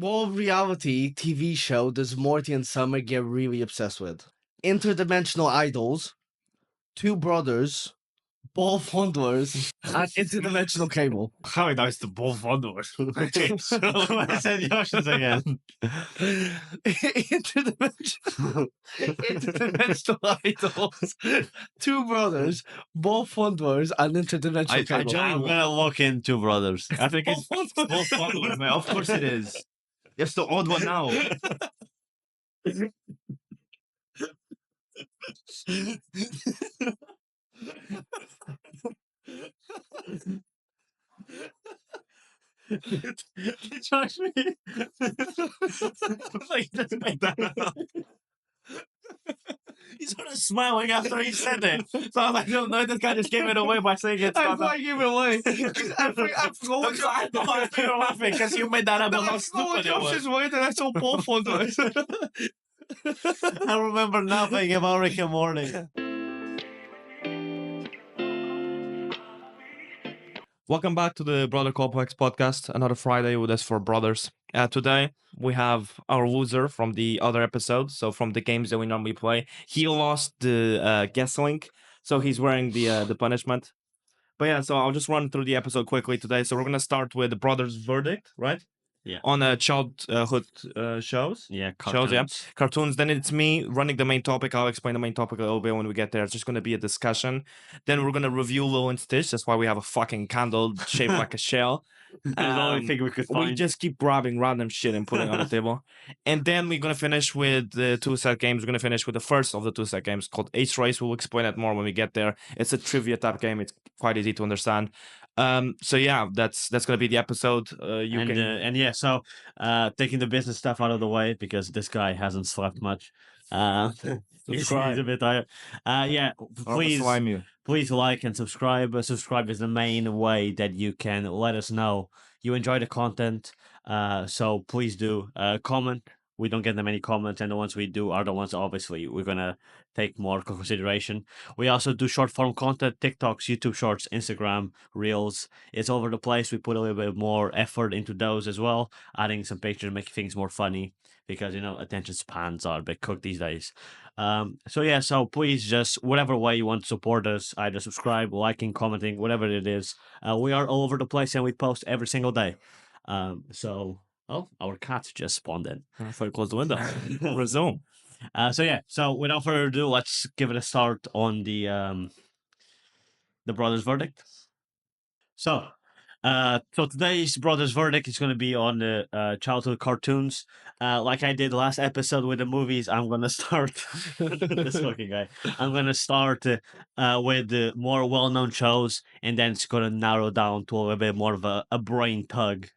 what reality TV show does Morty and Summer get really obsessed with? Interdimensional idols, two brothers, ball fondlers, and interdimensional cable. How nice the ball fondlers. Okay, so what I said the options again. Interdimensional idols, two brothers, ball fondlers, and interdimensional cable. I'm gonna look in Two Brothers. I think it's Ball ball fondlers, man. Of course it is. It's the odd one now. Josh me. Like, just make that up. He's sort of smiling after he said it. So I was like, no, this guy just gave it away by saying it's I not. thought I gave it away. I forgot what I thought you were laughing because you made that up. I forgot what Josh's word and I saw ball fondlers. I remember nothing about Rick and Morty. Welcome back to the Brother Complex podcast. Another Friday with us for brothers. Today we have our loser from the other episode. So from the games that we normally play, he lost the guest link, so he's wearing the punishment. But yeah, so I'll just run through the episode quickly today. So we're gonna start with the brothers' verdict, right? Yeah. On childhood shows. Yeah, Shows, yeah. Cartoons. Then it's me running the main topic. I'll explain the main topic a little bit when we get there. It's just going to be a discussion. Then we're going to review Lilo and Stitch. That's why we have a fucking candle shaped like a shell. It's the only thing we could find. We just keep grabbing random shit and putting it on the table. And then we're going to finish with the two set games. We're going to finish with the first of the two set games called Ace Race. We'll explain it more when we get there. It's a trivia type game. It's quite easy to understand. So yeah, that's going to be the episode. So taking the business stuff out of the way because this guy hasn't slept much. He's a bit tired. Please like and subscribe. Subscribe is the main way that you can let us know you enjoy the content. So please do comment. We don't get that many comments, and the ones we do are the ones obviously we're gonna take more consideration. We also do short form content, TikToks, YouTube Shorts, Instagram Reels. It's all over the place. We put a little bit more effort into those as well, adding some pictures, making things more funny because attention spans are a bit cooked these days. So please just whatever way you want to support us, either subscribe, liking, commenting, whatever it is. We are all over the place and we post every single day. Oh, our cat just spawned in. I thought you closed the window. Resume. So without further ado, let's give it a start on the brothers' verdict. So today's brothers' verdict is going to be on the childhood cartoons. Like I did last episode with the movies, I'm going to start this fucking guy. I'm going to start with the more well-known shows, and then it's going to narrow down to a little bit more of a brain tug.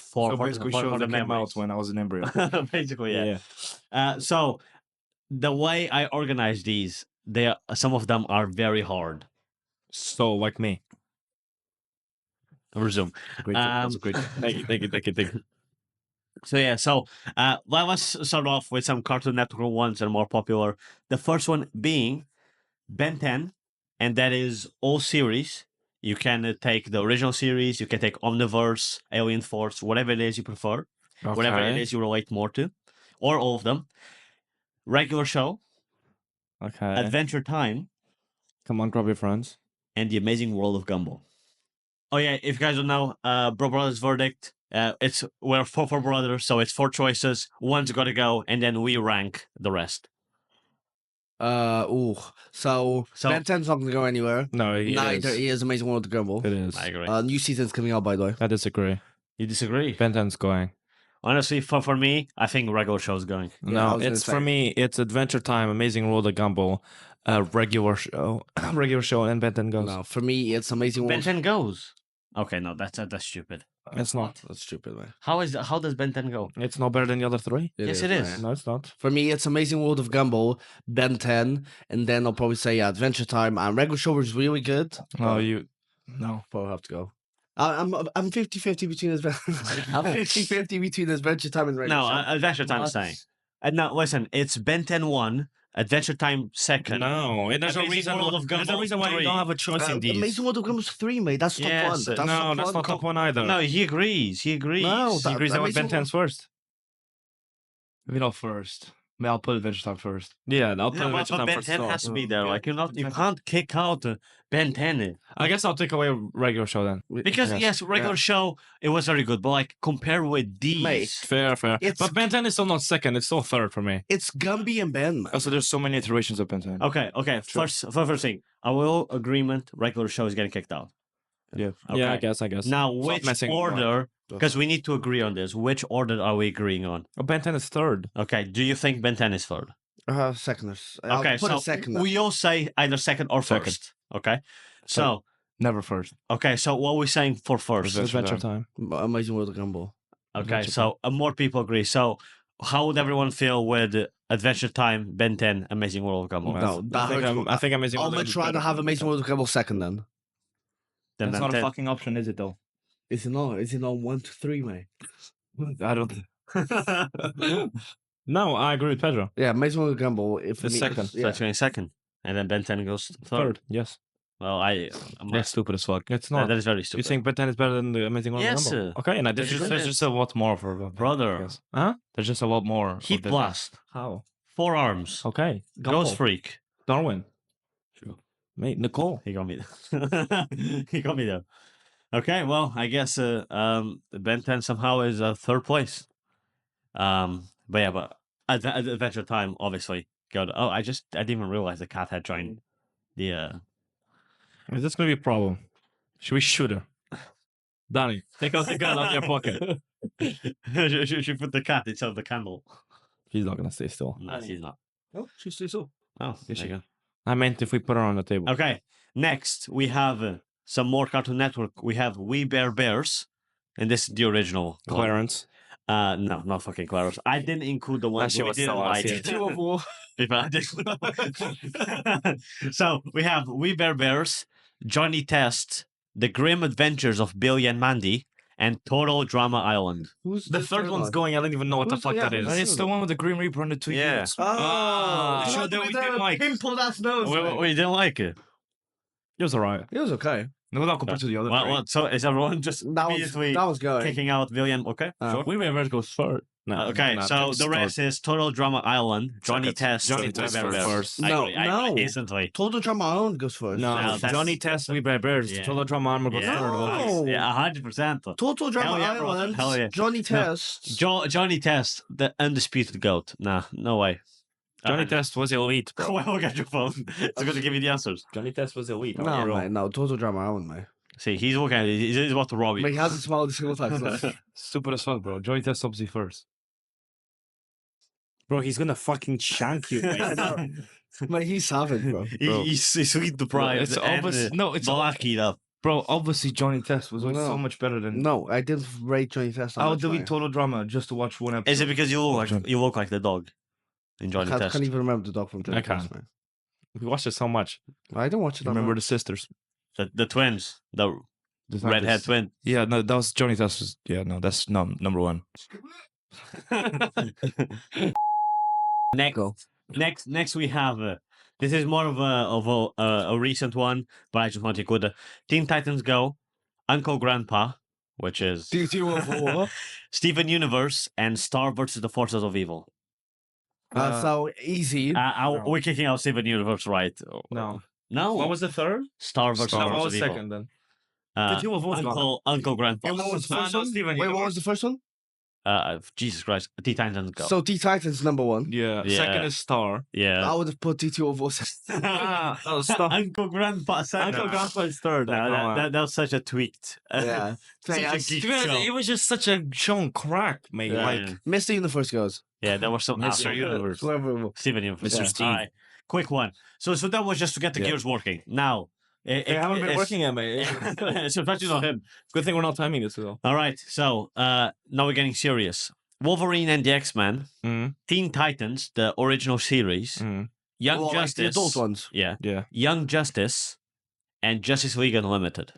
For the memories when I was an embryo. Basically, yeah. So the way I organize these, some of them are very hard. So like me. Resume. That's great. Thank you. So let's start off with some Cartoon Network ones that are more popular. The first one being Ben 10, and that is all series. You can take the original series, you can take Omniverse, Alien Force, whatever it is you prefer, whatever it is you relate more to, or all of them. Regular show, Adventure Time. Come on, grab your friends. And The Amazing World of Gumball. Oh yeah, if you guys don't know, Brothers Verdict, we're four brothers, so it's 4 choices, one's got to go, and then we rank the rest. So Ben 10's not going to go anywhere. No, neither is Amazing World of Gumball. It is. I agree. New season's coming out, by the way. I disagree. You disagree? Ben 10's going. Honestly, for me, I think regular show's going. No, it's for me. It's Adventure Time, Amazing World of Gumball, regular show, and Ben 10 goes. No, for me, it's Amazing World. Ben 10 goes. Okay, no, that's stupid. It's not. That's stupid, man. How does Ben 10 go? It's no better than the other 3. It is. Man. No, it's not. For me, it's Amazing World of Gumball, Ben 10, and then I'll probably say Adventure Time. And regular show is really good. No, probably have to go. I'm 50-50 between I'm 50-50 between Adventure Time and regular show. No, Adventure Time is saying. No, listen, it's Ben 10 1, Adventure Time second. No, there's a Amazing reason. World of There's a Gumball reason why you 3. don't have a choice in these. Amazing World of Gumball 3, mate. That's top Yes, one. That's no, top that's one. not top one either. No, he agrees. He agrees. No, He agrees about Ben Amazing 10's first. Maybe not first. Maybe I'll put Adventure Time first. Yeah, I'll put No, Adventure but Time Ben first. 10 so- has to be there. yeah. Like you can't kick out Ben 10 I guess I'll take away regular show then. because Yes. yes, regular show it was very good, but like compared with these, Mate. Fair. It's- But Ben 10 is still not second. It's still third for me. It's Gumby and Ben, man. Also, there's so many iterations of Ben 10. okay. First thing, I will agreement. Regular show is getting kicked out. Yeah. Okay. Yeah, I guess. Now, Stop which messing with order? Because we need to agree on this. Which order are we agreeing on? Oh, Ben 10 is third. Okay. Do you think Ben 10 is third? Seconders. Okay. I'll put So a second. we all say either second or Second. first. Okay. So Never first. okay. So what are we saying for first? Adventure Time. Amazing World of Gumball. Okay. Adventure So more people agree. So how would everyone feel with Adventure Time, Ben 10, Amazing World of Gumball? No, that hurts. I think Amazing I'm World gonna is try to better. have Amazing World of Gumball second then. Then That's Ben not a 10. fucking option, is it though? Is it not? Is it not 1 to 3, mate? I don't. No, I agree with Pedro. Yeah, Amazing World of Gumball. If The second. So that's going second, and then Ben 10 goes third. Yes. Well, That's stupid as fuck. It's that not. is very You stupid. think Ben 10 is better than the Amazing World Yes, of Gumball? Okay, and there's just a lot more for Brother. Yes. Huh? There's just a lot more. of Heat the- Blast, How? 4 Arms, Okay. Ghost Gumball. Freak. Darwin. Sure. Mate, Nicole. He got me there. He got me there. Okay, well, I guess Ben 10 somehow is third place. But yeah, but Adventure Time, obviously. God, I didn't even realize the cat had joined the. Is this gonna be a problem? Should we shoot her? Danny, take out the gun out of your pocket. She put the cat inside the candle. She's not gonna stay still. No, she's not. Oh, she's still so. Oh, there she? you go. I meant if we put her on the table. Okay, next we have some more Cartoon Network. We have We Bear Bears, and this is the original one. Clarence. No, not fucking Clarence. I didn't include the ones shit we was didn't so like. awesome. If I did- So we have We Bear Bears, Johnny Test, The Grim Adventures of Billy and Mandy, and Total Drama Island. Who's The third one's going. I don't even know what the Who's- fuck yeah, that is. And it's the one with the Green Reaper and the 2 Yeah. units. Oh, the sure, one that we with didn't the like. pimpled ass nose. We didn't like it. It was alright. It was okay. No, not compared to the other three. So is everyone just That was immediately going. kicking out Billion? Okay. Sure. We Bear Bears goes first. No, Okay, not so just the rest is Total Drama Island, Johnny Second. Test, Johnny and Test We Bear Bears. first. No, I no. instantly. Total Drama Island goes first. No, No, that's- Johnny Test, We Bear Bears. Yeah. Total Drama Armor goes Yeah. third. No. Yeah, 100%. Total Drama Hell yeah, bro. Island. Hell yeah. Johnny Test. Johnny Test, the undisputed goat. Nah, no way. Johnny Test was elite. Well, look at your phone. It's going to give you the answers. Johnny Test was elite. No, mate, no. Total Drama Island, mate. See, he's looking at it. He's about to rob you. Mate, he hasn't smiled a single time. so- Stupid as fuck, bro. Johnny Test obviously first. Bro, he's gonna fucking shank you. Mate. Mate, he's savage, bro. He's sweet deprived. It's obvious. No, it's lucky up. bro. Obviously, Johnny Test was No. so much better than. No, I didn't rate Johnny Test. I'll delete Total Drama just to watch one episode. Is it because you look like the dog in Johnny I Test? can't even remember the dog from Johnny I can't. Test, man. We watched it so much. I don't watch it. that Remember the much. sisters? The twins, the It's not redhead this- twin. Yeah, no, that was Johnny Test. Yeah, no, that's number one. Next we have this is more of a recent one, but I just want to include Teen Titans Go, Uncle Grandpa, which is Steven Universe, and Star versus the Forces of Evil. So easy. We're kicking out Steven Universe, right? No. No. What was the third? Star versus No, the what Forces was of Evil? second then? Uh, Did you avoid Uncle Grandpa. Wait, what was the first no, one? Steven Wait, what Universe. was the first one? Jesus Christ, Teen Titans Go. So Teen Titans number one. Yeah. Yeah. Second is Star. yeah. I would have put T204. Star. Uncle Grandpa. Uncle Grandpa is third. That was such a tweaked. Yeah. Such a geek show. It was just such a show on crack, mate. Yeah. Like, Mr. Universe goes. Yeah, there was some Mr. absolute- Universe. Whoever. Steven Universe. Mr. Yeah. Steve. All right, quick one. So that was just to get the Yeah. gears working. Now, they haven't been working yet, mate. it's especially not him. Good thing we're not timing this though. All right, so now we're getting serious. Wolverine and the X-Men, Mm, Teen Titans, the original series, mm, Young Well, like the Justice, adult ones. yeah, yeah. Young Justice, and Justice League Unlimited.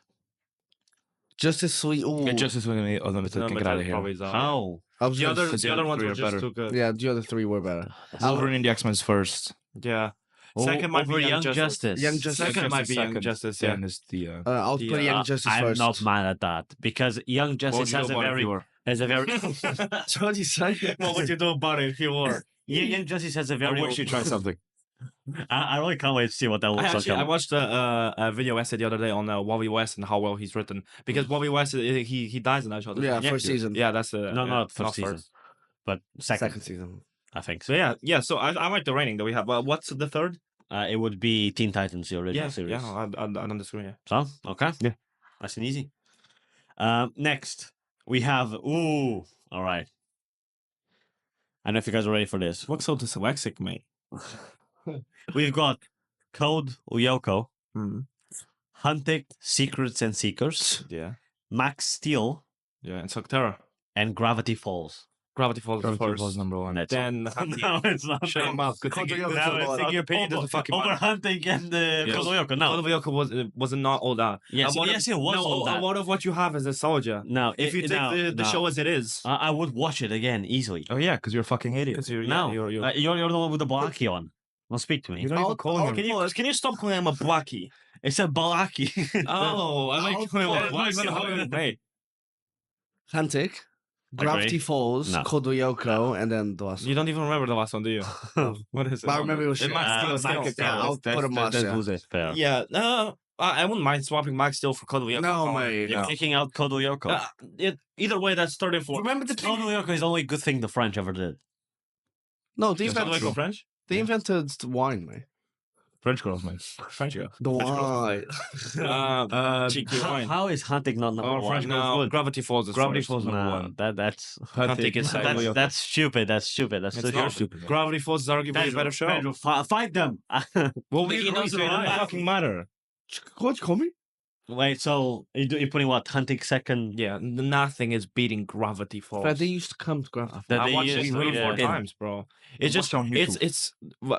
Justice League. Ooh. And Justice League Unlimited can get out of here. How? I was The gonna other say- the other ones three were are just better. too good. yeah, the other three were better. Wolverine and the X-Men is first. Yeah. Second might over be Young Justice. Young Justice. Second might be Young Justice. Yeah. Then is the. I'll The, put Young Justice I'm first. not mad at that because Young What would Justice you do has a about it if very you were? has a very What you say? What would you do about it if you were? Young Justice has a I very. wish you tried something. I really can't wait to see what that looks like. I watched a video essay the other day on Wally West and how well he's written because Wally West he dies in that show. Yeah, first season. Yeah, that's the No, not first season, but second season. I think. So yeah. So I like the rating that we have. What's the third? It would be Teen Titans, the original series. Yeah, I don't disagree. Yeah. So okay, Yeah. nice and easy. Next we have all right. I don't know if you guys are ready for this. What's so dyslexic, mate? We've got Code Lyoko, Mm. Hunting Secrets and Seekers, Yeah, Max Steel, yeah, and Soctera. and Gravity Falls. Gravity Falls is Gravity first. Falls number one. That's Then no, it's not. Shut your mouth. Good thing Code you- Lyoko good is thing not- your opinion doesn't fucking over matter. Hunting and Yes. Code Lyoko. No, Code Lyoko was not all that. yes, A lot of- yes, it was no, all a that. lot of what you have is nostalgia. No, If you take the show as it is, I would watch it again easily. Oh yeah, because you're a fucking idiot. because you're, No, you're, you're the one with the blackie on. Don't speak to me. You don't even call him. can you stop calling him a blackie? It's a balaki. Oh, I like calling him a blackie. Hey, Hunting, Gravity Falls, No. Code Lyoko, and then the last. you don't even remember the last one, do you? What is it? I remember it was Max Steel. Max Steel. I'll put him on. Yeah. Fair. Yeah, I wouldn't mind swapping Max Steel for Code Lyoko. No, mate. You're No. kicking out Code Lyoko. Either way, that's 34. Remember the Code Lyoko is the only good thing the French ever did. No, they Is Code Lyoko invented, French? they invented wine, mate. French girls, man. French girl. The wine. Cheeky wine. How is Hunting not number one? French girls No, would. Gravity Falls is Gravity first. Falls number No, one. that's Hunting is second. that's stupid. That's stupid. That's It's stupid. not stupid. Gravity Falls is arguably a better show. Pedro, fight them. Well, we it agree, doesn't so really I- fucking matter. What you call me? Wait, so you're putting what? Hunting second? Yeah, nothing is beating Gravity Falls. But they used to come to Gravity. That I they watched it used- 3 or 4 yeah. times, bro. It's just on YouTube. it's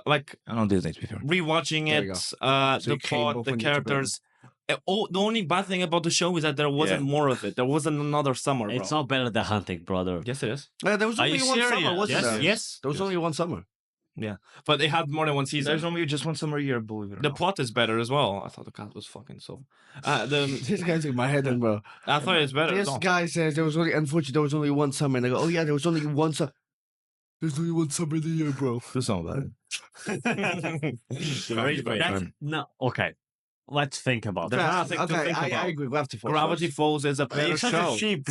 like I don't do Disney to be fair. rewatching There you it, So the you came plot, both the on YouTube, characters. The only bad thing about the show is that there wasn't more of it. There wasn't another summer, bro. It's not better than Hunting, brother. Yes, it is. There was Are only you one serious? summer, wasn't Yes, there? yes. There was only one summer. But they had more than one season. There's only just one summer a year, believe it or The not. plot is better as well. I thought the cat was fucking so. This guy's in my head, and bro. I thought it's better. This No. guy says there was only, unfortunately, there was only one summer, and I go, oh yeah, there was only one summer. There's only one summer in the year, bro. Do something about it. That's, no, okay. Let's think about There's that. nothing to Okay, think I about. agree. Gravity Falls. Gravity Falls is a better You're such show. a sheep.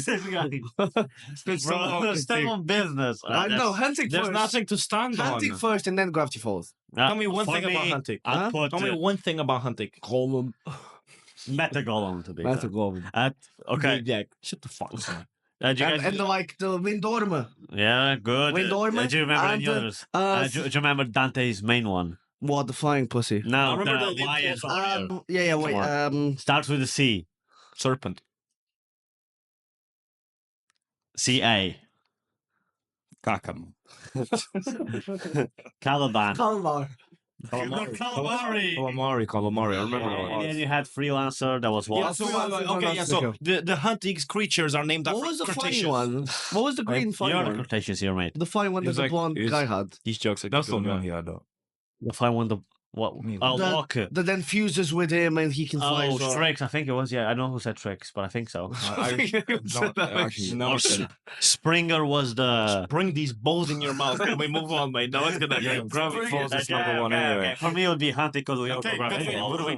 Bro, stay on business. No, Hunting There's first. nothing to stand Hunting on. first, and then Gravity Falls. Tell me one For thing about me, Hunting. I'd put Tell me one thing about Hunting. Gollum. Meta Golem to be That's a fair. Gollum. Okay. Yeah. Shut the fuck up. Do you guys- And the Windormer. yeah, good. Wind Ormer, Do you remember any and the- others? Do you remember Dante's main one? What, the flying pussy? No, I remember the the lion Lion fire. Yeah, wait. Come Starts with a C. Serpent. C-A. Kakam. Caliban. Calamar. Calamari. Calamari. I remember that And one. then you had Freelancer. That was Yeah, one. so, Freelancer, okay, yeah, so Freelancer. the Hunting's creatures are named after What was the funny Cretaceous. one? What was the green funny You're the one? Cretaceous here, mate. The funny one that He's the like- blonde he's- guy had. These jokes are That's the good, one man. he had though. If I want the what? Me. Oh, The- Walker. That then fuses with him and he can fly. Oh, as well. Tricks. I think it was. Yeah, I don't know who said Tricks, but I think so. Springer was the. Bring these balls in your mouth. Can we move on, mate? No, it's gonna Yeah, Gravity Falls is number one anyway. For me, it would be Hunting because we Okay, Gravity okay. Falls.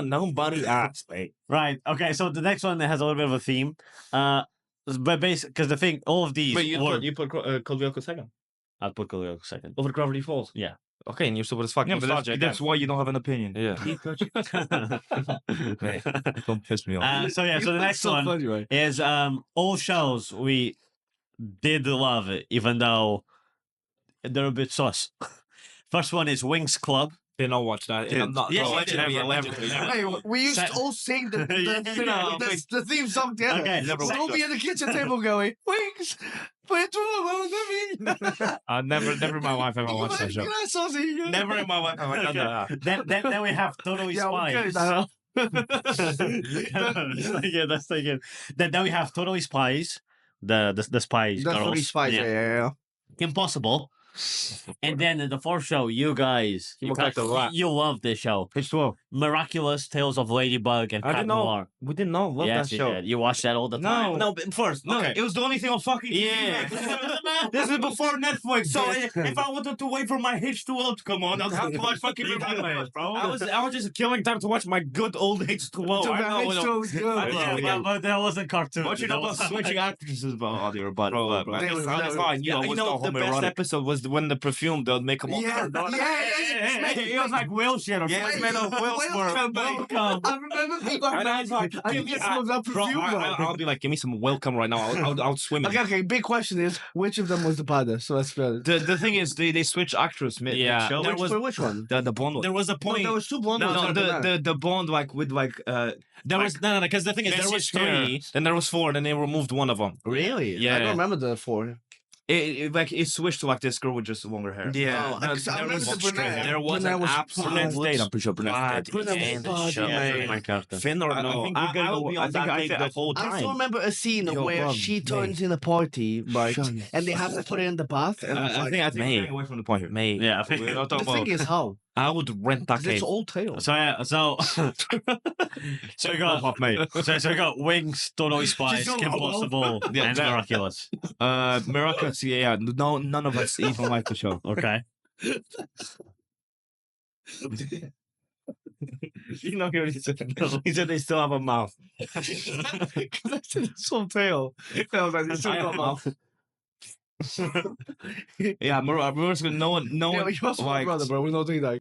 Nobody asked, mate. Right. Okay. So the next one has a little bit of a theme. But basically, because the thing, all of these. Wait, you were, put Code Lyoko second I'll put Kolyoko second. over Gravity Falls. Yeah. Okay, and you're super as fuck. Yeah, but nostalgia that's again. why you don't have an opinion. Yeah. Hey, don't piss me off. So yeah. So the next one funny, right? is all shows we did love, even though they're a bit sus. First one is Wings Club. Did not watch that. Yes, Allegedly, never. allegedly. Hey, we used to Sa- all sing the Yeah, the theme song together. Okay, never So we'll be at the kitchen table going, wings, put two around me. Never in my life have I watched that show. Never. Never in my life have I done that. Then we have Totally Yeah, we Spies. could. Yeah, that's taken. Then we have Totally Spies, the spies The girls. three spies. Yeah. Impossible. And then in the fourth show, you guys, You look like the rat. you love this show. H2O. Miraculous Tales of Ladybug and I Cat didn't know. Noir. We didn't know. Love Yes, that you show. did. You watch that all the time. No, but first, no, Okay. it was the only thing on fucking TV. Yeah. This is before Netflix, so if I wanted to wait for my H2O to come on, I'd have to watch fucking Miraculous, bro. I was just killing time to watch my good old H2O. I know, H2O was good. Yeah, but that wasn't cartoon. what you know about switching actresses, bro? Oh, you're about Bro, bro. They was- It's fine. Yeah, You know, the best episode was when the perfume they'll make them all. Yeah, It was like wheelchair or Yeah, it's something. made of Welcome, Welcome. I remember people. And I was like, I give think me some of that bro, perfume. I'll be like, give me some welcome right now. I'll swim. Okay. Big question is, which of them was the padre? So let's be honest. The thing is, they switch actress mid Yeah, show. there was- Which one? The blonde one. There was a No, point. there was two blonde No, ones. the blonde with There was no, because the thing is, there was three. then there was four, then they removed one of them. Really? Yeah. I don't remember the four. It switched to like this girl with just longer hair. Oh, I remember the brunette. There was Brunette an was absolute bad. I'm pretty sure Brunette was bad, mate. Finn or no? I will be on that date the whole I time. still remember a scene Yo, where bro, she turns in a party, right? Shut up. And they have to put her in the bath. And I think we're May. getting away from the point here. Mate, yeah. I think- We're not the talking thing about. is how? I would rent that 'Cause it's cave. old tale. So yeah, so so we got so we got Wings, Totally Spies, Just Kim go Possible, Yeah, and that- Miraculous. Miraculous, yeah. No, none of us even like the show. Okay. You know, he already said, he said they still have a mouth. That's it's old tale. I was like, they still got a mouth. Yeah, Miraculous, no one, Yeah, but you're also my liked- brother, bro. We're not doing that.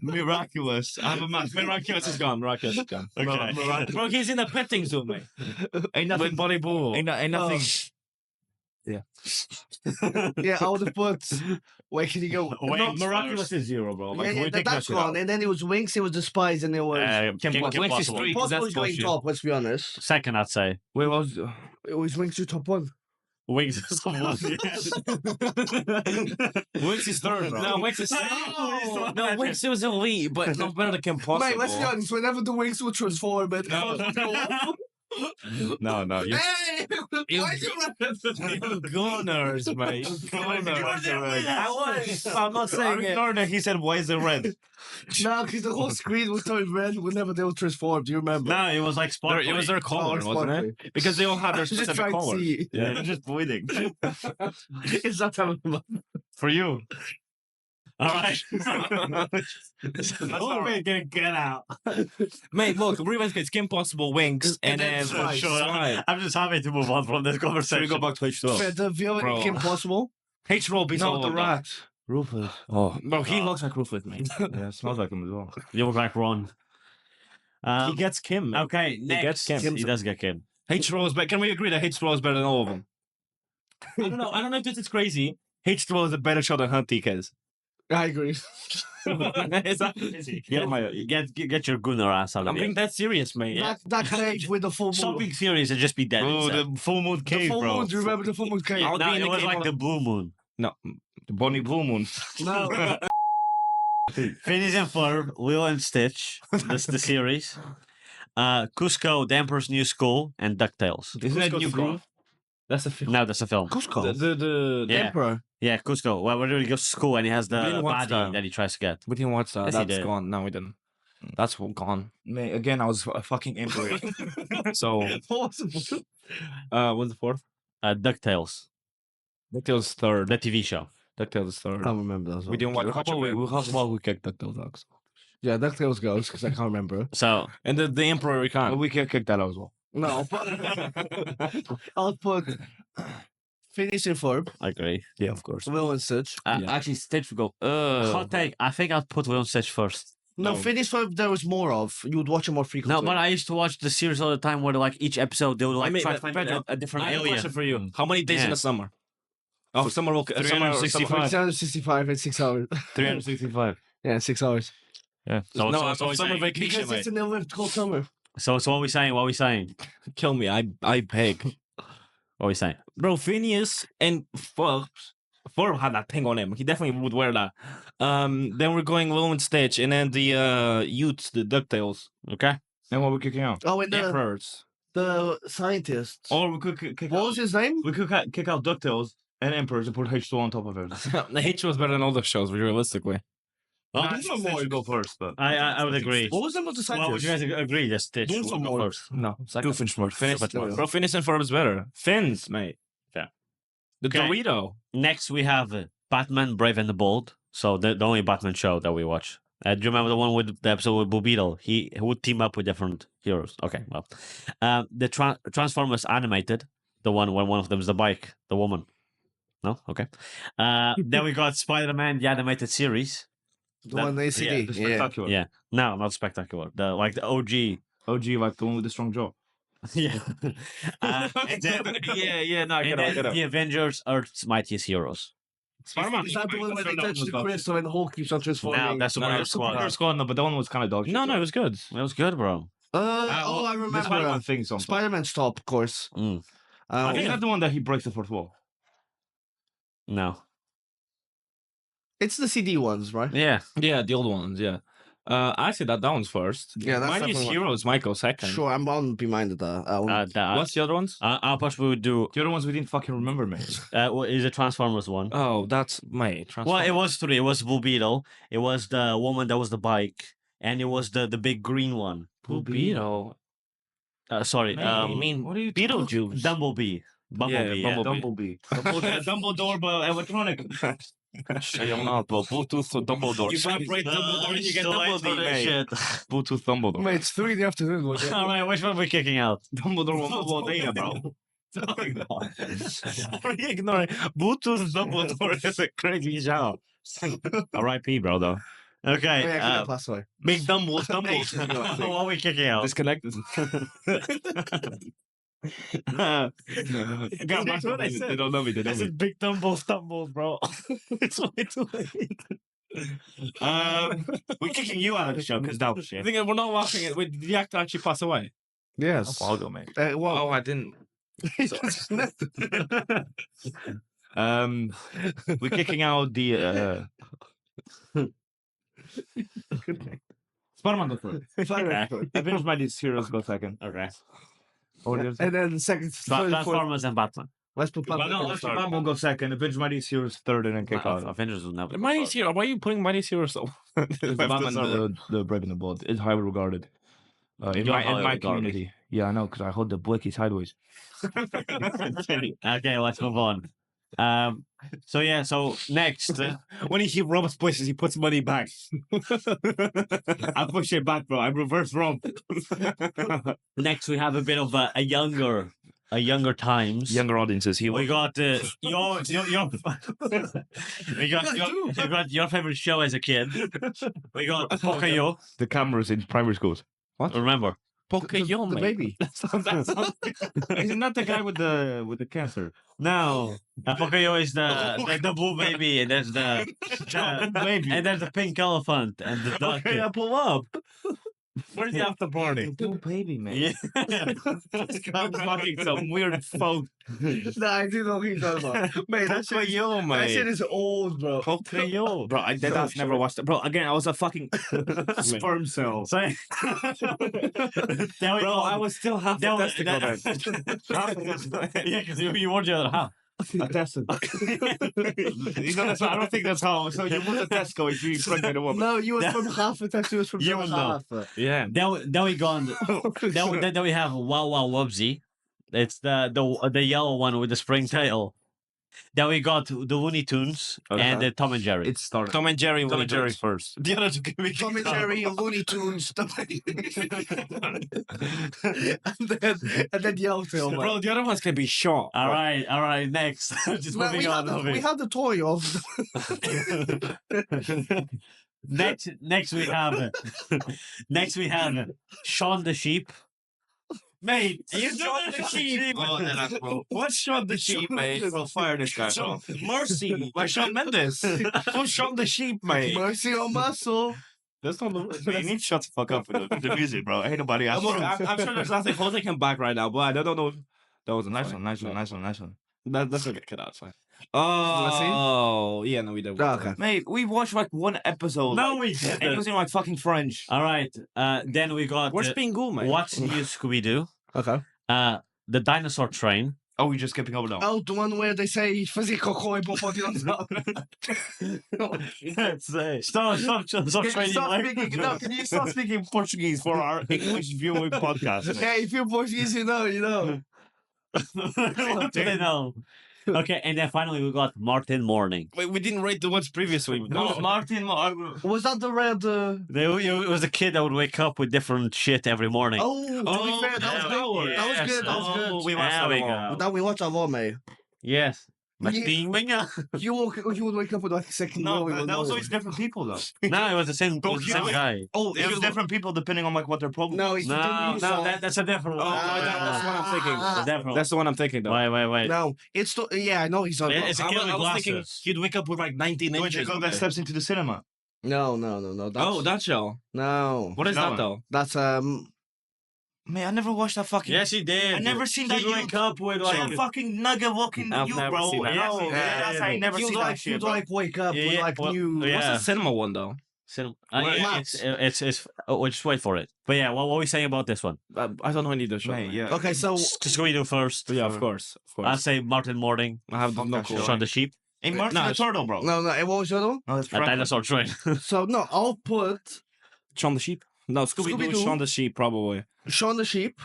Miraculous. I have a mouth. Miraculous is gone. Miraculous is gone. Okay. Bro, he's in the petting zoo, mate. Ain't nothing. Body bull. Ain't nothing. Yeah, I would have put. Where can you go? Wait, Not- Miraculous is zero, bro. Like, Yeah, we take that's shit gone. out. And then it was Winx, it was the Spies, and it was. Kim Wings is Possible. three. Possible that's is going bullshit. top, let's be honest. Second, I'd say. Wait, what was? It was Winx your top one. Wings is Wings is third, bro. No, Wings is No, no, Wings was elite, but not better than Kim Possible. Mate, let's be honest, whenever the Winx would transform, it. No, you Hey! Why you gunners, mate. Gunners, mate. I was. I'm not saying it. He said, "Why is it red?" No, because the whole screen would turn red whenever they would transform. Do you remember? No, it was like sparkly. It was their color, wasn't it? Because they all had their I'm just specific trying to color. see. Yeah, they're just bleeding. It's not having for you. All right. That's Oh, man, get out. Mate, look, rewind it's Kim Possible, Winx, and then Spice. Spice. I'm just happy to move on from this Should conversation. we go back to H2O? The villain Bro. Kim Possible. H-Roll beats all No, the of them. rat. Rufus. Oh, bro, he looks like Rufus, mate. Yeah, it smells like him as well. You look like Ron. He gets Kim. Man. Okay, next. gets Kim. He does get Kim. H-Roll is better. Can we agree that H-Roll is better than all of them? I don't know. I don't know if this is crazy. H-Roll is a better show than Hunty is. I agree. Is that crazy? Get your Gunnar ass out I'm of being here. that serious, mate. That cage with the full Stop moon. being serious and just be dead. Bro, instead. the full moon The cave, full bro. moon. Do you remember the full moon cave? I'll No, be in it the was cave like on- the blue moon. No, the Bonnie Blue Moon. No. Phineas and Ferb, Lilo and Stitch. That's the series. Cusco, The Emperor's New School, and DuckTales. Isn't that Cusco's New film. Girl? That's a film. No, that's a film. Cusco. The Yeah. Emperor. Yeah, Cusco. Well, when he goes to school and he has the We didn't watch baddie that. that he tries to get. We didn't watch that. Yes, he That's did. gone. No, we didn't. That's gone. Mate, again, I was a fucking emperor. So, What was it? what's the fourth? DuckTales, DuckTales third. the TV show. DuckTales I third. can't remember that. We didn't watch. How about we kicked DuckTales out? Yeah, DuckTales goes because I can't remember. So, And the Emperor we can't. We can kick that out as well. No, but I'll put Phineas and Ferb, I agree. Yeah, of course. Lilo and Stitch. Actually, Stitch would go. Hot take. I think I'd put Lilo and Stitch first. No, No. Phineas and Ferb there was more of. You would watch it more frequently. No, but I used to watch the series all the time where like each episode they would like try to find a different I have a alien. question for you. How many days in Yeah. the summer? Oh, summer will 365. 365 and 6 hours. 365. Yeah, 6 hours. Yeah. So, No, so, of summer vacation, Because mate. it's an elliptical summer. so what are we saying? What are we saying? Kill me. I beg. What are we saying? Bro, Phineas and Ferb had that thing on him. He definitely would wear that. Then we're going Lilo and Stitch, and then the youths, the DuckTales. Okay. And what we're kicking out? Oh, and Emperors. the scientists. Or we could kick What out. was his name? We could kick out DuckTales and Emperors and put H2 on top of it. The H was better than all the shows, realistically. Oh, Nah, Stitch go first, but I would agree. What was the name of the Well, would scientists? you guys agree that Stitch would go first? No, second. Doofenshmirtz. Phineas, Doofenshmirtz. bro, Phineas and Ferb is better. Fins, mate. Yeah. The Okay. Dorito. Next, we have Batman: Brave and the Bold. So the only Batman show that we watch. Do you remember the one with the episode with Blue Beetle? He would team up with different heroes. Okay, well, the Transformers animated, the one when one of them is the bike, the woman. No, okay. Then we got Spider-Man: The Animated Series. The one they CD. the spectacular. Yeah, no, not spectacular. The OG. OG, like the one with the strong jaw. Yeah. And then, no, I and then the Avengers: Earth's Mightiest Heroes. Spider-Man. Is that the one where they touch the No, crystal and the Hulk keeps on transforming? No, that's Superhero Squad. Superhero Squad, no, but that one was kind of dog shit. No, it was good. It was good, bro. I The remember. Spider-Man thing song. Spider-Man's top, of course. Mm. I think that's the one that he breaks the fourth wall. No. It's the CD ones, right? Yeah. Yeah, the old ones, yeah. I say that one's first. Yeah, that's Mightiest definitely Heroes might go second. Sure, I'm bound to be minded that. What's the other ones? I'll push we would do. The other ones we didn't fucking remember, mate. Is a Transformers one. Oh, that's my Well, it was three. It was Blue Beetle. It was the woman that was the bike, and it was the big green one. Blue Beetle. Sorry. I mean, What are you Bumblebee. Beetlejuice. Bumblebee. Yeah, Bumblebee. Dumbledore, but electronic. Shut up, bro. Bluetooth to Dumbledore. You vibrate Dumbledore and you get So wait Dumbledore, for this mate. shit. Bluetooth Dumbledore. Mate, it's 3 in the afternoon. All right, which one are we kicking out? Dumbledore will mobile data, bro. Ignoring Bluetooth Dumbledore is a crazy shout. R.I.P. bro, though. Okay. Pass away. Big Dumbles, What are we kicking out? Disconnected. God, That's what I they said. don't know me. They don't know me. big Dumbles, bro. It's way too late. We're kicking you out of the show because that was I shit. think we're not watching it. Did the actor actually pass away? Yes. I'll go, mate. Well, Oh, I didn't. We're kicking out the Spider-Man go first. Avengers Mightiest Heroes go second. Okay. and then second, third, fourth. Transformers and Batman. Let's put But no, Batman. Batman will go second. Avengers Mightiest Heroes third, and then kick out. Avengers will never. Mighty's Hero. Why are you putting Mighty's Hero so? Batman, the Brave and the Bold is highly regarded in You're my highly regarded. community. Yeah, I know because I hold the blicky sideways. Okay, let's move on. So next, When he robs places, he puts money back. I push it back, bro. I reverse rob. next we have a bit of a younger times. Younger audiences, We got your we got your favorite show as a kid. We got Pocoyo. the cameras in primary schools. Remember? Pokeyo, the mate. baby. Isn't that the guy with the cancer? No, Pocoyo is the blue baby, and there's the Baby. and there's the pink elephant and the duck. Okay, I pull up. Where's the after party? Blue baby, man. Yeah. I'm fucking some weird folk. Nah, I do know what you're talking about. Mate, that shit, Pokeyo, that shit mate. is old, bro. Pokeyo. Bro, I've never watched it. Bro, again, I was a fucking sperm cell. So, Bro, I was still half That a was- testicle that- then. yeah, because you were the other half. I tested. I don't think that's how. So you want a test go if you pregnant a woman. No, you was from half a test. You was from You the will other know. half. Yeah. Then we gone. Then we have Wow Wow Wubsy. It's the yellow one with the spring tail. Then we got the Looney Tunes and the Tom and Jerry. It started. Tom and Jerry. Tom and Jerry first. The other two can be Tom and Jerry, Looney Tunes, and then Yellowtail. Bro, the other ones can be short. all right. Next, just Man, moving on. we had the toy of. Next we have Shaun the Sheep. Mate, you shot the sheep. What's shot the sheep, mate? We'll fire this guy. Mercy by Shawn Mendes. Who shot the sheep, mate? Mercy on muscle. That's not the. You need to shut the fuck up with the music, bro. Ain't nobody I'm else. sure there's nothing holding him back right now, but I don't know. That was a nice one. That's okay. Cut out. It's fine. Oh, yeah, no, we did. Oh, okay. Mate, we watched like one episode. No, we and it didn't. was in like fucking French. All right. Then we got Where's Pingu, mate? What's New Scooby Doo? Okay. The Dinosaur Train. Oh, we're just skipping over now. Oh, the one where they say fazia cocô e bom dinossauro. Stop training. Can you stop speaking Portuguese for our English viewing podcast? Hey, if you're Portuguese, you know, you know. What do they know? Okay, and then finally we got Martin Morning. Wait, we didn't rate the ones previously. No, Martin. Was that the red? It was a kid that would wake up with different shit every morning. Oh, to be fair, that was good. That was good. That was good. We watched There we that go. one. That we watched a lot, mate. Yes. Yeah. No, You would wake up with like a second. No, row, that was always different people though. it was the same, Bro, the same guy. Oh, It was different people depending on like what their problem. No, That's a different one. that's what I'm thinking. That's different. That's the one I'm thinking, though. Wait. no. It's yeah, I know he's on. It's a kid with I was thinking glasses. he'd wake up with like 19 Don't you inches. go that steps into the cinema? No. That's, Oh, that show. no. What is That that, one. though? That's Man, I never watched that fucking. Yes, he did. I never seen that. He'd wake up with Like like a fucking nugget walking I've you, never bro. seen that. No, Yeah, that's I never you'd seen like that shit. you'd Bro. like wake up with Yeah, like well, new. yeah. What's the cinema one, though? Max. It's just wait for it. But yeah, what were we saying about this one? I don't know any of the show. Mate, man. yeah. Okay, so Scooby-Doo first. Yeah, of course. I say Martin Morning. I have no Fuck that clue. show. Shaun the Sheep. Hey, Martin No, the Turtle, bro. no, what was the other one? No, that's A Franklin. Dinosaur Train. So no, I'll put Shaun the Sheep? No, Scooby-Doo, Scooby-Doo. Shaun the Sheep, probably. Shaun the Sheep,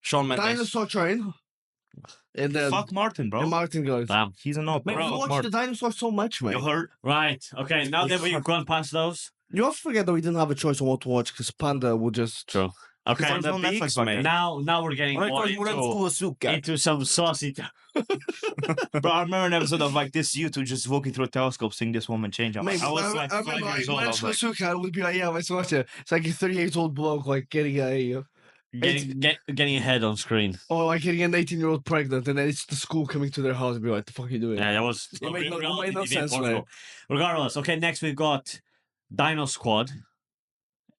Shawn Mendes. Dinosaur Train, and then Fuck Martin, bro. and Martin goes. Damn. He's an old Mate, we bro. watched Martin. the dinosaurs so much, mate. You heard? Right. Okay. Now that we've gone past those. You also forget that we didn't have a choice on what to watch because Panda would just. True. Okay. There's no the Netflix beaks, like mate. that. Now we're getting more into some saucy. Bro, I remember an episode of like this YouTube just walking through a telescope seeing this woman change. I Mate, was like I 5 remember years old. I was like, Suka would be like, yeah, let's watch it. It's like a 38-year-old bloke like getting Getting ahead on screen. or like getting an 18-year-old pregnant, and then it's the school coming to their house and be like, the fuck are you doing? Yeah, that was. It made no TV sense, Portugal. mate. Regardless, okay. Next we've got Dino Squad.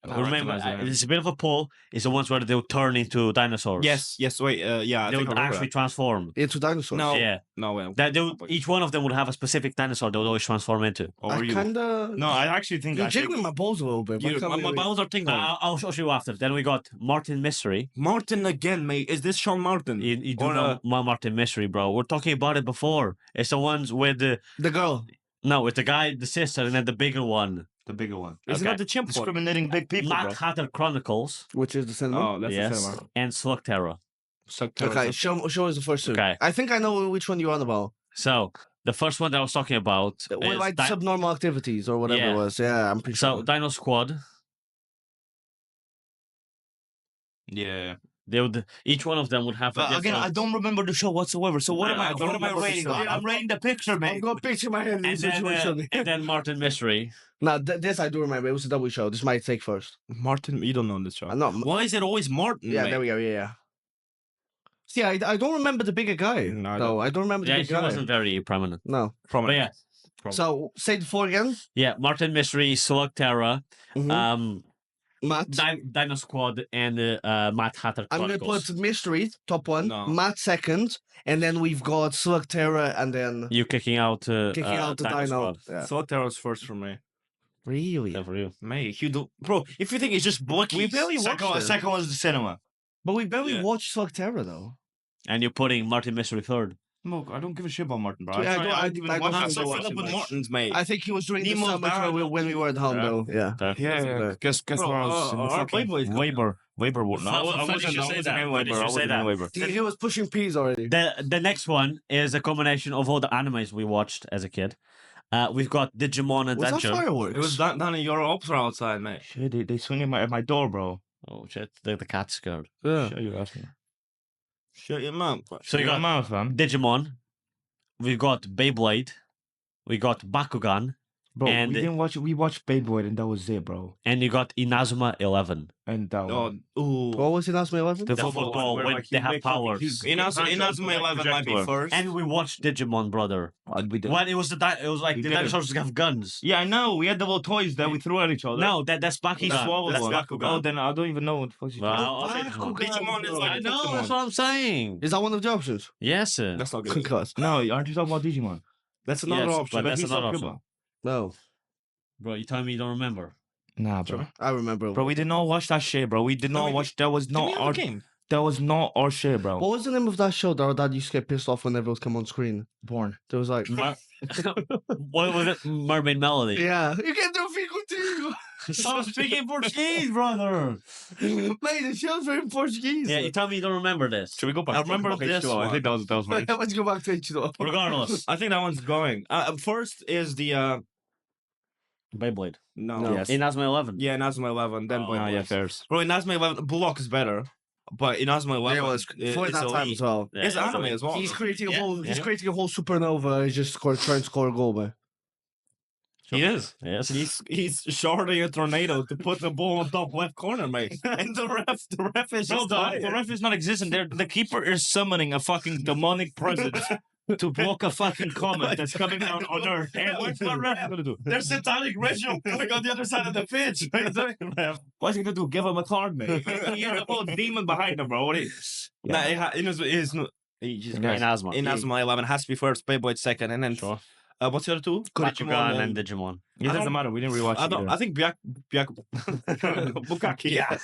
Remember, recognize that. it's a bit of a pull. It's the ones where they'll turn into dinosaurs. Yes, wait, yeah, I they think would I remember actually transform. Into dinosaurs. No. Yeah, No, wait. that each one of them would have a specific dinosaur they would always transform into. or I you? kinda. No, I actually think You're I think jiggling my balls a little bit. but I can't My really- balls are tingling. I'll show you after. Then we got Martin Mystery. Martin again, mate. Is this Sean Martin? You do Or, know Martin Mystery, bro. We're talking about it before. It's the ones with the The guy, the sister, and then the bigger one. the bigger one. Isn't Okay. that the chimp one? Discriminating big people, Matt bro. Hatter Chronicles. which is the cinema. Oh, that's the Yes, cinema. and Slug Terror. Okay, show us the first two. Okay. I think I know which one you're on about. So the first one that I was talking about With is like subnormal activities or whatever it was. Yeah, I'm pretty so sure. Dino Squad. Yeah. They would each one of them would have. a But again, different- I don't remember the show whatsoever. So what No, am I? I don't What am I remember the rating? show. I'm rating the picture, I'm man. gonna picture my head in and this then, situation. and then Martin Mystery. Now this I do remember. It was a double show. This might take first. Martin, you don't know this show. I'm not. Why is it always Martin? Yeah, mate? there we go. Yeah. See, I don't remember the bigger guy. No, I No, I don't remember the Yeah, big he guy. wasn't very prominent. No. From But yeah, So say the four again. yeah, Martin Mystery, Slug Terror, Mhm. Matt. Dino Squad, and Matt Hatter I'm gonna Chronicles. put mystery top one. No. Matt second, and then we've got Slug Terror, and then You kicking out kicking out the Dino. Squad. Yeah. Slug Terror's first for me. Really? Yeah, for you. Mate, you don't, bro. If you think it's just Bucky, We barely watched Second, it. second was the cinema. But we barely Yeah. watched Slug Terror though. And you're putting Martin Mystery third. Look, I don't give a shit about Martin, bro. Yeah, I don't- I didn't even don't watch have that I'm to so watch fed up it with much. Martins, mate. I think he was during the Nemo's summer Barrel. when we were at home Yeah. though. Yeah. Yeah. Guess Bro, where I was in the our fucking Playboy Weber. Weber. No, How- I how did wasn't you say that? in How did Weber. you I say wasn't that? in Weber. He was pushing peas already. The next one is a combination of all the animes we watched as a kid. We've got Digimon Was that Adventure. fireworks? It was down in your ops outside, mate. Shit, they swing at my door, bro. Oh shit, the cat's scared. Yeah. Shut your ass, man. Shut your mouth. So you Your got mouth, fam. Digimon. We've got Beyblade. We got Bakugan. Bro, And- we didn't watch. We watched Beyblade, and that was it, bro. And you got Inazuma 11. And that one. Oh, ooh. What was it last 11? The That football one when where, like, they you have make, like, powers. huge- Inazuma 11 might be first. And we watched Digimon, brother. We did. When it was it was like We the did it. dinosaurs have guns. Yeah, I know. We had the little toys that we threw at each other. No, that's He Bakugan. swallowed That's one. Bakugan. Oh, then I don't even know what the fuck you Well, talking I'll say Bakugan. Digimon is bro. like I know, Pokemon. that's what I'm saying. Is that one of the options? Yes. That's not good. Concuss. No, aren't you talking about Digimon? That's another Yes, option. but that's he's another not option. Cuba. No, Bro, you telling me you don't remember? Nah, bro. I remember. Bro, we did not watch that shit, bro. We did not watch. That was not our game. That was not our shit, bro. What was the name of that show that our dad used to get pissed off whenever it was come on screen? Born. There was like, What was it? Mermaid Melody. yeah, you can do fico too. Stop speaking Portuguese, brother. Mate, the show's very Portuguese. Yeah, you tell me you don't remember this. Should we go back? I remember this I one. think that was right. Let's go back to H2O. Regardless, I think that one's going. First is the Beyblade. no. Yes. Inazuma 11. Yeah, Inazuma 11. Then Oh, Boy yeah, Boys. fairs. Bro, Inazuma 11. Bullock is better, but Inazuma 11 Yeah, it was for it's that time elite. as well. Yeah, It's that's anime elite. as well. He's creating a whole. He's yeah. creating a whole supernova. He's just trying to score a goal, man. He is. Yes. He's shorting a tornado to put the ball on top left corner, mate. And the ref is Bro, just the ref is not existing. The keeper is summoning a fucking demonic presence to block a fucking comet that's coming down on Earth. And what's the ref gonna do? There's satanic ritual going on the other side of the pitch. What's he gonna do? Give him a card, mate. He has a whole demon behind him, bro. What is? Nah, it is no. Inazuma. Inazuma 11 has to be first, Beyblade second, and then Sure. what's the other two? Bakugan and Digimon. It doesn't matter. We didn't rewatch I it. don't. I think Bukaki. Yeah.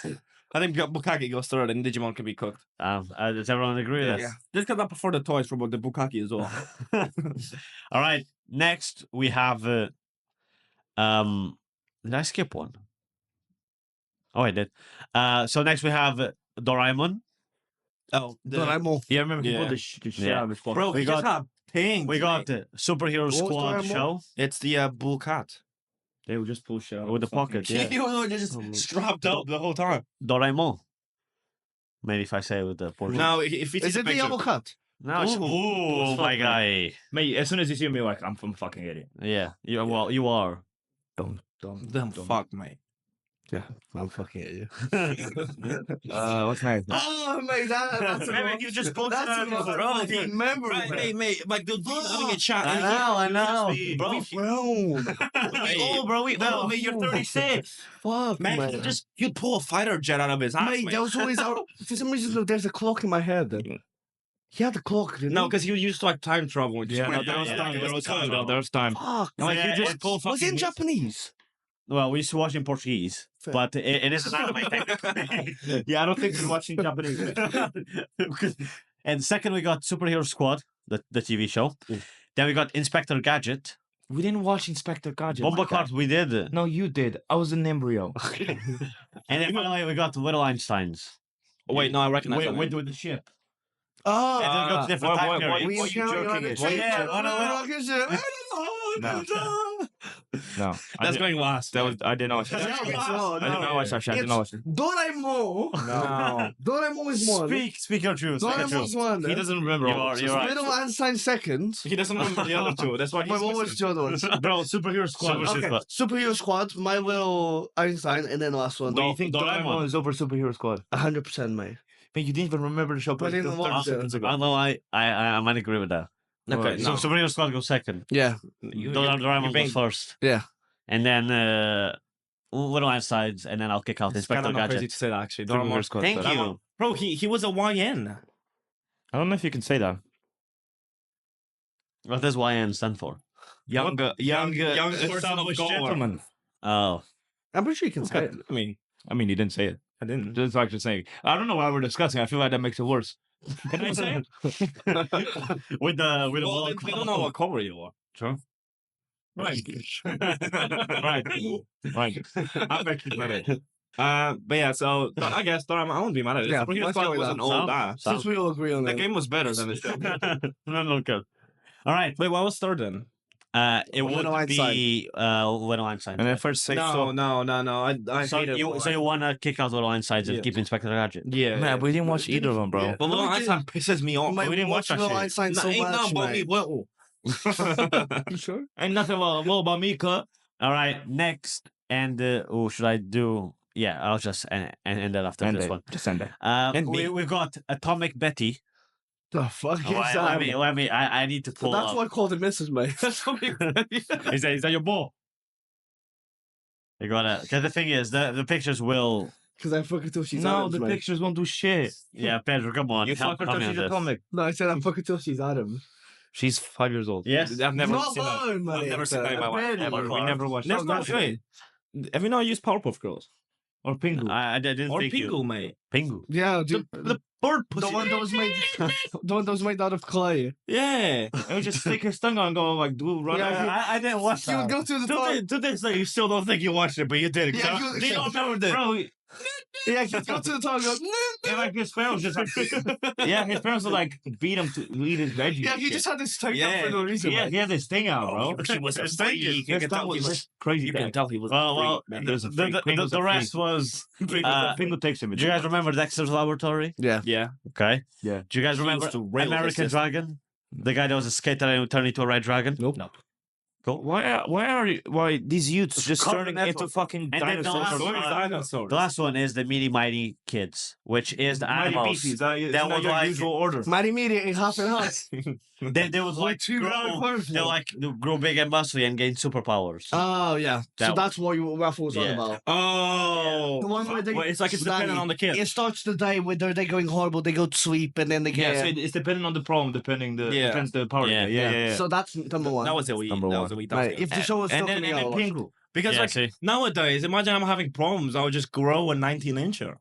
I think Bukaki goes third, and Digimon can be cooked. Does everyone agree with Yeah. this? Just because I prefer the toys from the Bukaki as well. All right. Next we have did I skip one? Oh, I did. So next we have Doraemon. Oh, Doraemon. Yeah, I remember he Yeah. put the shit Yeah. out of his pocket. bro, We we just got- have pink. We got the Superhero was Squad Doraemon? show It's the bull cat. They would just pull shit out with the of his fucking- pocket. Yeah. They're just strapped up the whole time. Doraemon. Maybe if I say it with the Portuguese. Now, if it's Is it the yellow cat? No, it's, Ooh, my guy. Mate, as soon as you see me, like, I'm a fucking idiot. Yeah. You are. Dumb fuck, mate. Yeah, I'm fucking at you. What's next? Oh, mate, that's Maybe you just pulled that's it out of a your fucking memory, Right, man. mate, like the dude having a chat. I know. Bro, bro, we no, mate, you're 36. Fuck, Man, man. you'd pull a fighter jet out of his ass, Mate, mate. there was always out. For some reason, there's a clock in my head. He had the clock. Didn't No, he? because he used to like time travel. And just Yeah, no, went there down. was time. yeah, There was yeah. time. There was time. Fuck. No, like, Yeah, you just it's- pull Was fucking. it in Japanese? Well, we used to watch in Portuguese, Fair. but it is an anime technically. Yeah, I don't think he's watching Japanese. And second, we got Superhero Squad, the TV show. Then we got Inspector Gadget. We didn't watch Inspector Gadget. Bomba Cart, we did. No, you did. I was an embryo. And then finally, we got Little Einsteins. Oh, wait, no, I recognize that. With the ship. Oh, And then we got different what- time what- periods. we what you joking is? No. No, That's going last. That was I didn't know. Watch that. I did not watch that shit. I did not watch it. Doraemon. No. Doraemon is one. Speak your truth. Speak your Doraemon truth. is one. He doesn't remember. all of You're them. right. Little Einstein second. He doesn't remember the other two. That's why he's Wait, what was missing. the other ones? Bro, Superhero Squad. Okay, Superhero Squad, My Little Einstein, and then the last one. Do you think Doraemon. Doraemon is over Superhero Squad? 100%, mate. Man, you didn't even remember the show. But I didn't watch it. seconds ago. I know. I might agree with that. Okay, So no. Superhero Squad goes second. Yeah. Doraemon being- goes first. Yeah. And then Little Einsteins, and then I'll kick out It's Inspector kind of not crazy Gadget. to say that, actually. Superhero Squad. Thank but- you. Bro, he was a YN. I don't know if you can say that. What does YN stand for? Young son of established God. Gentleman. Oh. I'm pretty sure you can say it. I mean, he didn't say it. I didn't. Just like just saying. I don't know why we're discussing. I feel like that makes it worse. Can I say it? with the Well, they don't know what color you are. True. Right. Right. Right. I'm actually mad at it. But yeah, so I guess I won't be mad at it. Yeah, Superhero let's Squad go with was that. an old Sound? ass. Since we all agree on The that. game was better than the show. No, good. All right. Wait, what was third then? It Little would be Little Einstein. And then first say No. I So hate it. you want to kick out Little Einsteins and Yeah. keep Inspector Gadget? Yeah. Man, we didn't watch either of them, bro. Yeah. But Little No, we Einstein pisses me off. Mate, we didn't watch that Little shit. Einstein so ain't much, nothing but me mate. little. You sure? Ain't nothing about me, cut. All right, next. And should I do? Yeah, I'll just end that after End this it. one. Just end it. We've got Atomic Betty. The fuck is Let that? me. I need to pull That's up. why I called it Mrs. Mate. Is that your ball? You gotta. Because the thing is, the pictures will. Because I fucking thought she's No, Adams, the mate. pictures won't do shit. Yeah, Pedro, come on. You help fucker me on touch this. atomic. No, I said I fucking thought she's Adams. She's 5 years old. Yes. I've never Not seen that. alone, I've mate. never seen that in my life. Barely. Ever. We never watched. Never No, watched wait. Have you not used Powerpuff Girls Or Pingu. I didn't or think you. Pingu, mate? Pingu. Yeah, The, dude. the bird pussy. The one that was made, the one that was made out of clay. Yeah, and we just stick his tongue on and go like, do run. Yeah, out. I didn't watch He would that. go to the top. To this day, you still don't think you watched it, but you did. Yeah, you- They don't remember this. Bro, Yeah, he'd go to the top and go. And like his parents just like, yeah, his parents would like beat him to eat his veggies. Yeah, and he shit. just had this tongue Yeah. out for no reason. Yeah, man. he had this thing out, bro. he was a His freak. thing- You his can tell tongue he was was crazy. You can bad. tell he was. Well, man. There's a freak. Pingu's a the freak. rest was. Pingu takes him. Do you guys remember Dexter's Laboratory? Yeah. Yeah. Okay. Yeah. Do you guys He remember used to rail his American sister. Dragon? The guy that was a skater and turned into a red dragon? Nope. No. Cool. Why these youths just Cartoon turning Network. into fucking And then the dinosaurs? last- Dinosaurs. The last one is the Meaty Mighty Kids, which is the Mighty animals. Beasties. That That was was your like- usual order. Mighty Media in half and half. They would like two grow, very powerful. they grow big and muscly and gain superpowers. Oh, yeah. So That- that's what Rafa was on Yeah. about. Oh, The one where they, well, it's like it's depending on the kid. It starts the day where they're going horrible, they go to sleep, and then they Yeah, get. so it's depending on the problem, Yeah. depends the power. Yeah. Yeah. So that's number one. That was a week. Number That one. was a week. Right, if the show was and stuck then, in and the then hour. Pingu. because Yeah, like see. nowadays, imagine I'm having problems, I would just grow a 19-incher.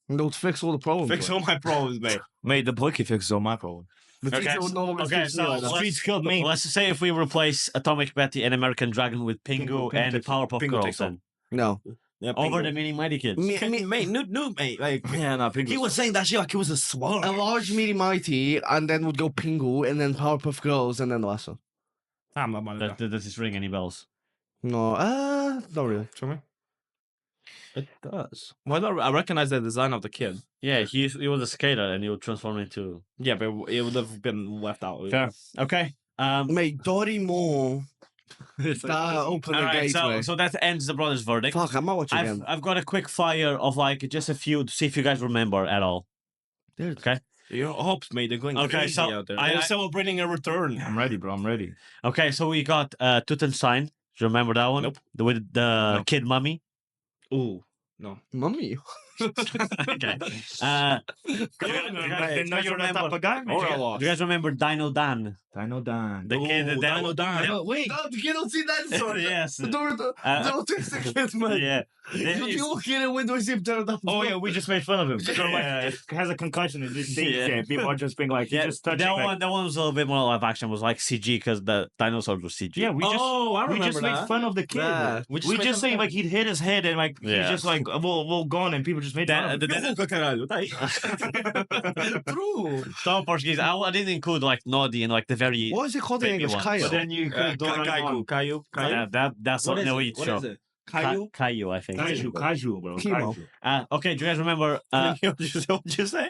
They'll fix all the problems. Fix all my problems, mate. Mate, the blicky fixes all my problem. The Okay, teacher would no longer okay, teach so you like that. let's- Streets killed me. Let's say if we replace Atomic Betty and American Dragon with Pingu Pingu and takes- Powerpuff Pingu Girls, takes then No. Yeah, over Pingu. the Meaty Mighty Kids. Mate, no, mate. Like, Yeah, no, Pingu. he was saying that shit like it was a A swallow. large, meaty, mighty, and then would go Pingu, and then Powerpuff Girls, and then the last one. I'm not mad at that. Does this ring any bells? No, not really. Show me. It does. Well, I recognize the design of the kid. Yeah, he was a skater and he would transform into. Yeah, but it would have been left out. Fair. Okay. Mate, Dory Moore. That opened the Alright, gateway. so that ends the brothers' verdict. Fuck, I might watch it again. I've got a quick fire of like just a few to see if you guys remember at all. Okay. Your hopes, mate, they're going Okay, crazy so out there. I- They're celebrating a return. I'm ready, bro. I'm ready. Okay, so we got Tutenstein. Do you remember that one? Nope. With the kid mummy. Ooh, no. Mummy. Okay. I didn't know you were that type of guy, man. Do you guys remember Dino Dan? Dino Dan. The kid that Dino Dan. Wait. No, you don't see that story. Yes. Don't twist the kids, man. Yeah. You look in the window and see if they're that. Oh yeah, we just made fun of him. So, like, Yeah. it has a concussion in this thing. Yeah. Yeah. People are just being like, Yeah, just touching. that one was a little bit more live action. Was like CG because the dinosaurs were CG. Yeah, we just Oh, I we remember just that. made fun of the kid. Yeah. We We just just, made fun saying of like he'd hit his head and like Yeah. he's just like we'll gone and people just made fun of him. True. Some Portuguese. I didn't include like Noddy and like the very. What is it called in Baby English? one. Caillou. But then you could Caillou. That's What an is elite it? show. What is it? Caillou? Caillou, I think. Kaiju, bro. Chemo. Kaiju. Okay, do you guys remember What'd you say?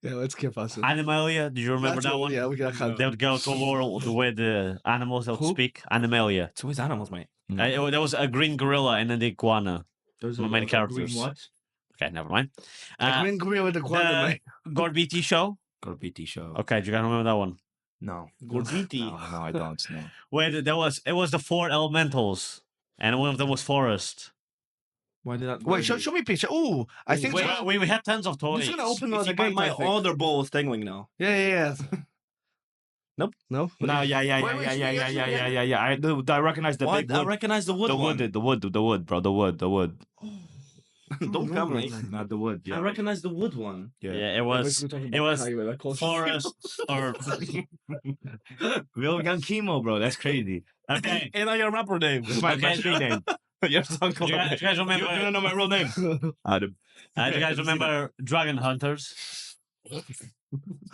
Yeah, let's keep us. Animalia? Do you remember that one? Yeah, we got kind They would go to war with the animals that would Who? speak. Animalia. It's always animals, mate. There was a green gorilla and an iguana. Those My are main like characters. green what? Okay, never mind. I didn't agree with the quantum, mate. Gorbiti show. Gorbiti show. Okay, do you guys remember that one? No. Gorbiti. No, I don't. No. Where it was the four elementals, and one of them was forest. Why did that? Wait, show me a picture. Oh, I think. We had tons of toys. He's gonna open You the see, gate. my I think. other ball is tingling now. Yeah. Nope. No. No, yeah. I recognize the big I wood. recognize the wood The one. wood, bro. The wood. Don't come, mate. Not the wood. I Yeah. recognize the wood one. Yeah, it was forest or Real young chemo, bro. That's crazy. okay. And I your rapper name. That's my street name. Your song Do you guys remember? You don't know my real name. Adam. Do you guys remember Dragon Hunters?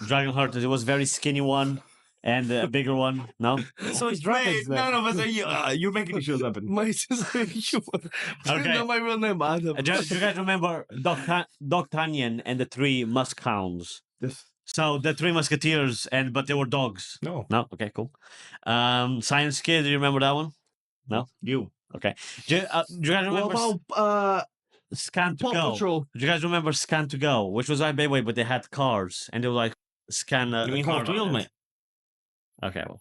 Dragon Hunters. It was a very skinny one and a bigger one. No. So it's Wait, none of us are you. You're making the shows up. My sister, you. I Okay. don't know my real name, Adam. Do you guys remember D'Artagnan and the three Muskhounds? Yes. So the three Musketeers, but they were dogs. No. No. Okay. Cool. Science Kid. Do you remember that one? No. You. Okay. Do you guys What remember about Scan to Paw Go? Patrol? Do you guys remember Scan to Go, which was like Beyblade, but they had cars and they would like scan. You mean a car Hot Wheels, on it. mate? Okay, well,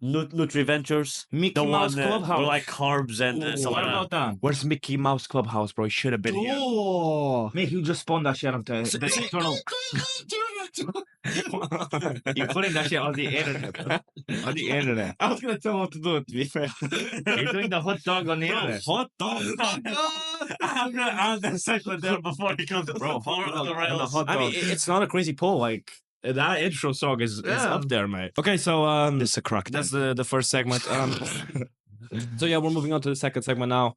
Nutri Ventures, Mickey the Mouse one Clubhouse. were like carbs and stuff What like about that? Where's Mickey Mouse Clubhouse, bro? He should have been here. Oh. Mate, you just spawned that shit on the eternal. You're putting that shit on the internet. On the internet. I was gonna tell him what to do. To be fair, You're doing the hot dog on the internet. hot dog. I'm gonna segment there before he comes Bro, far hot off dog the on the rails. hot I mean, dog. it's not a crazy pull. Like that intro song is up there, mate. Okay, so This is a crack. that's the first segment. So yeah, we're moving on to the second segment now.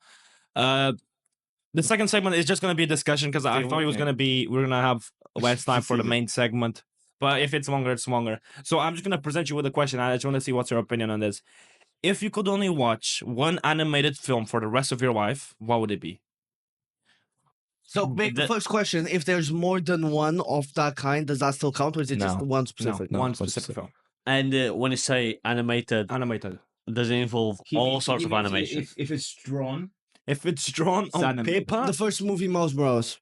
The second segment is just gonna be a discussion because I thought it was gonna be we're gonna have less time for the main segment. But if it's longer, it's longer. So I'm just gonna present you with a question. I just want to see what's your opinion on this. If you could only watch one animated film for the rest of your life, what would it be? So, first question: if there's more than one of that kind, does that still count, or is it just No. one specific? No, one what's specific it? film. And when you say animated, Animated. does it involve all sorts of animation? If it's drawn, If it's drawn It's on animated. paper, The first movie, Mouse Bros.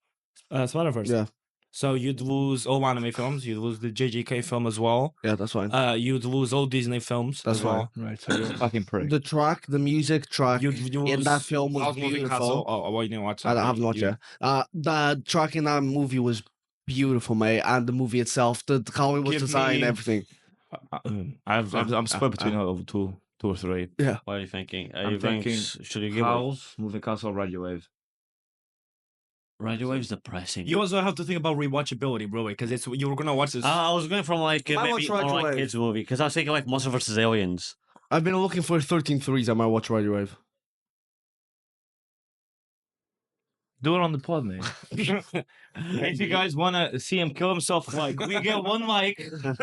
Spider-Verse. Yeah, So you'd lose all anime films. You'd lose the JJK film as well. yeah, that's fine. You'd lose all Disney films That's as well. right? So you're a fucking prick. The track, the music track You'd in that film was House Moving beautiful. Castle. Oh, well, you didn't watch that. I haven't watched it. The track in that movie was beautiful, mate, and the movie itself, how it was Give designed, me- everything. I'm split between two or three. What are you thinking? Are I'm you going? thinking Should you give House, Moving Castle, Radio Wave. Radio Wave's depressing. You also have to think about rewatchability, bro, because it's you're gonna watch this. I was going from like I maybe watch Radio alright Wave. kids movie because I was thinking like Monster vs Aliens. I've been looking for 13 threes. I might watch Radio Wave. Do it on the pod, man. If you guys want to see him kill himself, like we get one like,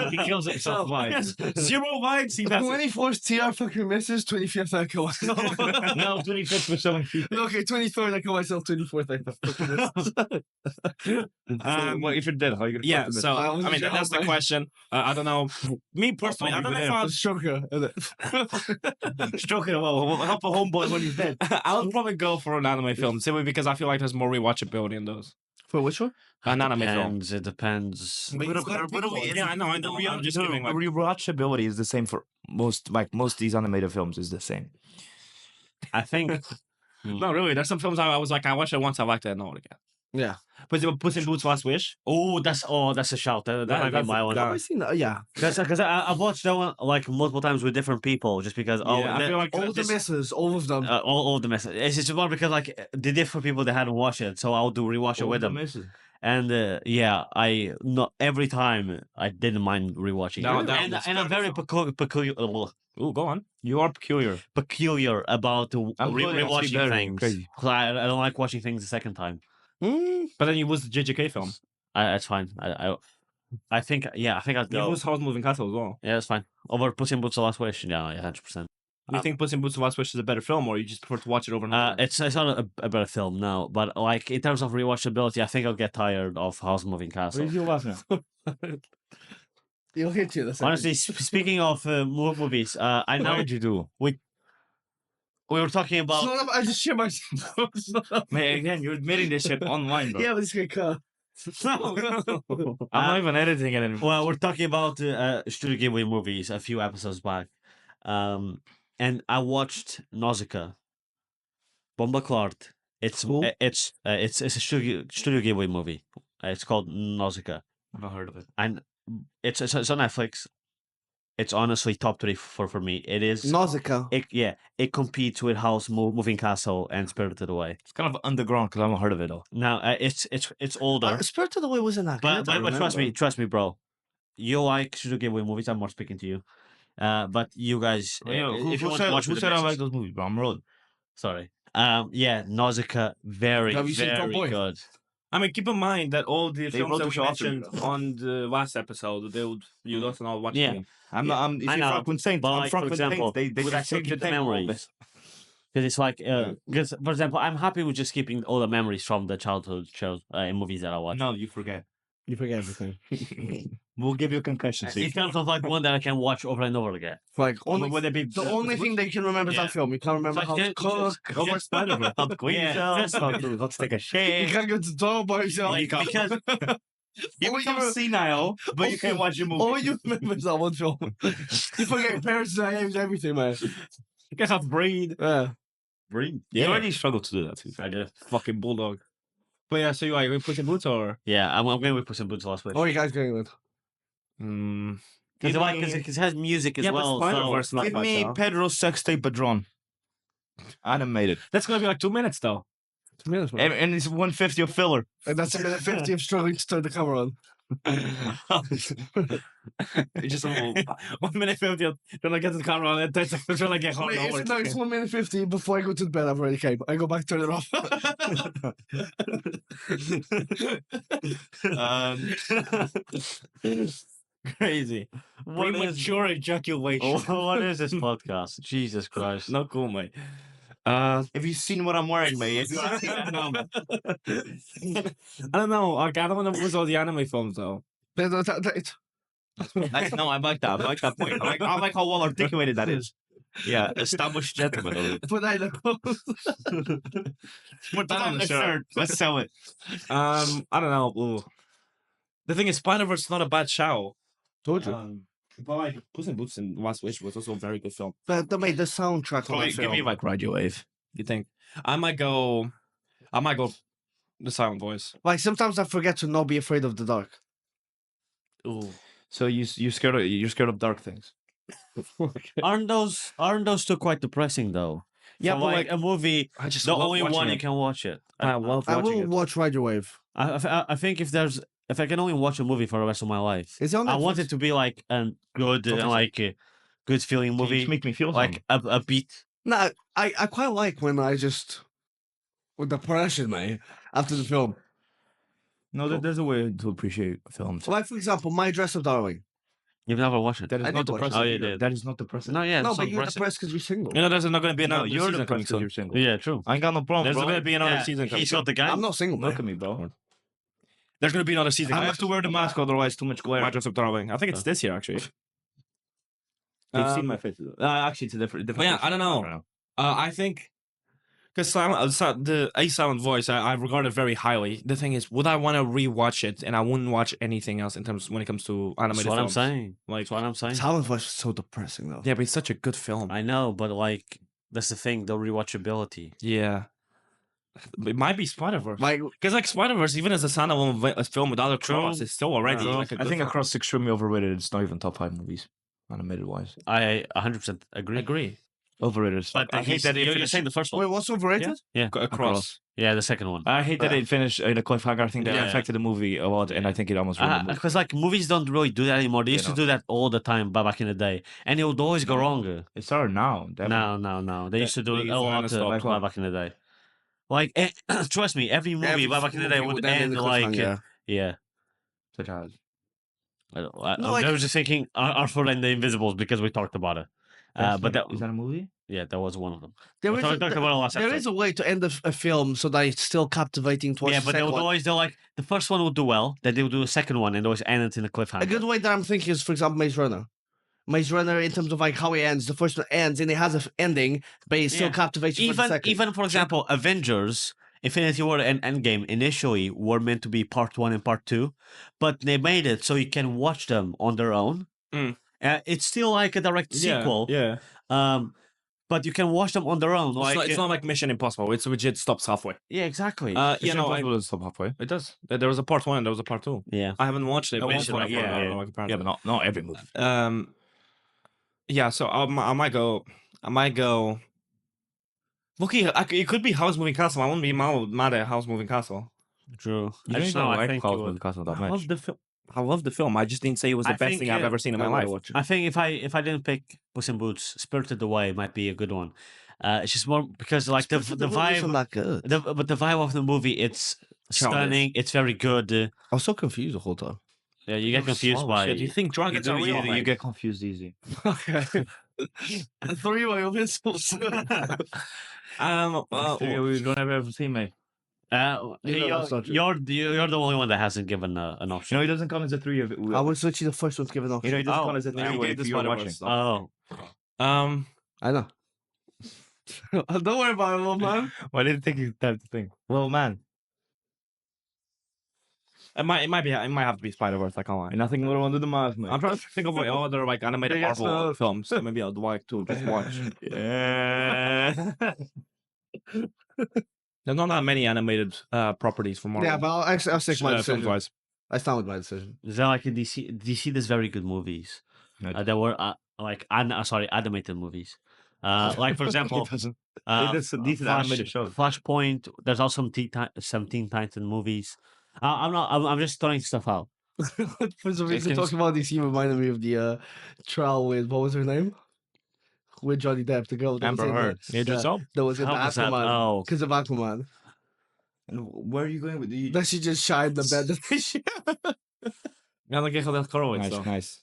he kills himself like. 0 likes. He does. 24th TR fucking misses, 25th I kill myself. No, 25th for some people. Okay, 23rd I kill myself, 24th I fucking miss. Well, if you're dead, how are you gonna? Yeah, fuck so I I wasn't mean sure that's how the much. question. I don't know. Me personally, I don't know if I'd, Stroker. Stroking him up, help a homeboy when he's dead. I would probably go for an anime film simply because I feel like there's more rewatchability in those. For which one? An anime film. Depends. It depends. Yeah, I know. I'm just giving like. Rewatchability is the same for most of these animated films is the same. I think. No, really. There's some films I was like, I watched it once, I liked it, and not again. Yeah. But Puss in Boots: Last Wish. That's a shout. That might be that's- my one. that- I've seen that. Yeah. Because I've watched that one like multiple times with different people, just because. Yeah, I feel like All the misses, all of them. all of the messages. It's just more because like the different people that hadn't watched it, so I'll rewatch it with them. And yeah, I not every time I didn't mind rewatching. No, it. that was And I'm very peculiar Ooh, go on. You are peculiar. about I'm good at rewatching very things. crazy. 'Cause I don't like watching things the second time. But then you lose the JJK film. That's fine. I think I'd You go. lose House Moving Castle as well. Yeah, that's fine. Over Puss in Boots: The Last Wish. Yeah, 100%. Do you think Puss in Boots: Last Wish is a better film, or you just prefer to watch it over and over? It's not a better film, no. But like in terms of rewatchability, I think I'll get tired of House Moving Castle. you laughing at? You'll hit you the second. Honestly, speaking of movies, I know What did you do? we were talking about. Son of- I just shit myself. Man, again, you're admitting this shit online, bro. Yeah, but it's gonna cut. I'm not even editing it anymore. Well, we're talking about Studio Ghibli movies a few episodes back, and I watched Nausicaa. Bomba Klart. It's Cool. it's a Studio Ghibli movie. It's called Nausicaa, I've not heard of it. and it's on Netflix. It's honestly top 3 for me. It is. Nausicaa. It competes with House Moving Castle and Spirited Away. It's kind of underground because I've not heard of it though. Now it's older, Spirited Away wasn't that but, good. I but trust remember. me, bro. You like Studio Ghibli movies. I'm more speaking to you. But you guys, if you want to watch who with said the I like missus- those movies, bro? I'm road. Sorry. Yeah, Nausicaa, very Have you seen Top Boy? good. I mean, keep in mind that all the They films wrote that the we show after mentioned me, on the last episode, you also not watching Yeah. them. I'm not. I'm. If I you're know, Franklin Saints, but I'm like, for Franklin example, Saints. They with that changed the keep the name a little memories. bit. Because it's like, because for example, I'm happy with just keeping all the memories from the childhood shows and movies that I watched. No, you forget. You forget everything. We'll give you a concussion. In terms of like one that I can watch over and over again. Like only Would it be the only thing that you can remember is Yeah. that film. You can't remember It's how like, to cook. Over Spider-Man. How to clean yourself. Let's take a You shake. can't go to the door by yourself. Like, because You All become you- senile, but you can't watch your movie. All you remember is that one film. You forget your parents' names, everything, man. You guys have to breed. Yeah. Breathe. You already struggle to do that. Too. I do. Fucking bulldog. But yeah, so you like Puss in Boots or? Yeah, I'm going with Puss in Boots last week. What are you guys going with? Mm, Because give me- it has music as yeah, well. but So Spider-Verse not Give bad, me though. Pedro's sex tape Padron. Animated. That's gonna be like 2 minutes though. And it's 150 of filler. And that's a minute 50 of struggling to turn the camera on. It's just a little 1 minute 50. Then I get to the camera on it. 10 seconds when I get home. Wait, no it's, work. no, it's 1 minute 50 before I go to bed. I've already came. I go back, turn it off. Crazy. what is, Premature ejaculation. what is this podcast? Jesus Christ. Not cool, mate. Have you seen what I'm wearing, mate? I don't know. Like, I don't want to lose all the anime films though. No, I like that. I like that point. I like how well articulated that is. Yeah, established gentleman. But I know. Put that on the shirt. Let's sell it. I don't know. Ooh. The thing is, Spider-Verse is not a bad show. Told you. But like Puss in Boots and Last Wish was also a very good film. But they made the soundtrack on that Give me film. like Radio Wave. You think? I might go the Silent Voice. Like, sometimes I forget to not be afraid of the dark. Ooh. So you're scared of dark things. Aren't those two quite depressing though? Yeah, For, but like a movie, I just the love only watching one it. you can watch it. I love I watching will it. watch Radio Wave. I think if I can only watch a movie for the rest of my life, Is it on I want Netflix? it to be like a good good feeling movie, Just make me feel like a beat. No, I quite like when I just with depression, mate, after the film. No, there's a way to appreciate films. Like, for example, My Dress of Darling. You've never watched it. That is I not did watch depressing. it. Oh, you did. That is not depressing. No, yeah, No, it's but not you're depressing. depressed because you're single. You know, there's not going to be No, another you're season depressed coming 'cause soon. you're single. Yeah, true. I ain't got no problem, There's bro. going to be another Yeah, season coming he's soon. got the guy. I'm not single, Look mate. at me, bro. There's going to be another season. I coming have to wear the mask, otherwise too much glare. My Dress of Darling. I think it's this year, actually. You've seen Um, my face. Actually, it's a different. But yeah, I don't know. I think because the A Silent Voice, I regard it very highly. The thing is, would I want to rewatch it? And I wouldn't watch anything else in terms when it comes to animated That's what I'm films. saying. Like, That's what I'm saying. Silent Voice was so depressing, though. yeah, but it's such a good film. I know, but like that's the thing, the rewatchability. Yeah, it might be Spider Verse. Like, Because like Spider Verse, even as a standalone film with other cross, it's still already True. like a I good think film. Across extremely overrated. It's not even top 5 movies, animated wise. I 100% agree. Agree. Overrated. But I hate that it you're finished. saying the first one. wait, what's overrated? Yeah, Across. yeah, the second one. I hate that it finished in a cliffhanger. I think that Yeah. affected the movie a lot, and I think it almost ruined the movie. Because like movies don't really do that anymore. They used to do that all the time back in the day, and it would always go wrong. It started now. No. They used to do they it used a to lot uninstall way back in the day. Like, trust me, every movie way back in the day would end like, yeah. Such as No, like- I was just thinking Arthur and the Invisibles because we talked about it. But that, is that a movie? yeah, that was one of them. There We is talked about it last there episode. is a way to end a film so that it's still captivating towards Yeah, the but they second would one. always do like the first one would do well, then they would do a second one and always end it in a cliffhanger. A good way that I'm thinking is, for example, Maze Runner. Maze Runner, in terms of like how it ends, the first one ends and it has an ending, but it still Yeah. captivates you for the second. Even for example, Avengers, Infinity War and Endgame initially were meant to be part 1 and part 2, but they made it so you can watch them on their own. Mm. It's still like a direct sequel, Yeah. but you can watch them on their own. It's not like Mission Impossible. It's legit stops halfway. Yeah, exactly. You know, Impossible doesn't stop halfway. it does. There was a part 1 and there was a part 2. yeah. I haven't watched it. I but watched it's it, like, yeah. like, apparently. Yeah, but not every movie. Yeah, so I might go. Look, it could be House Moving Castle. I wouldn't be mad at House Moving Castle. True. You I just know. I think it would. I love the film. I love the film. I just didn't say it was the I best think, thing I've ever seen in my life. I think if I didn't pick Puss in Boots, Spirited Away might be a good one. It's just more because like the vibe, not good. but the vibe of the movie, it's stunning. It's very good. I was so confused the whole time. Yeah, you get confused by. Do you think dragons are real? You get confused easy. Okay. 3 way missiles. We don't have everything, mate. that's not true. You're the only one that hasn't given an option. You know, he doesn't count as a 3 of it. I was literally the first one to give an option. You know, he doesn't Oh, count as a 3 you of gave it the if you're watching. Spider-Verse. Oh, I know. Don't worry about it, little man. Why did you think you typed the thing? Well, man. It might have to be Spider Verse. I can't lie. Nothing little under the mask, mate. I'm trying to think of like other like animated Yes, Marvel no. films. So maybe I'll like to just watch. Yeah. There's not that many animated properties from Marvel. Yeah, but I'll stick my films decision. wise. I stand with my decision. They're like DC does very good movies. There were animated movies. Like for example, doesn't. Flash, animated shows. Flashpoint. There's also some Teen Titan movies. I'm just throwing stuff out. For some reason, talking about DC reminded me of the trial with what was her name? With Johnny Depp, the girl that Amber was in Heard. the, Idris Elba. that was in the How was that? Aquaman. Oh. Because of Aquaman. And where are you going with the? That she just shined the bed. Ja, dan krijg je dat Corwin. Nice, So. nice.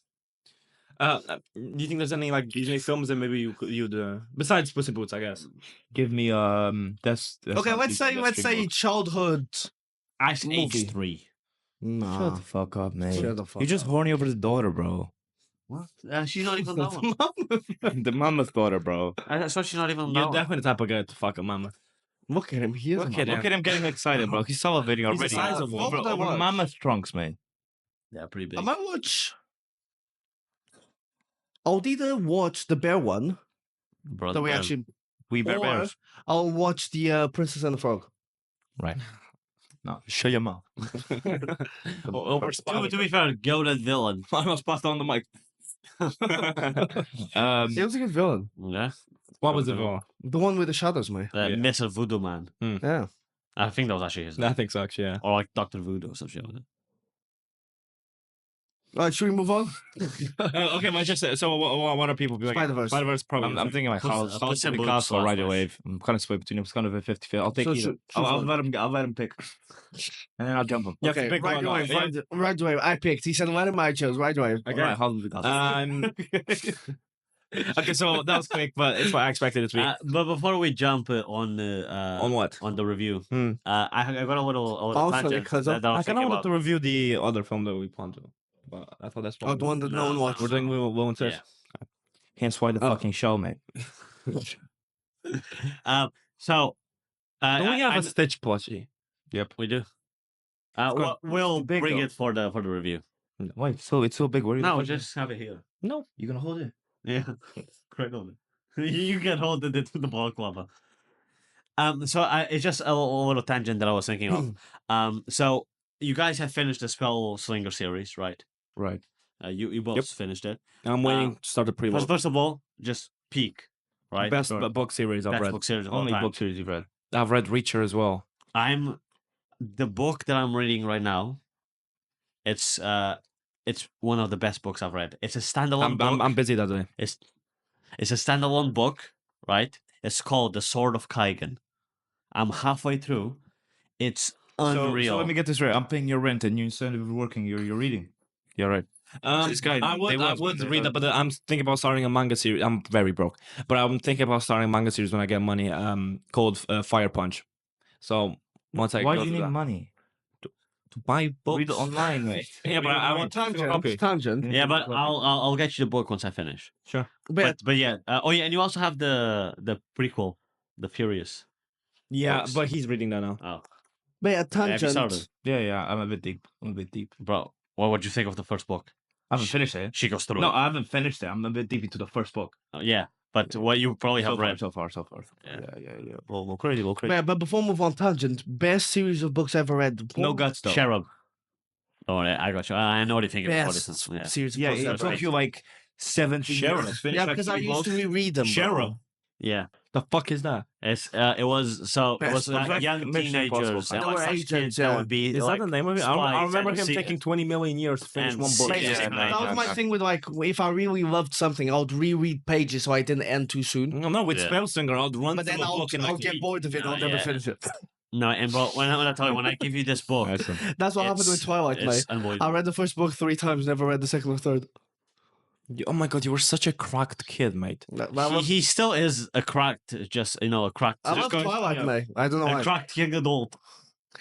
Do you think there's any like Disney films that maybe you'd besides Puss in Boots, I guess? Give me that's Okay, not let's say Dreamworks. childhood. Ice Movie. Age 3. Nah. Shut the fuck up, man. Shut the fuck You're just up. horny over the daughter, bro. What? She's not even that one. The mama's daughter, bro. I saw she's not even You're that one. definitely the type of guy to fuck a mama. Look at him. He is a Look at mama. Look at him getting excited, bro. He saw a video He's the already. size of one. What would I Over watch? mama's trunks, man. Yeah, pretty big. I might watch. I'll either watch the bear one Brother, that we actually. We bear or bears. I'll watch the Princess and the Frog. Right. No, shut your mouth. to be fair, go that villain. I almost passed on the mic. He was a good villain. Yeah, What was it for? The one with the shadows, mate. Mr. Voodoo Man. Yeah. I think that was actually his name. I think so, actually, yeah. Or like Dr. Voodoo or some shit like that. All right, should we move on? Okay, man, just so what are people like? Spider-Verse. Spider-Verse, probably. I'm thinking like Puss- House Puss in of the Boots Castle or right Flash. away. I'm kind of split between them. It's kind of a 50-50. I'll take So either. should- I'll choose let him pick. And then I'll jump him. You have to Okay, pick right one. away. Yeah. Right away. I picked. He said, "What am I chose?" Right away. Okay. Alright, House of the Castle. Okay, so that was quick, but it's what I expected it to be. But before we jump on what? on the review, Hmm. I got a little Also, tangent because that I was I kind thinking of wanted about. to review the other film that we planned to, but I thought that's Oh, the one that no one watched. We're doing Will and Sis. Yeah. Hence why the fucking show, mate. So Don't we have I- a Stitch plushie? we do. got- We'll big, bring though. it for the review. Wait, it's so big. Where are you No, gonna put it? just have it here. No. You gonna hold it? Yeah, correct on it. You can hold it to the ball club. So it's just a little tangent that I was thinking of. So you guys have finished the Spell Slinger series, right? Right. You both Yep. finished it. I'm waiting to start the pre-roll. First of all, just peek, right? Best Sure. book series I've Best read. book series of all Only time. book series you've read. I've read Reacher as well. The book that I'm reading right now. It's one of the best books I've read. It's a standalone book. I'm busy that day. It's a standalone book, right? It's called The Sword of Kaigen. I'm halfway through. It's unreal. So let me get this right. I'm paying your rent, and you instead of working, you're reading. You're right. This guy, I would read that, but I'm thinking about starting a manga series. I'm very broke, but I'm thinking about starting a manga series when I get money. Called Fire Punch. So once I Why go do you through need that- money? to buy books Read it online, mate. Yeah, but I want Tangent. Okay. Tangent. Yeah, but I'll get you the book once I finish. Sure. But yeah. Oh yeah, and you also have the prequel, The Furious. Yeah, Books. but he's reading that now. Oh, But a have you tangent. started? Yeah. I'm a bit deep. Bro, what do you think of the first book? I haven't finished it. She goes through No, it. I haven't finished it. I'm a bit deep into the first book. Yeah, but what you probably have read. So far. Yeah. Yeah. Well, crazy. But before we move on, tangent. Best series of books ever read. No guts though. Cherub. Oh, I got you. I know what you're thinking. about Best this. Yeah. series of Yeah, books it ever took read. you like 17 Cheryl. years. Finish Yeah, like because I 3 used to books. reread them. bro. Cheryl. Yeah. The fuck is that? It was Best young Mission Impossible. teenagers They and were like such agents, kids that yeah. would be Is like, that the name of it? I spies remember and him see- taking 20 million years to finish and one book. see- Yeah, Yeah, that was my thing with like if I really loved something, I would reread pages so I didn't end too soon. No, with Yeah. Spellsinger, I'll run But through then a book in I'll like get bored of it. I'll No, never yeah. finish it. No, and bro, when I tell you, when I give you this book, That's what happened with it's- Twilight, mate. it's unbelievable. I read the first book 3 times, never read the second or third. Oh my god, you were such a cracked kid, mate. He still is a cracked, just a cracked. I love going- Twilight, yeah. mate. I don't know A why. cracked young adult.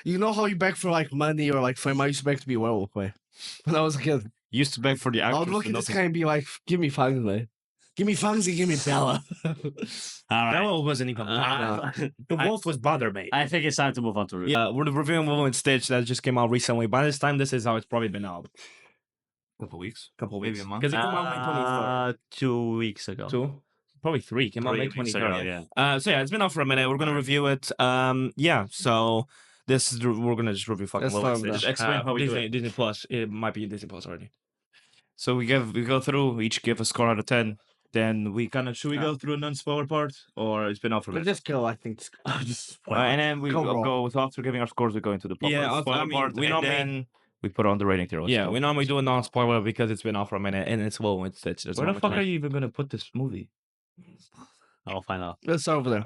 You know how you beg for like money or like fame? I used to beg to be a werewolf, mate. When I was a kid, Used to beg for the I actors. would look to at not this to- guy and be like, "Give me fangs, mate. Give me fangs and give me Bella." All That right. one wasn't even. The wolf was bother, mate. I think it's time to move on to review. Yeah, we're reviewing Lilo and Stitch that just came out recently. By this time, this is how it's probably been out. Couple weeks. Maybe a month. Because it came out May 2 weeks ago. 23rd. 2? Probably 3. Came out May 3 weeks ago, 23rd. yeah. So yeah, it's been out for a minute. We're gonna review it. Yeah. So This is we're gonna just review fucking Let's Lilo and start with Stitch. that. Explain how we do Disney, it. Disney Plus. It might be Disney Plus already. So we go through, each give a score out of 10. Then we kind of should we go through a non-spoiler part, or it's been off for a But bit? just go, I think. Just And then we Go raw. go with after giving our scores, we go into the proper Yeah, I spoiler mean, part, we and normally- then we put on the rating tier. Yeah, we normally do a non-spoiler because it's been off for a minute and it's Lilo and Stitch. There's Where not the much fuck more. are you even gonna put this movie? I'll find out. Let's start over there.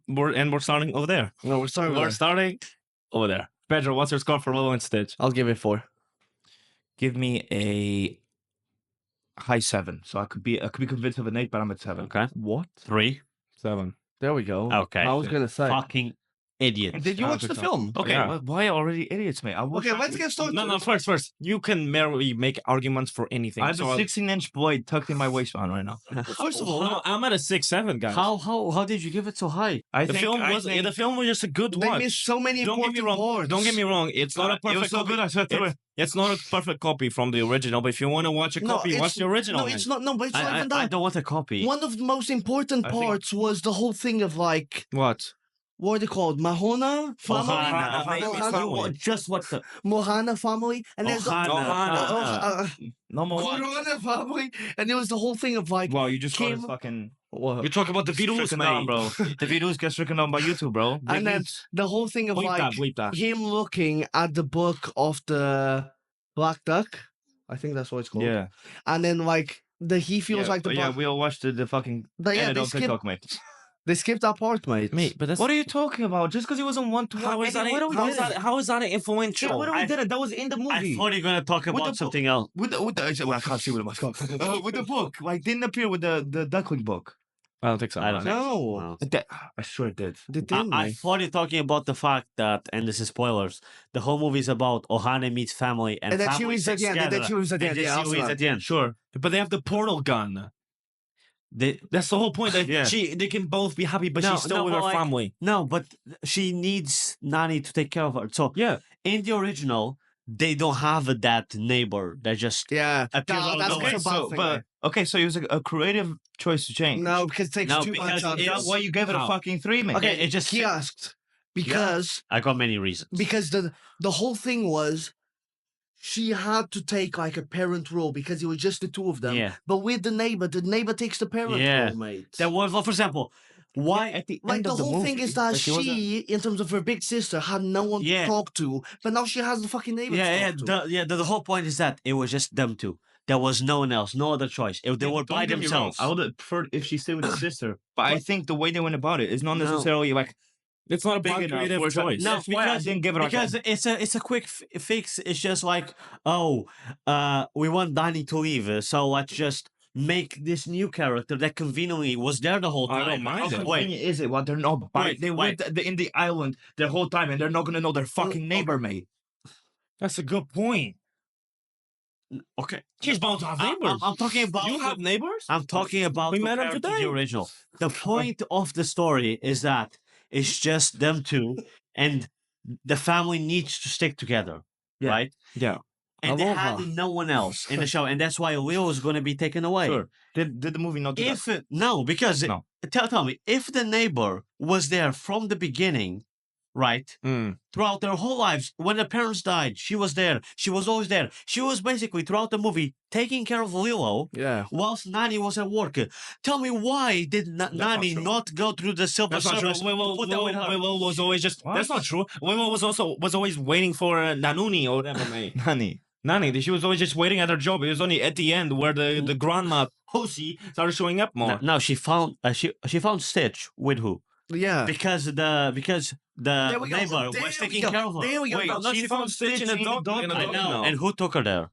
We're starting over there. No, we're starting over We're there. starting over there. Pedro, what's your score for Lilo and Stitch? I'll give it 4. Give me a high 7. So I could be convinced of an 8, but I'm at 7. Okay. What? 3. 7. There we go. Okay. I was gonna say. Fucking idiot. Did you watch the film? Okay, Yeah. why already idiots, mate? Okay, let's get started. No, first. You can merely make arguments for anything. I have a 16-inch blade tucked in my waistband right now. First of all, No, I'm at a 6-7, guys. How did you give it so high? The film was just a good they watch. missed so many Don't get important me wrong. parts. Don't get me wrong. It's not a It perfect was so copy. good, I said through it. It's not a perfect copy from the original, but if you want to watch a copy, watch the original. No, man. it's not. No, but it's not even I that. don't want a copy. One of the most important I think- parts was the whole thing of like, What? what are they called? Mohana family. Ohana. Mohana, Just what the Mohana family, and there's the Ohana. No more. Corona family, and there was the whole thing of like, Wow, you just got Kim- fucking. what? You're talking about the videos, Stricken down, mate. bro. The videos get stricken down by YouTube, bro. and then the whole thing of like Bleep that. him looking at the book of the Black Duck. I think that's what it's called. Yeah. And then like he feels like the we all watched the fucking. yeah, edit they on skipped, TikTok, mate. they skipped that part, mate. Mate, but that's. What are you talking about? Just because he wasn't one to one. How is that? How is that influential? What we did it? That was in the I movie. thought you were gonna talk the about book? something else. With the well, I can't see with my phone. With the book, like didn't appear with the duckling book. I don't think so. I don't know. No, I sure it did. they didn't. I mate. thought you're talking about the fact that, and this is spoilers, the whole movie is about Ohana meets family and And then she family was at sticks the end. And then together. she was at the And end. then Yeah, she also was that. at the end. Sure, but they have the portal gun. That's the whole point. That Yeah. they can both be happy, but No, she's still no, with but her like- family. No, but she needs Nani to take care of her. So Yeah. in the original, they don't have that neighbor that just Yeah, appears out of that's nowhere. what's a bad thing, mate. Okay, so it was a creative choice to change. No, because it takes No, too much because out. it- That's why you gave it How? a fucking 3, man. Okay, it just He asked because I got many reasons. the whole thing was she had to take like a parent role because it was just the two of them. Yeah. But with the neighbor takes the parent Yeah. role, mate. There was, for example, why At the Like end the of the whole movie, thing is that like, it wasn't- she, in terms of her big sister, had no one Yeah. to talk to, but now she has the fucking neighbor to talk to. the whole point is that it was just them two. There was no one else, no other choice. They were by Don't get me wrong, themselves. I would have preferred if she stayed with her sister. But I think the way they went about it is not No. necessarily like It's not a big bad enough creative for choice. No, That's why I didn't give it a because it's a quick fix. It's just like, oh, we want Danny to leave, so let's just make this new character that conveniently was there the whole I time. don't mind how it. convenient is it? Well, they're not by. Wait, They wait. lived in the island the whole time, and they're not gonna know their fucking neighbor, mate. That's a good point. Okay, She's bound to have neighbors. I'm talking about. You have neighbors? I'm talking about We met him compared to today. the original. The point of the story is that it's just them two, and the family needs to stick together, Yeah. right? Yeah. And they Aloha. had no one else in the show, and that's why Leo is going to be taken away. Sure. Did the movie not do that? If no, because No. Tell me, if the neighbor was there from the beginning, right, throughout their whole lives, when their parents died, she was there. She was always there. She was basically throughout the movie taking care of Lilo. Yeah. Whilst Nani was at work, tell me why did Nani not go through the Silver That's not true. Service to put that with her? Willow was always just. What? That's not true. Willow was always waiting for Nanuni or whatever, mate. Honey. Nani, she was always just waiting at her job. It was only at the end where the grandma Pussy started showing up more. No, she found Stitch with who? Yeah. Because the There we go. neighbor There was we taking go. care of her. There we go. Wait, No, she found Stitch in a dog. In a I dog know. no. And who took her there?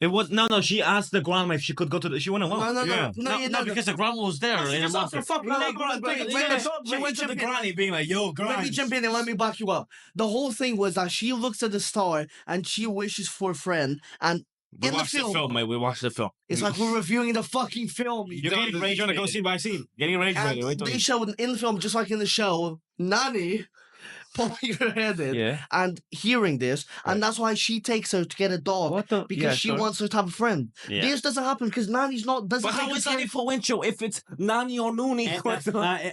It was no. She asked the grandma if she could go to the. She went alone. No, because the grandma was there. She in a just asked her month. fucking No, neighbor. no, wait, She went to the granny being like, "Yo, Let me granny." jump in and let me back you up. The whole thing was that she looks at the star and she wishes for a friend, and We in the watched the film, film, mate. We watched the film. it's like we're reviewing the fucking film. You're getting rage on to go scene by scene. Getting rage And ready. Wait till they you- showed in the film, just like in the show, Nani popping her head in Yeah. and hearing this, and that's why she takes her to get a dog What the? because she wants her to have a friend. Yeah. This doesn't happen because Nani's not doesn't. But how take is her that care- influential if it's Nani or Nooni?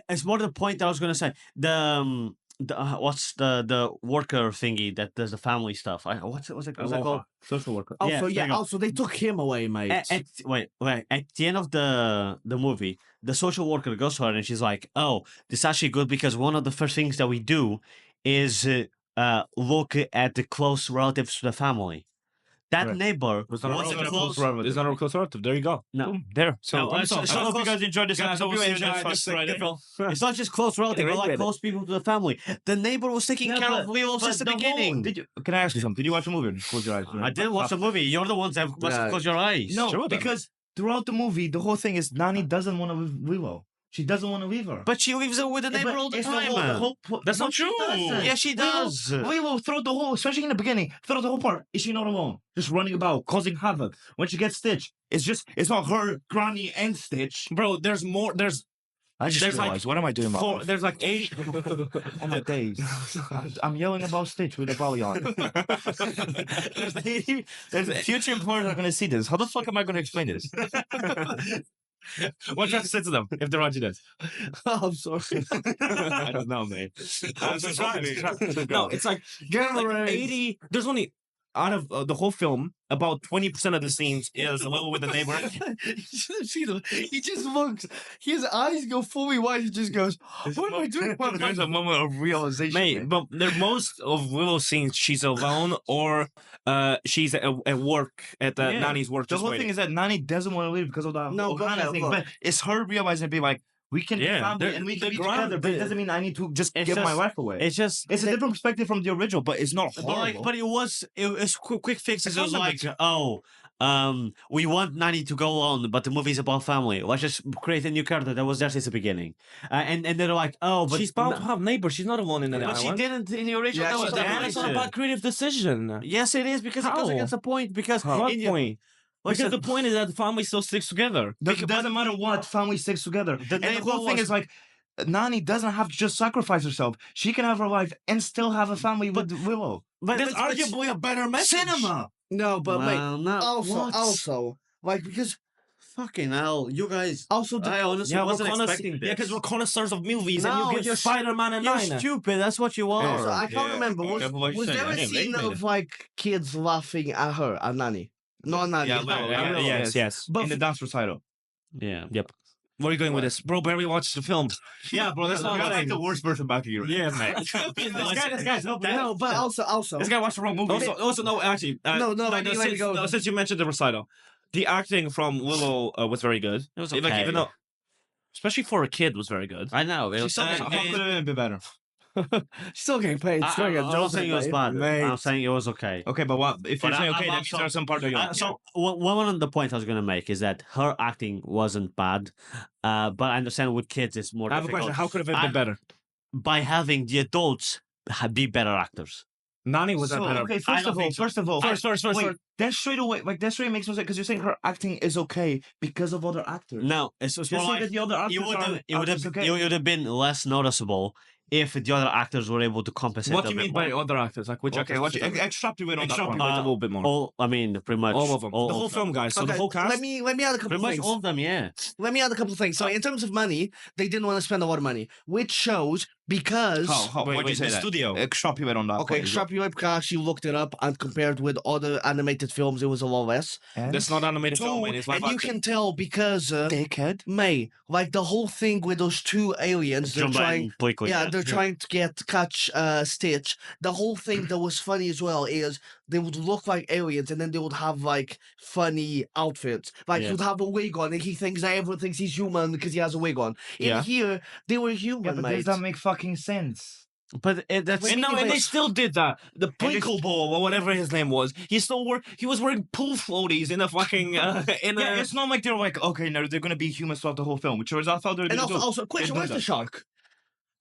It's more the point I was going to say. The what's the worker thingy that does the family stuff? What's it called? Social worker. Yeah, Also, there yeah. you go. Also, they took him away, mate. Wait. At the end of the movie, the social worker goes to her and she's like, "Oh, this is actually good because one of the first things that we do is look at the close relatives to the family." That Correct. neighbor It's was a close. It's not a close relative. There you go. No. Boom. There. So, No, I'm so sorry. I hope you guys enjoyed this Guys, episode. hope you We'll see you enjoyed next this Friday. Friday. It's not just close relative, Yeah, but like right. close people to the family. The neighbor was taking care of Lilo since the beginning. Can I ask you something? Did you watch the movie? Close your eyes. I didn't watch the movie. You're the ones that must Yeah. close your eyes. No, Sure, then. because throughout the movie, the whole thing is Nani doesn't want to leave Lilo. She doesn't want to leave her. But she leaves it with the neighbor all the It's time. That's not she true. doesn't. Yeah, she does. Lilo, throughout the whole, especially in the beginning, throughout the whole part, is she not alone? Just running about, causing havoc. When she gets Stitch, it's not her, Granny, and Stitch. Bro, there's more. There's There's like what am I doing? four, There's like 8. oh my days. I'm yelling about Stitch with a volley on. There's future employers are going to see this. How the fuck am I going to explain this? What do you have to say to them if they're watching this? I'm sorry. I don't know, man. No, it's like, like 80. There's only out of the whole film, about 20% of the scenes is Lilo with the neighbor. You should have seen him. He just looks. His eyes go fully wide. He just goes, "What am I doing?" There's a moment of realization. Mate, but most of Lilo scenes, she's alone or she's at work at Yeah. Nani's work. The Just whole waiting. thing is that Nani doesn't want to leave because of the No, but Ohana thing. look. But it's her realizing and be like, we can be Yeah, family they're- and we they're can be together. But it doesn't mean I need to just It's give my just- life away. It's It's a different perspective from the original, but it's not But horrible. it was quick fixes. It was wasn't like, we want Nani to go on, but the movie's about family. Let's just create a new character that was there since the beginning. And they're like, oh, but she's bound to have neighbors. She's not alone in the but she island. didn't in the original. Yeah, that she was did. the That's not a animation. bad creative decision. Yes, it is because it goes How? against the point. Because What in your- point? Like Because the- the point is that the family still sticks together. It doesn't matter what, family sticks together. And the neighbor whole thing was- is like, Nani doesn't have to just sacrifice herself. She can have her life and still have a family with Willow. but There's but- arguably a better message. Cinema! No, but wait. Well, no, what? Also, like because Fucking hell, you guys. also the, I honestly wasn't expecting this. Yeah, because we're connoisseurs of movies, No, and you you're get Spider-Man and You're 9. stupid. That's what you are. also, I can't Yeah. remember. Yeah, but what Was you there saying? a Yeah, scene they made of like kids laughing at her, at Nani? Not Nani. Yeah, Yes. But in the dance recital. Yeah. Yep. Where are you going with this? Bro, Barry watched the film. Yeah, bro, that's not You're what like I'm the worst person back here. Yeah, man. This guy's no bad. No, but also, This guy watched the wrong movie. Also, no, actually. No, let me since, go. no, since you mentioned the recital, the acting from Lilo was very good. It was Like, okay. even though, especially for a kid, was very good. I know. It was, still How could it have been better? she's still getting paid. I, Still I'm getting not saying it was bad. Mate. I'm saying it was okay. Okay, but what? If you're But saying I'm okay, that also- means there are some parts that you like. So one of the points I was going to make is that her acting wasn't bad, but I understand with kids it's more I have a difficult. question. How could it have I- been better? By having the adults be better actors. Nani was So, better. okay, I first don't of all, think so. first of all, First. wait, that straight away, like that straight makes no sense because you're saying her acting is okay because of other actors. No, it's Just more say like that the other actors it would have are just okay. it would have been less noticeable if the other actors were able to compensate. What a do you bit mean more. by other actors? Like which Okay, actors? what you extrapolate on that Extrapolate point. a little bit more. All, I mean, pretty much All of them. all The of whole them. film, guys. So the Okay, whole cast. Let me add a couple Pretty much things. all of them, yeah. Let me add a couple things. So in terms of money, they didn't want to spend a lot of money, which shows because Why'd you say the that? studio. Extrapolate on that. okay, point. extrapolate because she looked it up and compared with other animated films, it was a lot less. That's not animated film, man. It's live And you action. can tell because Dickhead. May, like the whole thing with those two aliens, they're Jumbo trying. and Quickly. Yeah, they're trying to catch Stitch. The whole thing that was funny as well is they would look like aliens and then they would have like funny outfits. Like Yeah. he would have a wig on and he thinks that everyone thinks he's human because he has a wig on. In Yeah. here, they were Yeah, human, but mate. does that make fucking sense? But that's And no, and they still did that. The Plinkle Ball or whatever his name was. He still he was wearing pool floaties in a fucking in Yeah, a. it's not like they're like, okay, no, they're gonna be humans throughout the whole film, which was I thought they were And gonna also, do. question, They where's do the that. shark?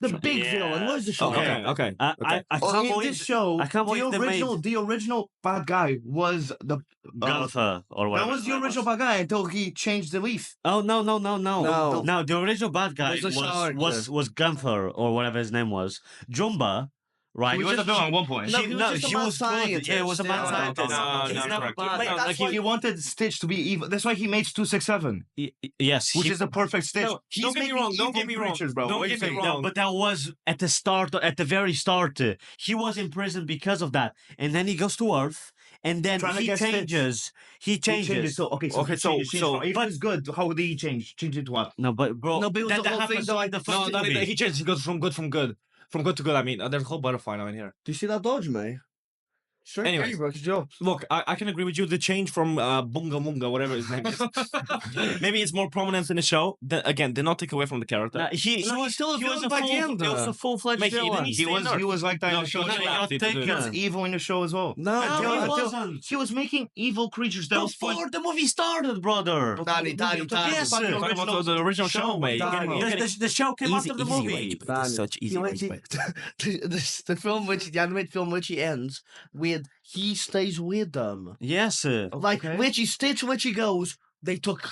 The big Yeah. villain, where's the shark? Okay, okay. I okay. can't Oh, in believe this show, I can't believe they made- the original bad guy was the Gunther or that whatever. was the original bad guy until he changed the leaf. Oh no! No. No, the original bad guy Was the shark. was Gunther or whatever his name was. Jumba right? He was a villain at one point. No, he was just a mad good. scientist. Yeah, he was a mad No, scientist. no, He's no, never correct. bad. Mate, No, that's like, why He wanted Stitch to be evil. That's why he made 267, yes, which he- is the perfect Stitch. No, He's don't get me making wrong. Don't evil get me wrong. creatures, bro. Don't What do get you me think? wrong. No, but that was at the start, at the very start. He was in prison because of that, and then he goes to Earth, and then Trying to he get Stitch. changes. He He changes. So okay, so Okay, he changes. so- Change from evil is good. How did he change? Change it to what? No, but bro, No, but it was that, the that whole thing, happens though, in the first No, movie. he changed. He goes from good to good. I mean, there's a whole butterfly now in here. Do you see that dodge, mate? Straight Anyways. bro, good job. Look, I can agree with you. The change from Bunga Munga, whatever his name is, maybe it's more prominent in the show. Again, did not take away from the character. He was still a villain by the end. He was a full-fledged Mate, villain. he He was like that in No, the show. he was as not well. allowed to do He was that. evil in the show as well. No, No, until- he until- wasn't. He was making evil creatures. That was Before the movie started, brother. Danny. Yes, I'm talking about the original show, mate. Danny. The show came after the movie. The film the animated film which he ends with, he stays with them. Yes. Like Okay. which he Stitch, which he goes, they took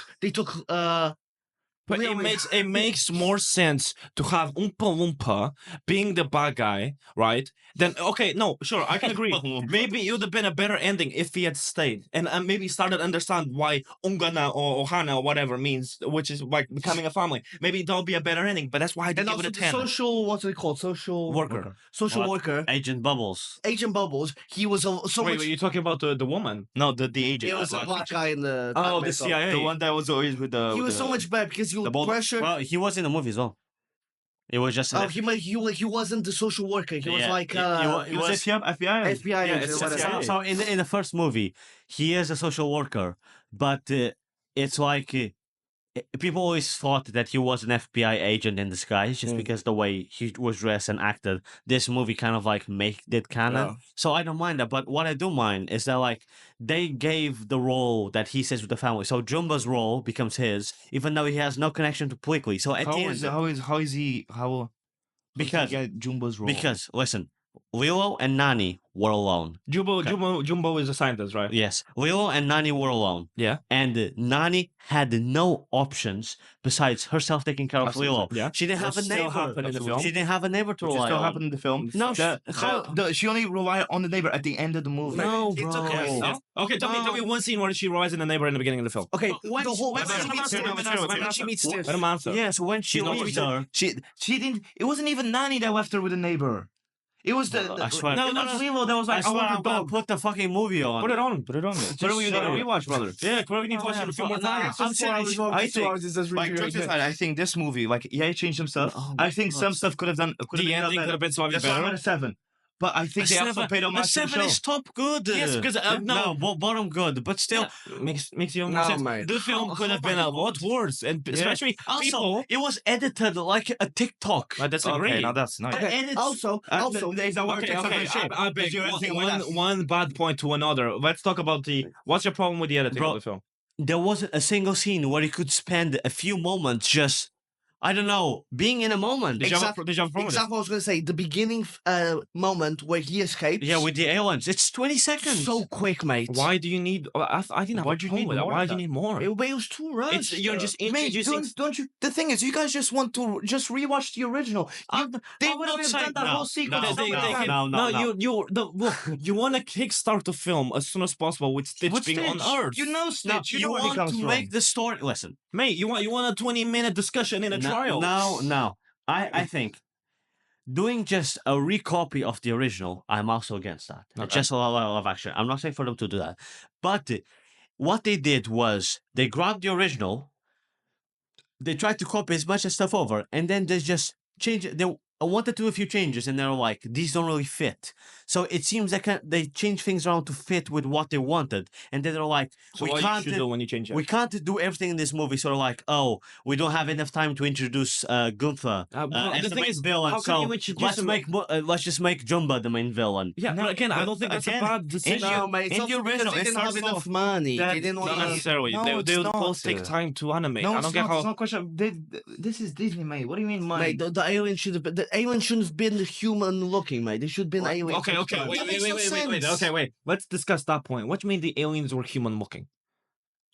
But really- it makes more sense to have Oompa Loompa being the bad guy, right? Then okay, no, sure, I can agree. Maybe it would have been a better ending if he had stayed and maybe started to understand why Ungana or Ohana or whatever means, which is like becoming a family. Maybe that'll be a better ending. But that's why I and didn't also give it a the 10. social, what's it called? Social Worker. Social What? worker. Agent Bubbles. Agent Bubbles. He was so Wait, much. you're talking about the woman? No, the agent. It was a black guy in the. Oh, animated the film. CIA. The one that was always with the. He with was the- so much better because he the would bald- pressure. Well, he was in the movie as well. It was just. Oh, he wasn't the social worker. He was Yeah, like he wa- He was FBI. FBI. Yeah, agent, it's whatever. CIA. So in the first movie, he is a social worker, but it's like people always thought that he was an FBI agent in disguise just because the way he was dressed and acted. This movie kind of like made it canon. Yeah. So I don't mind that. But what I do mind is that like they gave the role that he says with the family. So Jumba's role becomes his, even though he has no connection to Plickly. So at the end, Because Jumbo's role. because listen, Lilo and Nani were alone. Jumbo is a scientist, right? Yes, Lilo and Nani were alone. Yeah. And Nani had no options besides herself taking care of Absolutely, Lilo. yeah. She didn't have a That still neighbor. happened in the film. She didn't have a neighbor to Which rely still on. happened in the film. No, She only relied on the neighbor at the end of the movie. No, It's bro. okay. No? Okay, tell me one scene where she relies on the neighbor in the beginning of the film. Okay, When the whole when when she meets she meets Stitch. Let him answer. Yes, when she She's not leaves with her. She didn't. It wasn't even Nani that left her with a neighbor. It was I swear. It was Lilo that was I like, swear want I'm the gonna dog. put the fucking movie on. Put it on. Put it on. What are we Just, gonna rewatch, brother? Yeah, we need to watch it a few more times. I'm serious. I think, like, jokes aside, I think this movie, like, yeah, it changed some stuff. Oh I my think God. some stuff could have done. Could The have ending could have been slightly That's why I'm better. at a 7. But I think they also paid The homage to the seven show. is top good. Yes, because no, bottom good, but still. makes you No, sense. mate. The film could have been a lot worse, and especially Also, people. it was edited like a TikTok. I disagree. Okay, now that's nice. Okay. And it's Also, there's a word Okay, takes okay. over shape. I beg Did you ever think one, about that? one bad point to another. Let's talk about the. What's your problem with the editing Bro, of the film? there wasn't a single scene where you could spend a few moments just, I don't know, being in a moment. Did you have a Exact- did you have a problem with Example, I was going to say the beginning moment where he escapes. Yeah, with the aliens. It's 20 seconds. so quick, mate. it? Why do you need? I didn't have Why'd a you problem need with that. more Why of do you that? need more? It was too rushed. It's you're just Mate, introducing. don't you? The thing is, you guys just want to just rewatch the original. They would have done that whole sequence. Look, you want to kickstart the film as soon as possible with Stitch With being Stitch. on Earth. You know No, Stitch. you know where he want comes to from. make the story. Listen. Mate, you want a 20-minute discussion in a trial. No. I think doing just a recopy of the original, I'm also against that. Okay. Just a lot of action. I'm not saying for them to do that. But what they did was they grabbed the original, they tried to copy as much as stuff over, and then they just changed it. They wanted to do a few changes, and they were like, these don't really fit. So it seems like they changed things around to fit with what they wanted. And then they're like, So we what can't you should do when you change it? we can't do everything in this movie. Sort of like, oh, we don't have enough time to introduce Gunther Well, as the the thing main is, villain. how can So you introduce let's him- let's just make Jumba the main villain. Yeah, but again, I don't think that's again, a bad decision. No, mate. It's in also the because original, they it didn't have starts enough off money. that- They didn't Not want to. necessarily. No, they it's would both not. take time to animate. No, I it's don't get not. It's how. not a question. This is Disney, mate. What do you mean, money? Mate, the alien should have been. The alien shouldn't have been human looking, mate. They should have been alien. Okay, That makes no sense. Okay, wait. Let's discuss that point. What do you mean the aliens were human looking?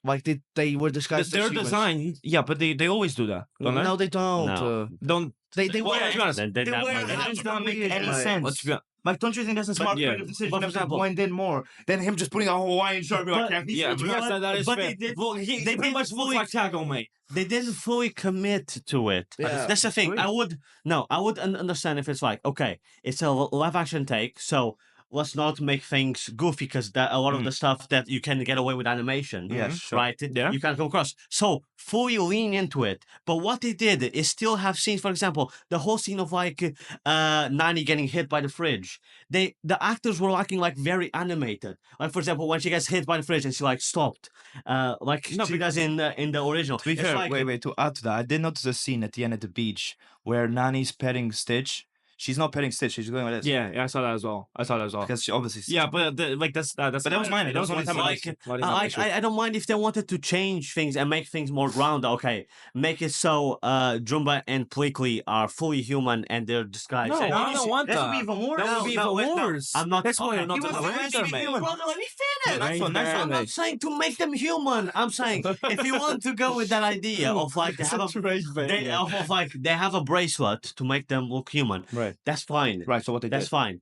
Like they were disguised. They're as humans. designed. Yeah, but they always do that. Don't they? No, they don't. No. Don't. They Well, were. let's be honest. Then They that were might- It does not make any Mate. sense. Let's be honest. Like, don't you think that's a smart yeah. creative decision But for for them to example- blend in more than him just putting a Hawaiian shirt? Like, But- Yeah, But- yes, that is but fair. they did- Well, they they pretty did much looks fully- like Taco, mate. They didn't fully commit to it. Yeah. That's the thing. I would understand if it's like, okay, it's a live action take, so let's not make things goofy because a lot of the stuff that you can get away with animation, Yes, sure. right? Yeah. You can come across. So fully lean into it. But what they did is still have scenes. For example, the whole scene of like Nani getting hit by the fridge. The actors were acting like very animated. Like for example, when she gets hit by the fridge and she like stopped, like No, she does in the original. To be It's fair, like, wait, to add to that, I did notice a scene at the end of the beach where Nani's petting Stitch. She's not petting Stitch, she's going like this. Yeah, I saw that as well. Because she obviously. Yeah, but that's But that was minor. That was only time time I don't mind if they wanted to change things and make things more grounded. Okay, make it so Jumba and Plickly are fully human and they're disguised. No, And- I don't want That that. would be even worse. That would be No, even no, worse. I'm not. That's why you're okay. not He was the the Avengers, Avengers, mate. human. Brother, let me Yeah, finish. nice one, nice I'm one, I'm not mate. saying to make them human. I'm saying if you want to go with that idea of like they have of like they have a bracelet to make them look human, Right. that's fine. Right, so what they That's did. fine.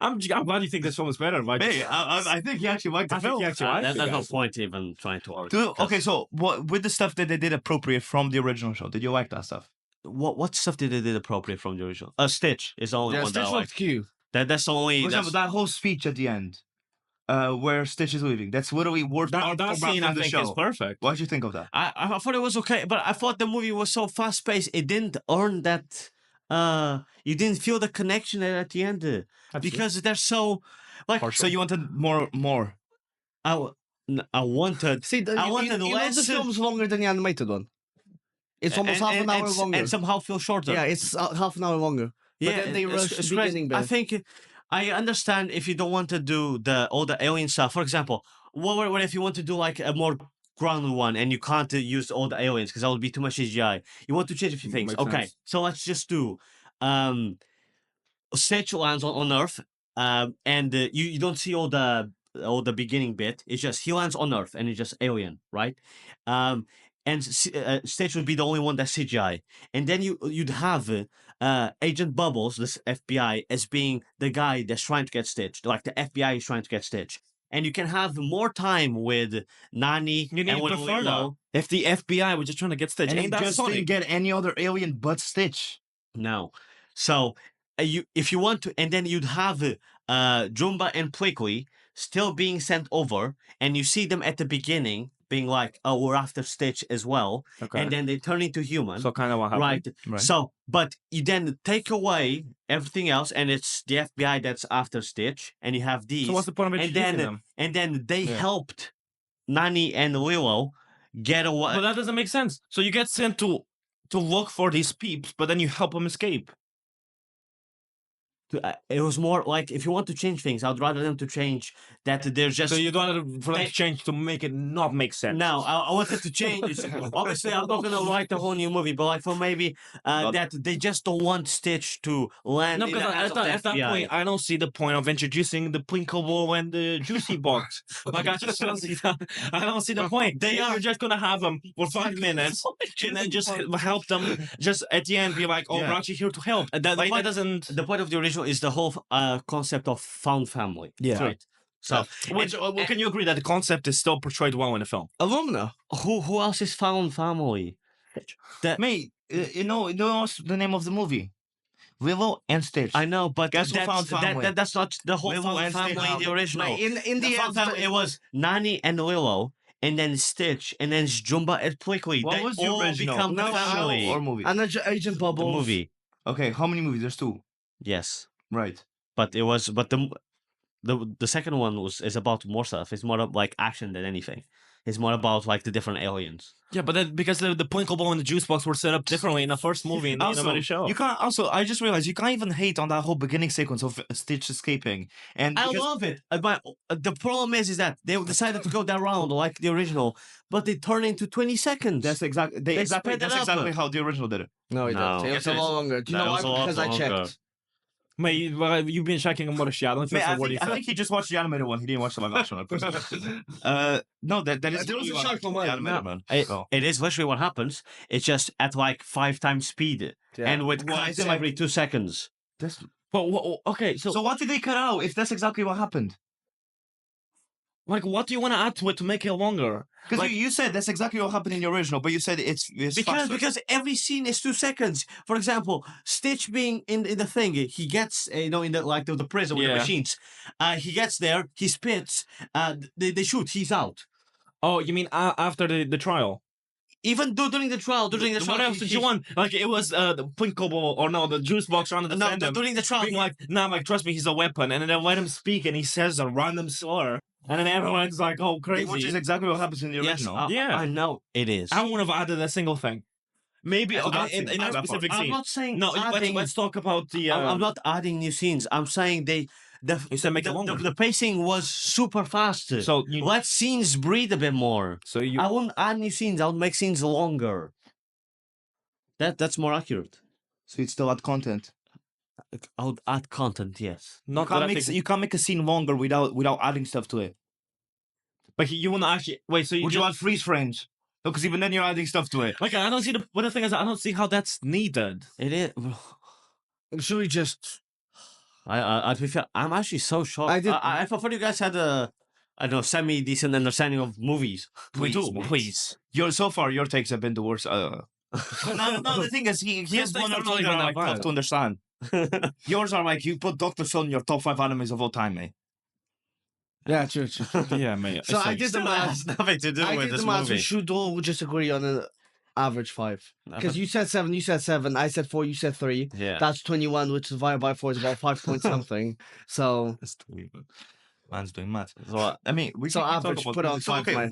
I'm glad you think this film is better. But Hey, I think he actually liked the I think film. he actually liked it, There's no guys. point even trying to argue. Dude, okay, because- so what with the stuff that they did appropriate from the original show? Did you like that stuff? What stuff did they did appropriate from the original? Stitch is the only Yeah, one that I Stitch like. looked cute. That's the only. For That's, example, that whole speech at the end, where Stitch is leaving. That's literally word that for scene, I from the think, show. is perfect. What did you think of that? I thought it was okay, but I thought the movie was so fast paced. It didn't earn that. You didn't feel the connection at the end because they're so like. So you wanted more. I wanted. See, I wanted the less- film's longer than the animated one. It's almost half an hour longer. and somehow feel shorter. Yeah, it's half an hour longer. But then they rushed the crazy. beginning bit. I think I understand if you don't want to do all the alien stuff. For example, what if you want to do like a more grounded one and you can't use all the aliens because that would be too much CGI. You want to change a few things. Makes Okay, sense. so let's just do Stitch lands on Earth, and you don't see all the beginning bit. It's just he lands on Earth and it's just alien, right? And Stitch would be the only one that's CGI, and then you'd have Agent Bubbles, this FBI, as being the guy that's trying to get Stitch, like the FBI is trying to get Stitch, and you can have more time with Nani You need and to with prefer Lilo. If the FBI was just trying to get Stitch, And he ain't that just Sonic? didn't get any other alien but Stitch. No, so if you want to, and then you'd have Jumba and Plickly still being sent over, and you see them at the beginning being like, "Oh, we're after Stitch as well," Okay. and then they turn into human. So kind of what happened. Right. Right. So, but you then take away everything else, and it's the FBI that's after Stitch, and you have these. So what's the point of and introducing then, them? and then they Yeah. helped Nani and Lilo get away. But that doesn't make sense. So you get sent to look for these peeps, but then you help them escape. It was more like if you want to change things, I'd rather them to change that they're just. So you don't want for them They- to change to make it not make sense. No, I wanted to change. Obviously, I'm not gonna write the whole new movie, but like for maybe that they just don't want Stitch to land. No, in the because hands at of that, the at that FBI. point, I don't see the point of introducing the Plinkable and the Juicy Box. Like, I just don't see that. I don't see the point. You're just gonna have them for 5 minutes and then just help them. Just at the end, be like, "Oh, Yeah. we're actually here to help." And that, The like, point- that doesn't. The point of the original is the whole concept of found family. Yeah. Right. So Which, well, can you agree that the concept is still portrayed well in the film? Alumna. who else is found family? Mate, you know the name of the movie? Lilo and Stitch. I know, but Guess who found family? that's not the whole Lilo found and Stitch. family in the original. Like, in the found end, family, it was Nani and Lilo, and then Stitch, and then Jumba and Plickly. What They was the all original? become the No, family. or movie? and Agent The Bubbles. movie, Okay, how many movies? There's 2. yes, Right. but it was the second one is about more stuff. It's more of like action than anything. It's more about like the different aliens. Yeah, but then because the Plinkable and the Juice Box were set up differently in the first movie in the animated show. You can't. Also, I just realized you can't even hate on that whole beginning sequence of Stitch escaping. And I because- love it. But the problem is that they decided to go that round like the original, but they turn into 20 seconds. that's exactly They sped it that's up. exactly how the original did it. No, it No. didn't. It Yes, was a it is. lot longer. Do you That know was why? a lot Because I longer. checked. Mate, you've been checking on what I don't Man, trust a word you I said. think he just watched the animated one. He didn't watch the live action one. No, that is There was a literally shark what on the mine. animated No, one. It, So. it is literally what happens. It's just at like 5 times speed Yeah. and with Well, I cuts said, like- every 2 seconds. That's But okay, so So what did they cut out if that's exactly what happened? like, what do you want to add to it to make it longer? Because Like- you said that's exactly what happened in the original, but you said it's faster. Because every scene is 2 seconds. For example, Stitch being in the thing, he gets in the like the prison with the Yeah. machines. He gets there, he spits. They shoot, he's out. Oh, you mean after the trial? Even during the trial, What else did you want? Like, it was the Plinko ball, or no, the juice box trying to defend him. during the trial. Being like, nah, like, trust me, he's a weapon. And then they let him speak, and he says a random slur. And then everyone's like, oh, crazy. Which is exactly what happens in the Yes, original. Yeah. I know it is. I wouldn't have added a single thing. Maybe in a specific I'm scene. not saying No, adding, let's talk about the. I'm not adding new scenes. I'm saying You said make it longer. the pacing was super fast. So you. Let scenes breathe a bit more. So you. I won't add new scenes. I'll make scenes longer. That's more accurate. So it's still add content. I'll add content. Yes. Not that I think, You can't make a scene longer without adding stuff to it. but you want to actually wait. So you. Would you add freeze frames? No, because even then you're adding stuff to it. Like, I don't see but the thing is, I don't see how that's needed. It is. Should we just? I prefer. I'm actually so shocked. I thought you guys had a, I don't know, semi-decent understanding of movies. Please. So far your takes have been the worst. No, the thing is, he has His one takes or are two not that even are that like tough bad. to understand. Yours are like you put Dr. Stone in your top 5 animes of all time, mate. Yeah, true. Yeah, mate. So I did the math. has nothing to do I with did this the math. We movie. should all just agree on an average 5. Because you said 7, you said 7. I said 4, you said 3. Yeah. That's 21, which divided by 4 is about 5 point something. So That's too man's doing math. So, I mean, we So can average, talk put about on this. five, Okay, mate.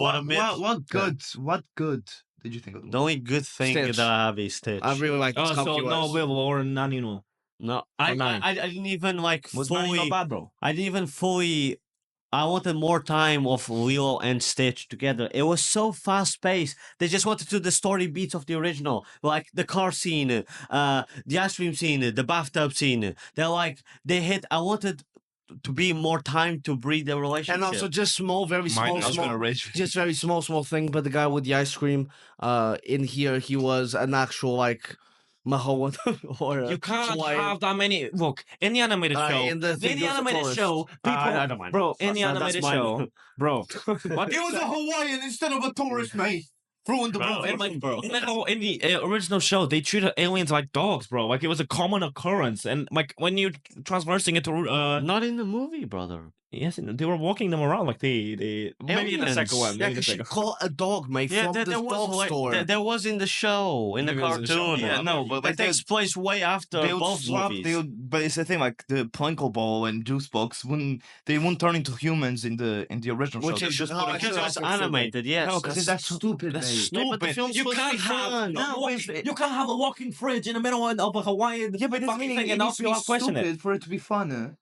what good did you think of the the only good thing Stitch. that I have is Stitch. I really like this Oh, so no copy. Will or Nanino. No, I nine. didn't even like Was Manny not fully. bad, bro? I didn't even fully. I wanted more time of Lilo and Stitch together. It was so fast paced. They just wanted to do the story beats of the original, like the car scene, the ice cream scene, the bathtub scene. They hit. I wanted to be more time to breathe the relationship. And also just small, very Mine- small, I I was gonna small, rage. just very small thing. But the guy with the ice cream, in here, he was an actual like Mahowan or You can't Hawaiian. have that many. Look, in the animated show, in the thing, those animated forest. show, people, I don't mind. bro, in the That's animated mine. show, bro, what? It was a Hawaiian instead of a tourist, mate. Ruined the Bro, bro. in the original show, they treated aliens like dogs, bro. Like, it was a common occurrence, and like when you're transversing it to, Not in the movie, brother. yes, they were walking them around like they maybe in the second Aliens. one. Yeah, maybe in the because she second. called a dog, mate, from this dog store. There was in the show, in the Maybe it was in the show. cartoon. Yeah, no, but That takes place way after they would both swap. movies. But it's the thing, like the Plinko ball and Juice Box wouldn't turn into humans in the original Which show. is They just no, put I it- Because it was That's animated, yes. No, because that's stupid. That's mate. stupid. but the film's You supposed to can't be have fun. you can't have a walking fridge in the middle of a Hawaiian Yeah, but fucking thing and not be question it. for it to be fun.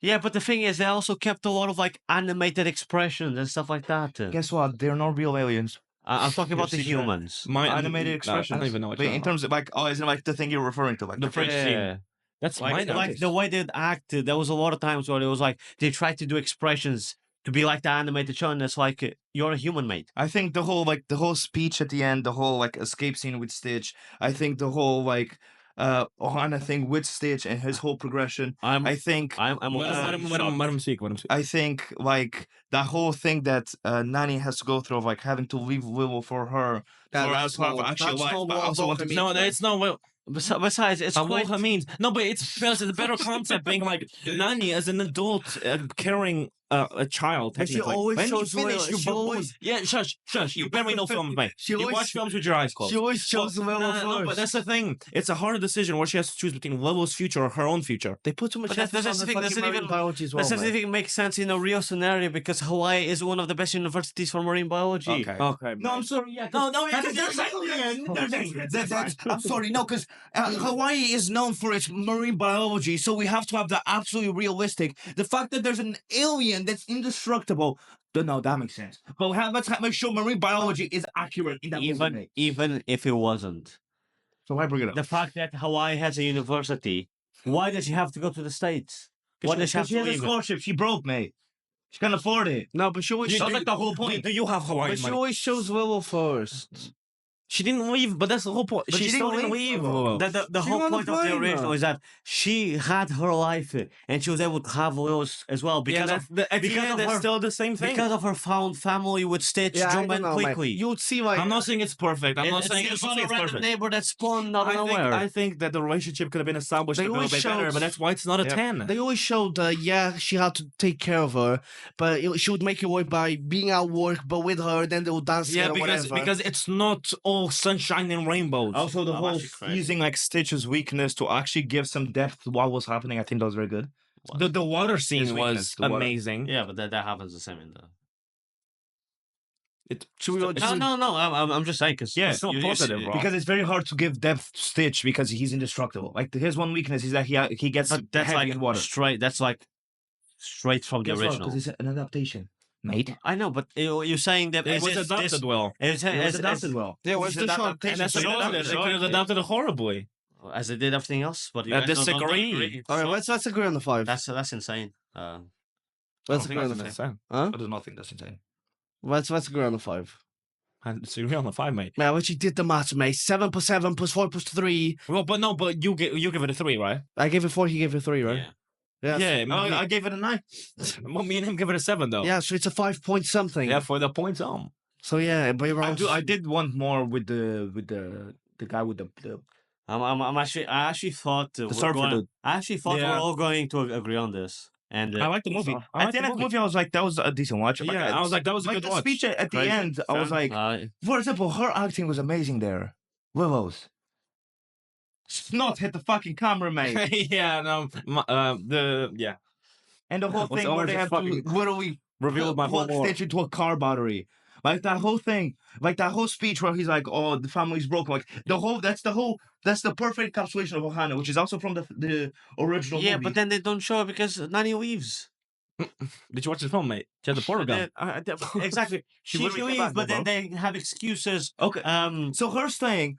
Yeah, but the thing is, they also kept a lot of like animated expressions and stuff like that. Guess what? They're not real aliens. I'm talking about the You've seen that. humans. My Animated expressions. I don't even know what But you're in talking terms of like, oh, isn't it like the thing you're referring to, like The fridge scene. Yeah. That's Like, mine. like the way they acted, there was a lot of times where it was like they tried to do expressions to be like the animated show, and it's like you're a human, mate. I think the whole speech at the end, the whole like escape scene with Stitch. I think the whole like Ohana thing with Stitch and his whole progression. I think I'm Let him speak. Let him speak. I think like that whole thing that Nani has to go through of like having to leave Willow for her That's for no- actual that's life. no But I what also want to Aloha be No, it's not. Well, Besides, it's quite. Aloha means no, but it's because it's a better concept being like Nani as an adult carrying a child. And she technically. always When you shows finish, Willow- you she baboon. always- Yeah, shush. You barely know films, mate. She You always- watch films with your eyes closed. She always chose Willow No, but first. that's the thing. It's a hard decision where she has to choose between Willow's future or her own future. They put too much But that's emphasis the on thing, the doesn't fucking marine even- biology as well, That doesn't man. even make sense in a real scenario because Hawaii is one of the best universities for marine biology. Okay. No, I'm sorry. Yeah, No, There's aliens. I'm sorry, no, because Hawaii is known for its marine biology, so we have to have that absolutely realistic. The fact that there's an alien that's indestructible, no, that makes sense. But let's make sure marine biology is accurate in that movie. Even if it wasn't. So why bring it up? The fact that Hawaii has a university, why does she have to go to the States? Why does she have She to has a leave it? scholarship. She broke, mate. She can't afford it. No, but she always You- shows, do- That's like the whole point. Do you have Hawaiian but she money? always shows Willow first. She didn't leave, but that's the whole point. But She she still didn't didn't leave, leave. bro. The She whole wanna point of the find original her. is that she had her life and she was able to have Lilo's as well Yeah, because that's of at the because end, of that's her still the same thing. because of her found family with Stitch, Yeah, I Jumba, don't and know, mate. Quickly. You would see like I'm not saying it's perfect. I'm not saying It's it's a random perfect. neighbor that spawned out of nowhere. I think that the relationship could have been established They a little always bit better, showed- but that's why it's not a Yep. 10. they always showed yeah, she had to take care of her, but she would make it work by being at work, but with her, then they would dance Yeah, together, because whatever. because it's not all sunshine and rainbows. Also, the I'm whole actually crazy. using like Stitch's weakness to actually give some depth to what was happening, I think that was very good. The water scene His was weakness, the water. amazing. Yeah, but that happens the same in the. Should we go just No. I'm just saying because Yeah, it's not positive, bro. Because it's very hard to give depth to Stitch because he's indestructible. Like his one weakness is that he gets But that's heavy like in water. straight. That's like straight from the original. Because it's an adaptation, mate. I know, but you're saying that It as was if adapted this, well. as, It was as, adapted well. Yeah, what's It's the an short adaptation, And that's so the you problem. adapted They it. could have adapted it horribly. as they did everything else. But you I guys don't disagree. agree. all right, let's agree on the 5. That's insane. Let's I agree on the think 5. that's insane. Huh? I do not think that's insane. Let's agree on the 5. I disagree on the 5, mate. Man, what you did the math, mate. 7 plus 7 plus 4 plus 3. Well, but you give it a 3, right? I gave it 4, he gave it 3, right? Yeah. Yes. Yeah, I gave it a 9. well, me and him give it a 7 though. Yeah, so it's a 5 point something. Yeah, for the points on. So yeah, but you're wrong. I did want more with the guy with the I actually thought we're surfer going, dude. I actually thought Yeah. we're all going to agree on this. And I like the movie. At the end of the movie, I was like, that was a decent watch. Yeah, I was like, that was a like good the watch. speech at the Crazy. end. I was like, for example, her acting was amazing there. Willow's snot hit the fucking camera, mate. yeah, no, yeah. And the whole Was thing where always they a have to fucking- literally Revealed my whole plug lore. Stitch into a car battery. Like that whole thing, like that whole speech where he's like, "Oh, the family's broken." Like that's the perfect encapsulation of Ohana, which is also from the original yeah, movie. but then they don't show it because Nani leaves. Did you watch the film, mate? She had the portal gun. Exactly. she literally came leaves, back, but then bro. they have excuses. Okay. Um, So her staying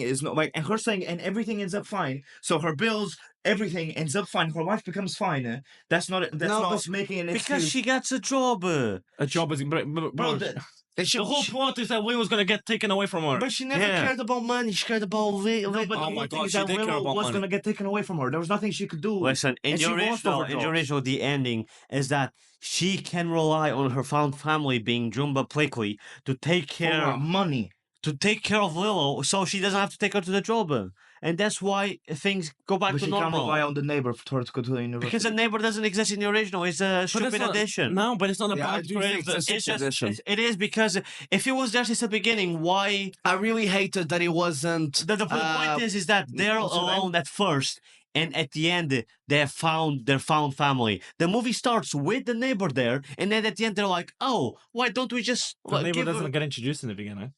is not like, and her staying, and everything ends up fine. So her bills, everything ends up fine. Her life becomes fine. That's not No, not making an because excuse. she gets a job. A job is bro. The whole plot is that Will was gonna get taken away from her. But she never Yeah. cared about money. She cared about No, but Oh the my whole thing God, is she that did care Willow about was money. gonna get taken away from her. There was nothing she could do. Listen, in And she the lost all her original, the ending is that she can rely on her found family being Jumba Plickly to take For care money. of Willow, so she doesn't have to take her to the job, and that's why things go back But to she can't normal. rely on the neighbor for her to go to the university. Because a neighbor doesn't exist in the original. It's a But stupid it's not- addition. No, but it's not Yeah, I about do creative. think it's a It's stupid just, addition. it is because if it was there since the beginning, why? I really hated that it wasn't. The point is that they're what's her name? alone at first, and at the end they have found their found family. The movie starts with the neighbor there, and then at the end they're like, "Oh, why don't we just The neighbor give her-" doesn't get introduced in the beginning.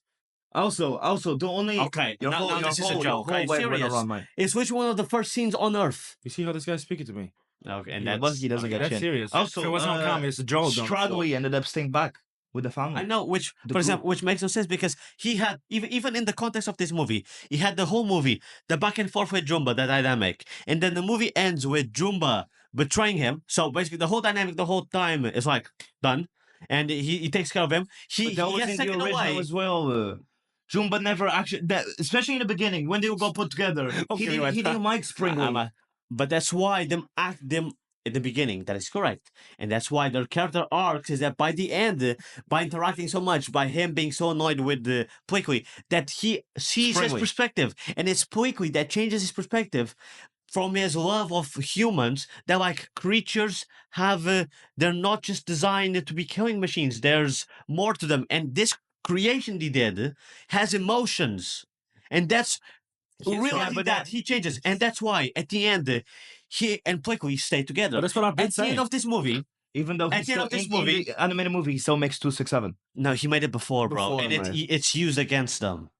Also, the only Okay, now this is a joke. your Okay, whole way went serious. around mine. It's which one of the first scenes on Earth? You see how this guy's speaking to me? Okay, and Yeah, that's but he doesn't okay, get That's chin. serious. Also, if it wasn't on camera, it's a joke. Stradley ended up staying back with the family. I know, which, The for example, which makes no sense because he had even in the context of this movie, he had the whole movie, the back and forth with Jumba, the dynamic, and then the movie ends with Jumba betraying him. So basically, the whole dynamic, the whole time is like done, and he takes care of him. But that He was gets in the taken original away. as well. Jumba never actually, especially in the beginning when they were all put together. Okay, He didn't like Springly. But that's why them act them in the beginning. That is correct, and that's why their character arcs is that by the end, by interacting so much, by him being so annoyed with the Plickly, that he sees his Springly. perspective, and it's Plickly that changes his perspective from his love of humans. They're like creatures have. They're not just designed to be killing machines. There's more to them, and this creation he did has emotions, and that's realizing that he changes, and that's why at the end he and Plickly stay together. But that's what I've been At the end saying. of this movie, Even though At he's the end still of this in movie- the animated movie, he still makes 267. no, he made it before, bro, Before, and man. it's used against them.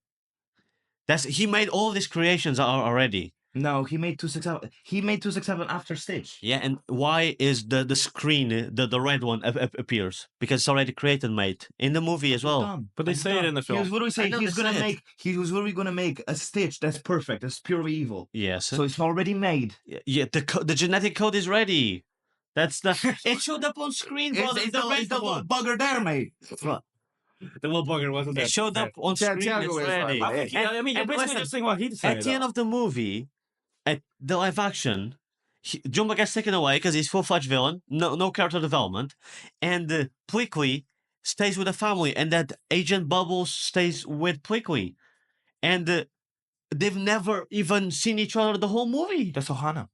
He made all these creations already. No, he made 267. He made 267 after Stitch. Yeah, and why is the screen the red one appears? Because it's already created, mate, in the movie as well. Dumb. But they He's say it dumb. in the He was film. literally saying I know he was literally gonna make a Stitch that's perfect, that's purely evil. Yes. So it's already made. Yeah, the genetic code is ready. That's the. It showed up on screen, bro. It's The red the one. bugger there, mate. The little bugger wasn't there. It showed up on screen. Tiago It's is fine, ready. but I mean, you're and basically listen, just saying what he said. at the end of the movie, at the live action, Jumba gets taken away because he's full-fledged villain, no character development, and Plickly stays with the family, and that Agent Bubbles stays with Plickly, and they've never even seen each other the whole movie. That's Ohana.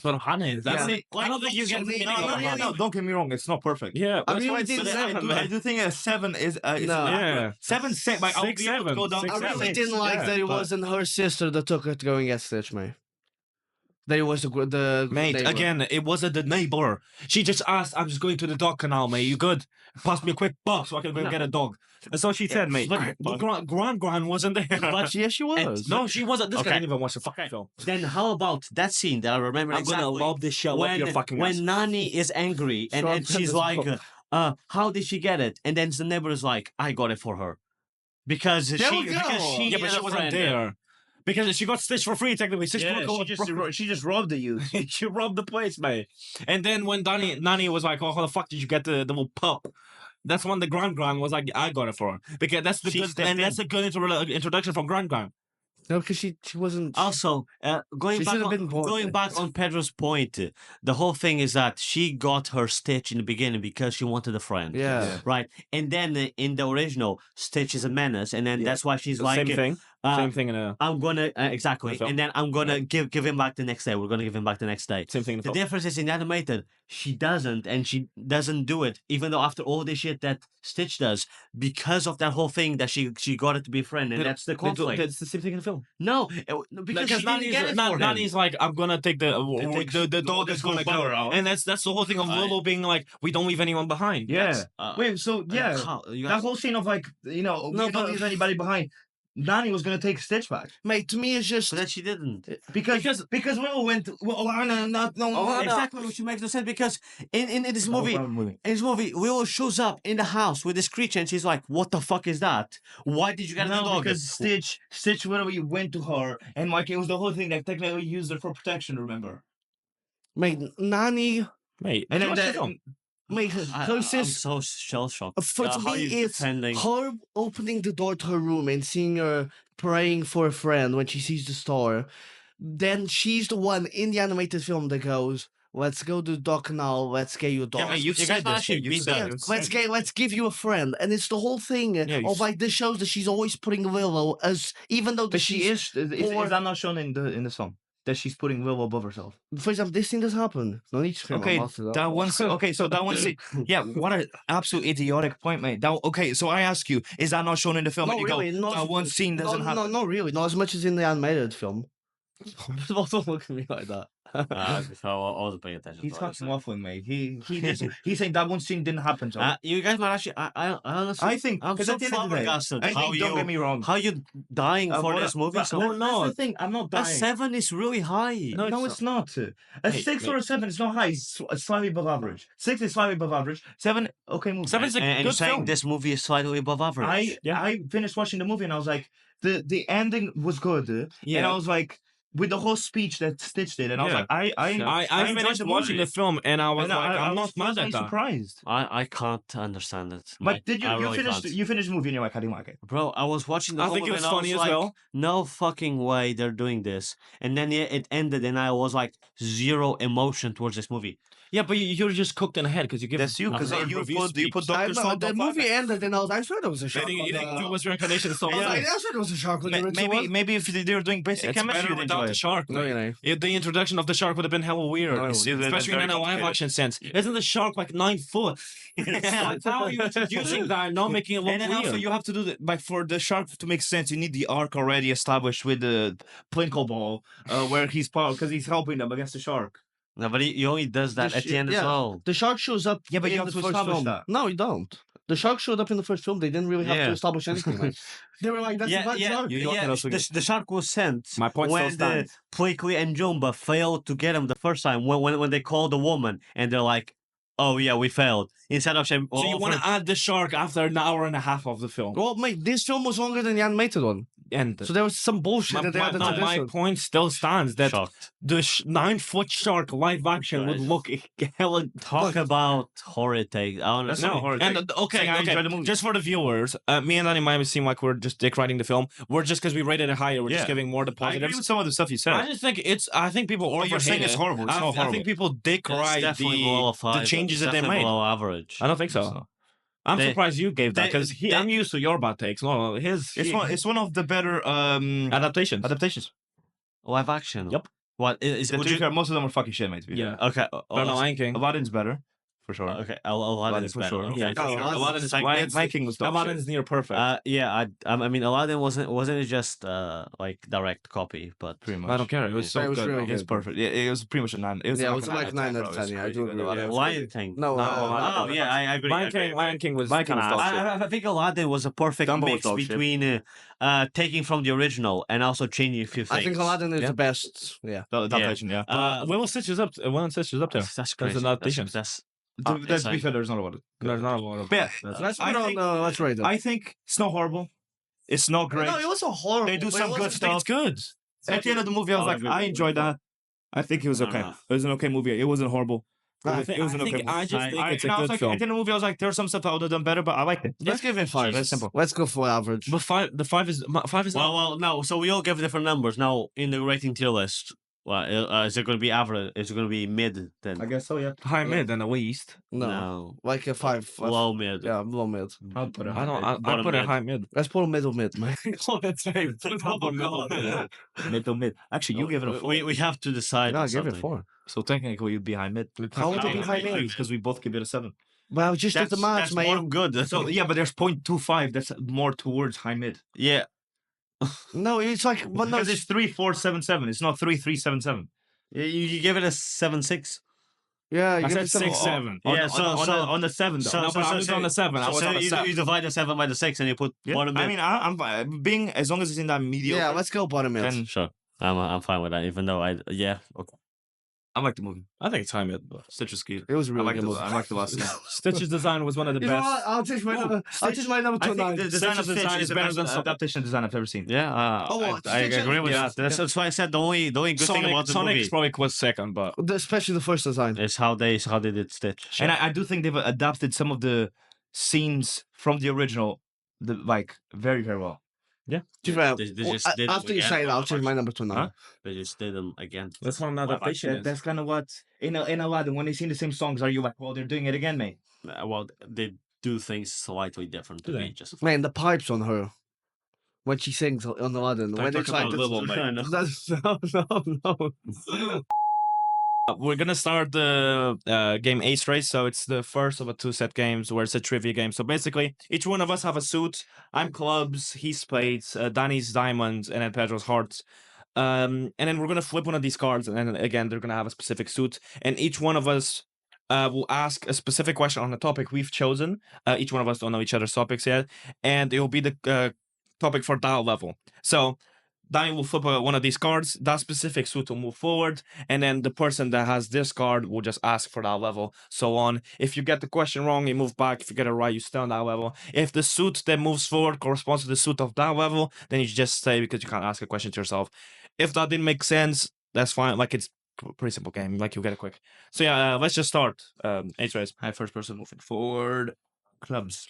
But Hannah is. Yeah. I don't think you get the No, don't get me wrong. It's not perfect. Yeah, I that's really why it's didn't the have seven, I man. do think a 7 is No. Yeah. 7 set. Like, I'll Six, be able to seven. go down. Six, I really seven. didn't like Yeah, that it but- wasn't her sister that took her to go and get Stitch, mate. That it was the Mate, neighbor. again, it wasn't the neighbor. She just asked, I'm just going to the dog canal, mate. You good? Pass me a quick buck so I can go No. get a dog. That's all she said, mate. but- The Gran wasn't there. But Yes, she was. no, she wasn't. This guy Okay. didn't even watch the fucking film. then how about that scene that I remember I'm exactly? gonna lob this shit up when your fucking ass. when Nani is angry and, Sure, and she's this like, book. how did she get it? And then the neighbor is like, I got it for her. Because There she we go. because she Yeah, but is she a wasn't friend. there. Because she got stitched for free, technically. Stitch she just robbed the youth. she robbed the place, mate. And then when Nani was like, oh, how the fuck did you get the little pup? That's when the Gran was like, I got it for her. Because that's the She good, stepped and that's a good introduction from Gran. No, because she wasn't. Also, going She back should have on, been born. going back on Pedro's point, the whole thing is that she got her Stitch in the beginning because she wanted a friend. Yeah. Right. And then in the original, Stitch is a menace, and then that's why she's like, Same thing. uh, Same thing in a I'm gonna exactly, film. and then I'm gonna give him back the next day. We're gonna give him back the next day. same thing in The the film. difference is in animated, she doesn't, and she doesn't do it, even though after all the shit that Stitch does, because of that whole thing that she got it to be a friend, and that's the conflict. It's the same thing in the film. No, because she didn't get it for him. Nani's like, I'm gonna take the dog is gonna go, out. and that's the whole thing of Lilo being like, we don't leave anyone behind. Yeah. Uh, Wait, so yeah, you that guys- whole scene of like, we don't leave anybody behind. Nani was gonna take Stitch back Mate, to me, it's just. but then she didn't. because Willow went. Exactly, which makes no sense because in this movie, Willow shows up in the house with this creature, and she's like, "What the fuck is that? Why did you get a No, dog?" because Stitch literally went to her, and like it was the whole thing that technically used her for protection. Remember? Mate, Nani. Mate, And watch the then film. Mate, I'm closest. so shell shocked. For how me, you it's defending. her opening the door to her room and seeing her praying for a friend when she sees the star. Then she's the one in the animated film that goes, "Let's go to the dog canal. Let's get you a dog." Yeah, mate, you guys said this actually shit. You beat said that. it. Let's give you a friend, and it's the whole thing you of like this shows that she's always putting Willow as even though But she she's- is or- that not shown in the song that she's putting Willow above herself? For example, this thing does happen. No need to scream. Okay, I'm off to that one. Okay, so that one. Yeah, what an absolute idiotic point, mate. Okay, so I ask you, is that not shown in the film? No, And you really, go, not- that one scene doesn't no, happen. no, not really. Not as much as in the animated film. Don't look at me like that. So I wasn't paying attention. He's to what I fucking said. waffling, mate. He's saying that one scene didn't happen. So You guys might actually. I honestly. I think I'm 'cause so at the end of the day, flabbergasted. I think, don't get me wrong. How you dying for What- this movie? but- So that's the thing. I'm not a dying. 7 is really high. No, it's not. A Hey, 6 mate. or a 7 is not high. It's slightly above average. 6 is slightly above average. 7, okay, move. Seven's a And you're good saying film. this movie is slightly above average. I finished watching the movie and I was like, the ending was good. And Yeah. I was like, with the whole speech that Stitch did, and I was Yeah. like, I I enjoyed finished watching the film and I was and like, I'm was not mad at pleasantly that. surprised. I can't understand it. But did you I really finished can't. you finished the movie and you're like, I didn't like it. Bro, I was watching the I whole think it movie was and I funny as like, well. no fucking way they're doing this. And then it ended and I was like zero emotion towards this movie. Yeah, but you're just cooked in the head because you give. That's you, 'cause you put Dr. Stone The top movie five. ended, and I swear there was a I shark. think on the- it was reincarnation. So I was like, I swear there was a shark. on the original one. Maybe if they were doing basic it's chemistry, better you'd without enjoy the it. shark. No, mate. you know. The introduction of the shark would have been hella weird, No, it's especially in very a live complicated. action sense. Isn't the shark like 9 foot? That's how are you introducing that and not making it look And then weird? also you have to do that, like for the shark to make sense, you need the arc already established with the Plinkle ball, where he's part because he's helping them against the shark. No, but he only does that at the end as yeah. well. The shark shows up. Yeah, but you in have the to first establish film. that. No, you don't. The shark showed up in the first film. They didn't really have Yeah. to establish anything. Like. They were like, "That's a bad shark." The shark was sent My point still when stands. Plickly and Jumba failed to get him the first time when they called the woman and they're like, "Oh yeah, we failed." Instead of saying, So you want to add the shark after an hour and a half of the film? Well, mate, this film was longer than the animated one. and So there was some bullshit that they added to my this. point still stands that Shocked. the 9-foot shark live action would Guys. look hella. Talk about horror take. That's No, not horror and take. okay, Saying I okay. enjoyed the movie. Just for the viewers, me and Danny might seem like we're just dick riding the film. We're just because we rated it higher, we're just Yeah. giving more the I agree positives. with some of the stuff you said. I just think I think people But you're saying overhate it's it. horrible. It's not I horrible. think people dick It's ride definitely below a the five. changes It's that they definitely made. below average. I don't think so. I'm They- surprised you gave that because I'm used to your bad takes. No, It's one of the better adaptations. adaptations. Live action. Yep. What is? To Would be you, fair, most of them are fucking shit, mate. To be Yeah. okay. But no, Lion King. Aladdin's better, for sure. Okay. Aladdin is for better. sure. Okay. Yeah, so- Aladdin is Lion King was dog shit. Aladdin is near perfect. Yeah, I mean, Aladdin wasn't it just like direct copy, but Pretty much. I don't care. It was so It was good. really It's good. perfect. Yeah, it was pretty much a 9. It was Yeah, it like was a like 9 out of 10. Yeah, I do agree with that. Lion King. No, No, Oh yeah, I agree. Lion King was Lion King was kinda dog ass. shit. I think Aladdin was a perfect Dumbo was mix dog shit. between taking from the original and also changing a few things. I think Aladdin is Yeah. the best. Yeah. The adaptation, yeah. Lilo Stitch is up. Lilo Stitch is up there. That's crazy. an adaptation. That's To it's be like- fair, there's not a lot of. There's not a lot of. But yeah, Let's I put on. think- Let's rate it. I think it's not horrible. It's not great. No, it wasn't horrible. They do but it some good wasn't- stuff. It's good. At the end of the movie, I was I'll like, agree I with enjoyed that. I think it was No, okay. no. It was an okay movie. It wasn't horrible. I It was an okay movie. I just think it's a and I was good like, film. at the end of the movie, I was like, there's some stuff I would have done better, but I liked it. Let's give it 5. Very simple. Let's go for average. But the five is well, no. So we all give different numbers. Now in the rating tier list, well, is it going to be average? Is it going to be mid then? I guess so, yeah. high mid and at least. No. Like a 5. Low mid. Yeah, low mid. I'll put it I don't. I Bottom put it mid. high mid. Let's put a middle mid, man. Oh, that's right. Mid to mid. Actually, you give it a 4. We have to decide. No, on give it something. 4. So technically, you'd be high mid. How would it be high mid? Because we both give it a 7. Well, just did That's, the maths, that's more man. good. So yeah, but there's 0.25. That's more towards high mid. yeah. No, it's like, but no, Because it's 3.477. It's not 3.377. You give it a 7.6. yeah, I you said give it some- 6-7. Yeah, on the 7 though. No, but I was on the 7. I was on the you 7. divide the 7 by the 6 and you put Yeah. bottom mid. I mean, I'm being as long as it's in that mediocre. Yeah, let's go bottom mid. Then sure. I'm fine with that, even though okay. I like the movie. I think it's high mid. But Stitch is cute. It was a I really like good the movie. I like the last scene. Stitch's design was one of the You know best. what? I'll change my number. I'll change my number to I a think 9. the design of Stitch's Stitch design is is the better best than some- adaptation design I've ever seen. Yeah, Oh, I Stitch is- agree with yeah, that. That's why I said the only good thing about the Sonic movie probably was second, but Especially the first design. is how they did Stitch. And I do think they've adapted some of the scenes from the original, very, very well. To be fair, They just did it after you again. say it, I'll change my number to a 9. Huh? They just did them again. that's what an adaptation is. That's kind of what in Aladdin when they sing the same songs, are you like, well, they're doing it again, mate? Well, they do things slightly different to Do me. they? Just Man, the pipes on her when she sings on Aladdin. Don't When talk it's like about Lilo, mate. that's, no. We're gonna start the game Ace Race, so it's the first of a 2-set games where it's a trivia game. So basically, each one of us have a suit. I'm clubs, he's spades, Danny's diamonds, and then Pedro's hearts. And then we're gonna flip one of these cards, and then again they're gonna have a specific suit, and each one of us will ask a specific question on the topic we've chosen. Each one of us don't know each other's topics yet, and it will be the topic for that level. So Danny will flip one of these cards, that specific suit will move forward, and then the person that has this card will just ask for that level, so on. If you get the question wrong, you move back. If you get it right, you stay on that level. If the suit that moves forward corresponds to the suit of that level, then you just stay because you can't ask a question to yourself. If that didn't make sense, that's fine. Like, it's a pretty simple game. Like, you'll get it quick. So yeah, let's just start. Ace Race. Hi, first person moving forward. Clubs.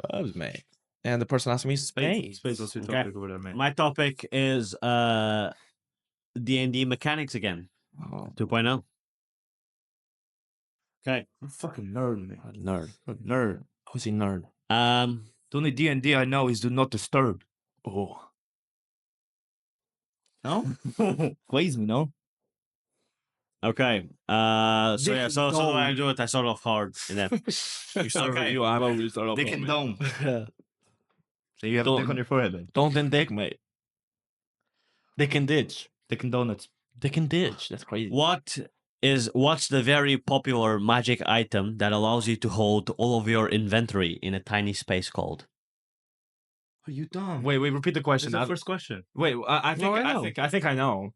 Clubs, mate. And the person asking me is spades. Space. What's your Okay. topic over there, mate? my topic is D&D mechanics again, Oh, 2.0. Okay. I'm a fucking nerd, man. nerd. Nerd. Who's he nerd? The only D&D I know is Do Not Disturb. Oh. No? Plays me, no? Okay. So yeah. So the way I do it, I start off hard, and then You start with Okay. you. I've always started off. Dick with and me. dome. Yeah. So you have a Don't- dick on your forehead, then. Don't then dick, mate. Dick and ditch. Dick and donuts. Dick and ditch. That's crazy. what's the very popular magic item that allows you to hold all of your inventory in a tiny space called? Are you dumb? Wait, repeat the question. That's the first question. Wait, I think No, I I know. think I know.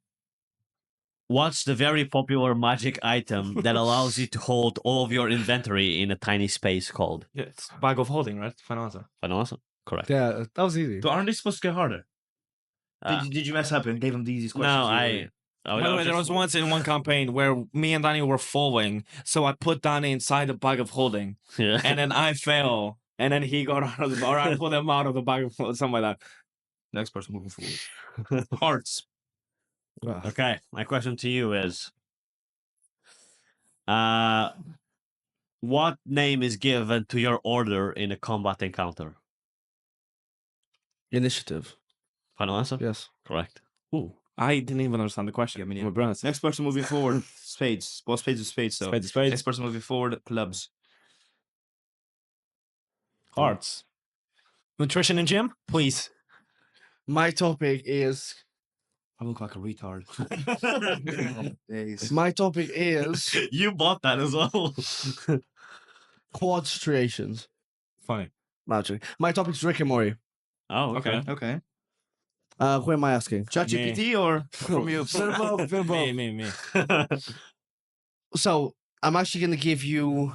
What's the very popular magic item that allows you to hold all of your inventory in a tiny space called? Yeah, it's bag of holding, right? Final answer. Final answer. Correct. Yeah, that was easy. But aren't they supposed to get harder? Uh, Did you mess up and gave them the easiest questions? no, you I. ever- I By the way, there was once in one campaign where me and Danny were falling, so I put Danny inside the bag of holding, Yeah. and then I fell, and then he got out of the, or I put him out of the bag of holding, something like that. Next person moving forward. Hearts. Okay, my question to you is, what name is given to your order in a combat encounter? Initiative. Final answer? Yes. Correct. Ooh, I didn't even understand the question. Yeah, me To neither. be honest. Next person moving forward. Spades. Both spades of spades. So Spades, spades. next person moving forward. Clubs. Hearts. Nutrition and gym, please. My topic is. I look like a retard. Days. My topic is You bought that as well. quad situations. Funny. Actually, my topic is Rick and Morty. Oh, okay. Okay. Who am I asking? ChatGPT or from you? Me. So I'm actually going to give you.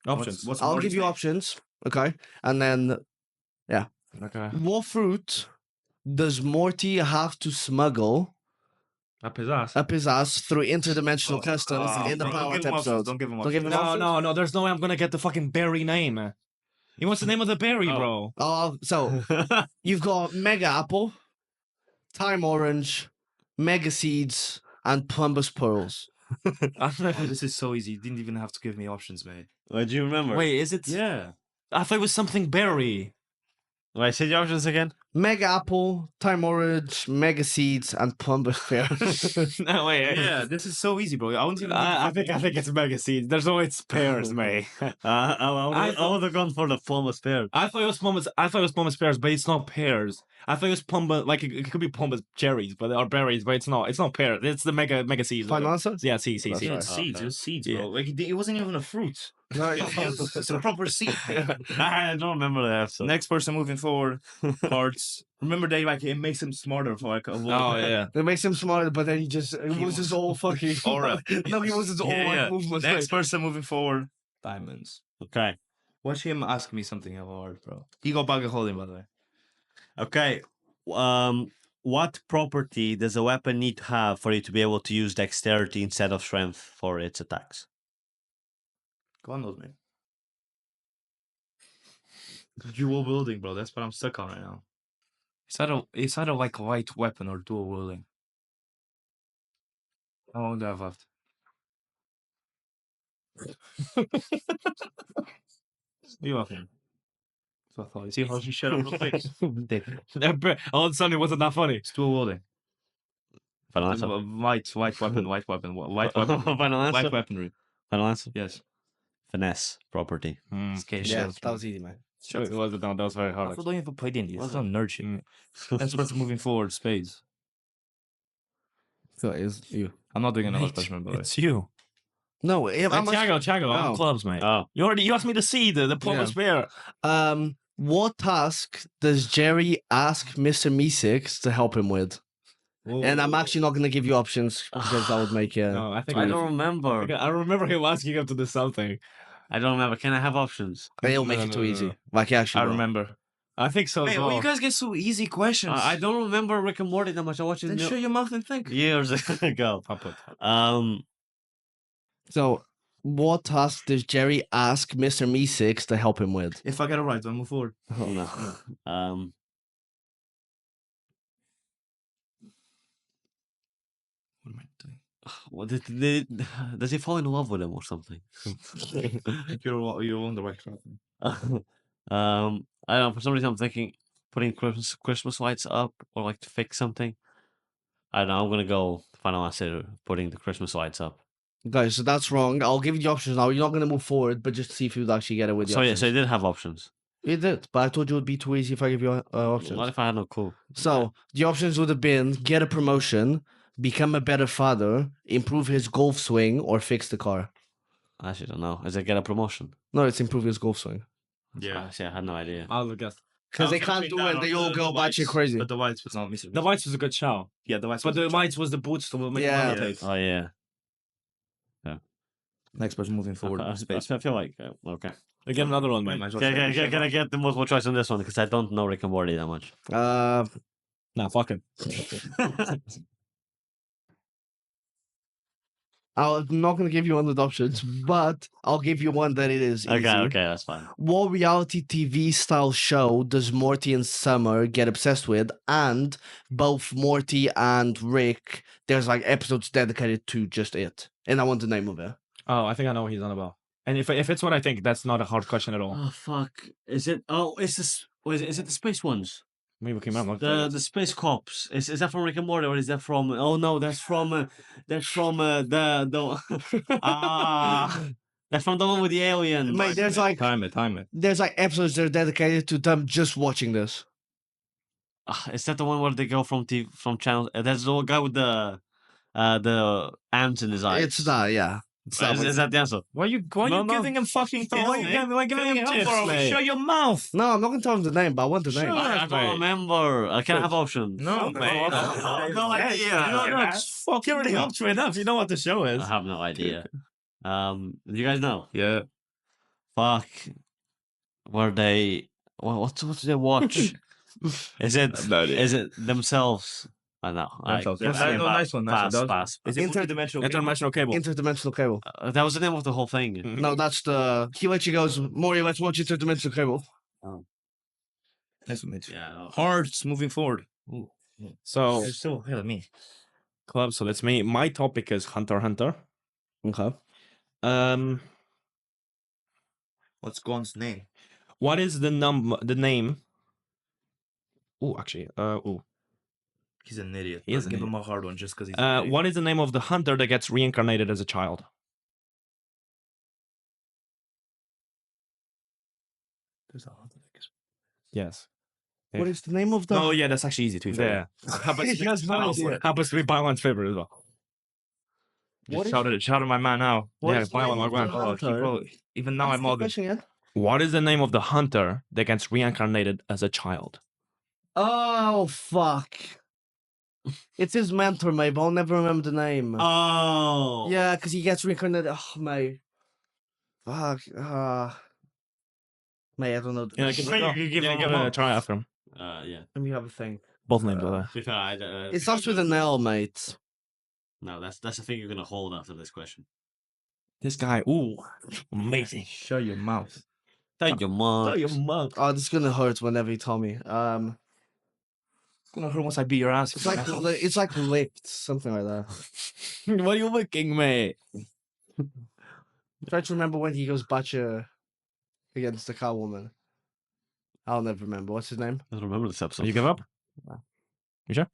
Options. What's I'll Morty's give you name? options. Okay, and then Okay. what fruit does Morty have to smuggle Up his ass. up his ass through interdimensional customs in the Don't pilot give him options, episode? Don't give him Don't give options. him No, options? no. There's no way I'm gonna get the fucking berry name. He wants the name of the berry, Oh. bro. Oh, so you've got Mega Apple, Time Orange, Mega Seeds, and Plumbus Pearls. I don't know. This is so easy. You didn't even have to give me options, mate. What do you remember? Wait, is it? Yeah. I thought it was something berry. Wait, say the options again. Mega Apple, Time Orange, Mega Seeds, and Plumbus Pears. No, wait. Yeah, this is so easy, bro. I wouldn't even. I think it's mega seeds. There's no way it's pears, mate. I would have gone for the Plumbus pear. I thought it was plumber's pears, but it's not pears. I thought it was plumber, like it could be plumber's cherries, but or berries, but it's not. It's not pears. It's the mega seeds. Final answer? Yeah, seeds. That's Yeah, right. it's seeds. It was seeds, Yeah. bro. Like it wasn't even a fruit. No, It's a proper seed. I don't remember the episode. Next person moving forward. Hearts. Remember, they like it makes him smarter for like a little. Oh yeah. it makes him smarter, but then it was his all fucking. Aura. No, he was his all Yeah, yeah. movements. Next person moving forward. Diamonds. Okay. Watch him ask me something hard, bro. He got bag of holding, by the way. Okay. What property does a weapon need to have for you to be able to use dexterity instead of strength for its attacks? God knows, man. Dual wielding, bro. That's what I'm stuck on right now. It's either like light weapon or dual wielding. How long do I have left? You're welcome. So I thought. See how she shut up real quick. Dick. All of a sudden, it wasn't that funny. It's dual wielding. Final answer. Light weapon, light weapon, Final answer. light weaponry. Final answer. Yes. Finesse property. Okay, Yeah, that was easy, man. It wasn't. That was very I hard. don't even play D&D. That's not nerd shit. Mm. That's what's moving forward. Spades. So it's you. I'm not doing another Mate, question, by the way. It's you. No, I'm Thiago, I'm Oh. clubs, mate. Oh. You asked me to see the plumber's pear. What task does Jerry ask Mr. Meeseeks to help him with? And I'm actually not going to give you options because that would make you. No, I think I don't remember. I remember him asking him to do something. I don't remember. Can I have options? It'll make No, it no, too no, easy. no. Like actually, I will. remember. I think so as Hey, well. well, you guys get so easy questions. I don't remember Rick and Morty that much. I watched it Then shut your mouth and think. years ago. Pop it. So, what task does Jerry ask Mr. Meeseeks to help him with? If I get it right, then move forward. Oh no. What am I doing? What does he fall in love with him or something? You're on the right track. I don't know. For some reason, I'm thinking putting Christmas lights up or like to fix something. I don't know. I'm gonna go final answer. Putting the Christmas lights up. Guys, so that's wrong. I'll give you the options now. You're not going to move forward, but just see if you'd actually get it with the So yeah, options. so you did have options. You did, but I told you it would be too easy if I give you options. What if I had no clue? So the options would have been get a promotion, become a better father, improve his golf swing, or fix the car. I actually don't know. Is it get a promotion? No, it's improve his golf swing. Yeah. See, I had no idea. I'll guess. Because they can't do it, they all go batshit crazy. But the whites was not missing. The whites was a good show, Yeah, the whites. but was the whites was the boots to make Yeah. it taste. Oh yeah. next person moving forward. I Space. feel like okay. Get another one, man. Can I get the multiple choice on this one? Because I don't know Rick and Morty that much. Nah, fuck it. I'm not going to give you one of the options, but I'll give you one that it is easy. Okay, that's fine. What reality TV style show does Morty and Summer get obsessed with? And both Morty and Rick, there's like episodes dedicated to just it. And I want the name of it. Oh, I think I know what he's on about. And if it's what I think, that's not a hard question at all. Oh fuck! Is it? Oh, is this? Is it the space ones? Maybe we came out. The space cops. Is that from Rick and Morty or is that from? Oh no, that's from the that's from the one with the alien. Mate, there's like Time it. there's like episodes that are dedicated to them just watching this. Is that the one where they go from channel? That's the guy with the ants in his eyes. It's that, yeah. It's that one. Is that the answer? Why you giving him fucking Why Why you you giving him tips, tips, mate? Shut your mouth. No, I'm not going to tell him the name, but I want the name. Sure. I don't remember. I can't have options. No, mate. No idea. Fuck, you already helped you enough. You know what the show is. I have no idea. Do you guys know? Yeah. Fuck. Were they? What do they watch? Is it? No idea. Is it themselves? I know. Themselves. Yeah, Yeah, no, nice one, nice one. Pass. Is it interdimensional cable? Interdimensional cable. That was the name of the whole thing. No, that's the. He literally goes, Maury, let's watch interdimensional cable. Nice one, mate. Yeah. Hearts moving forward. So You're still ahead of me. club. So that's me. My topic is Hunter x Hunter. Okay. What's Gon's name? What is the name? Oh, actually, He's an idiot. He is an Give idiot. him a hard one just because he's an idiot. what is the name of the hunter that gets reincarnated as a child? There's a hunter that gets- Yes. What is the name of the. Oh, yeah, that's actually easy to be fair. He has no idea. Happens to be Byland's favorite as well. What is- Shout at my man now. What Yeah, is the name Byland, my of the man. hunter? Even now Ask I'm the all good. question again. What is the name of the hunter that gets reincarnated as a child? Oh, fuck. It's his mentor, mate, but I'll never remember the name. Oh. Yeah, because he gets reincarnated. Oh, mate. Fuck. Mate, I don't know. Yeah, give it a try after him. Yeah. Let me have a think. Both names are there. To be fair, It starts with an L, mate. No, that's the thing you're gonna hold after this question. This guy, ooh, amazing. Shut your mouth. Thank you, mom. mug. Oh, this is gonna hurt whenever you tell me. It's gonna hurt once I beat your ass. It's like licked, something like that. What are you looking, mate? Try to remember when he goes Batcha against the Catwoman. I'll never remember. What's his name? I don't remember this episode. You give up? I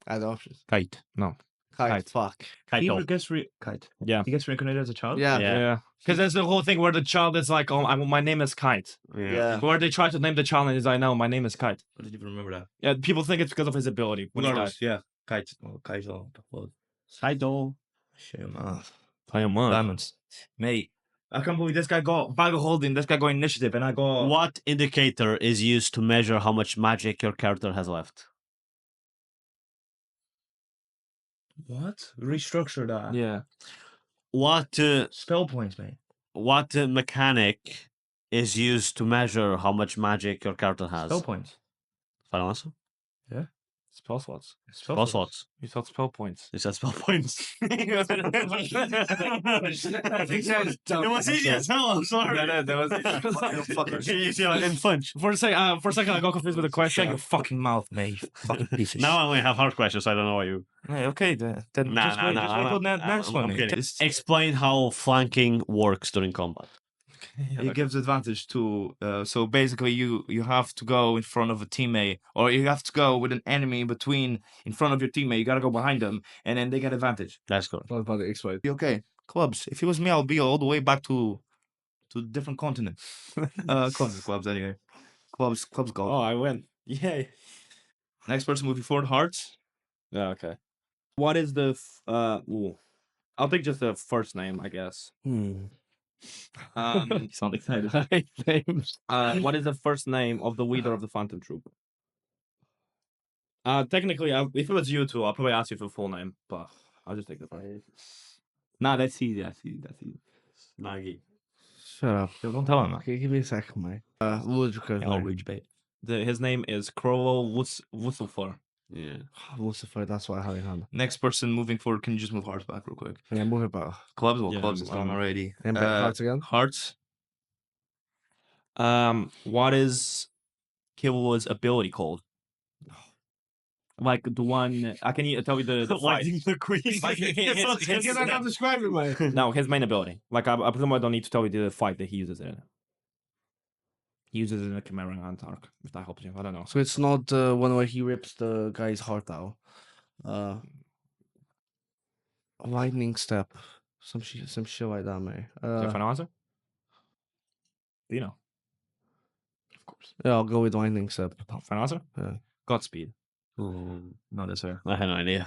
had options. Kite. No. Kite. Fuck. Kaito. Kite. Yeah. He gets reincarnated as a child. Yeah. Yeah. Yeah. Because there's the whole thing where the child is like, oh, my name is Kite. Yeah. Where they try to name the child and he's like, no, my name is Kite. I didn't even remember that. Yeah, people think it's because of his ability. When he died. Yeah. Kite. Oh, Kite. Oh, Kaito. shut your mouth. Play him on. Diamonds. Mate. I can't believe this guy got bag of holding, this guy got initiative, and I got What indicator is used to measure how much magic your character has left? what? Restructure that. Yeah. What Spell points, mate. what mechanic is used to measure how much magic your character has? Spell points. Final answer? Spell slots. Spell slots. You thought spell points. You said spell points. It was easy as hell, I'm sorry. You see, I didn't flinch. For a second, I got confused with the Shut question. your fucking mouth, mate. You fucking piece of Now I only have hard questions, so I don't know what you... Hey, okay, then just wait till the next I'm one. kidding. It's- Explain how flanking works during combat. It gives advantage to so basically you have to go in front of a teammate, or you have to go with an enemy in front of your teammate. You gotta go behind them, and then they get advantage. That's good. What about the X-Way? Okay, clubs. If it was me, I'll be all the way back to different continent. Clubs anyway. Clubs go. Oh, I win. Yay. Next person moving forward, hearts. Yeah, okay. What is the I'll pick just the first name, I guess. You sound excited. Names. What is the first name of the leader of the Phantom Troop? Technically, if it was you two, I'll probably ask you for full name, but I'll just take the first. Nah, that's easy. That's easy. Maggie. Shut up. Don't tell him. Okay, give me a second, mate. Ludicrous. I'll reach bait. His name is Crowell Wusslefer. Yeah. Lucifer, that's what I have in hand. Next person moving forward. Can you just move hearts back real quick? Yeah, move it back. Clubs. Well, Yeah, clubs is done already. And back hearts again. Hearts. What is Killwood's ability called? Like the one I can tell you the fight. Lighting the queen. Like, You're not gonna describe it, mate. No, his main ability. Like I presume I don't need to tell you the fight that he uses it in. He uses it in a Chimera Ant arc, if that helps you. I don't know. So it's not the one where he rips the guy's heart out. Lightning step. Some shit like that, mate. Is that a final answer? Do you know? Of course. Yeah, I'll go with lightning step. Final answer? Yeah. Godspeed. Oh, No, that's fair. I had no idea.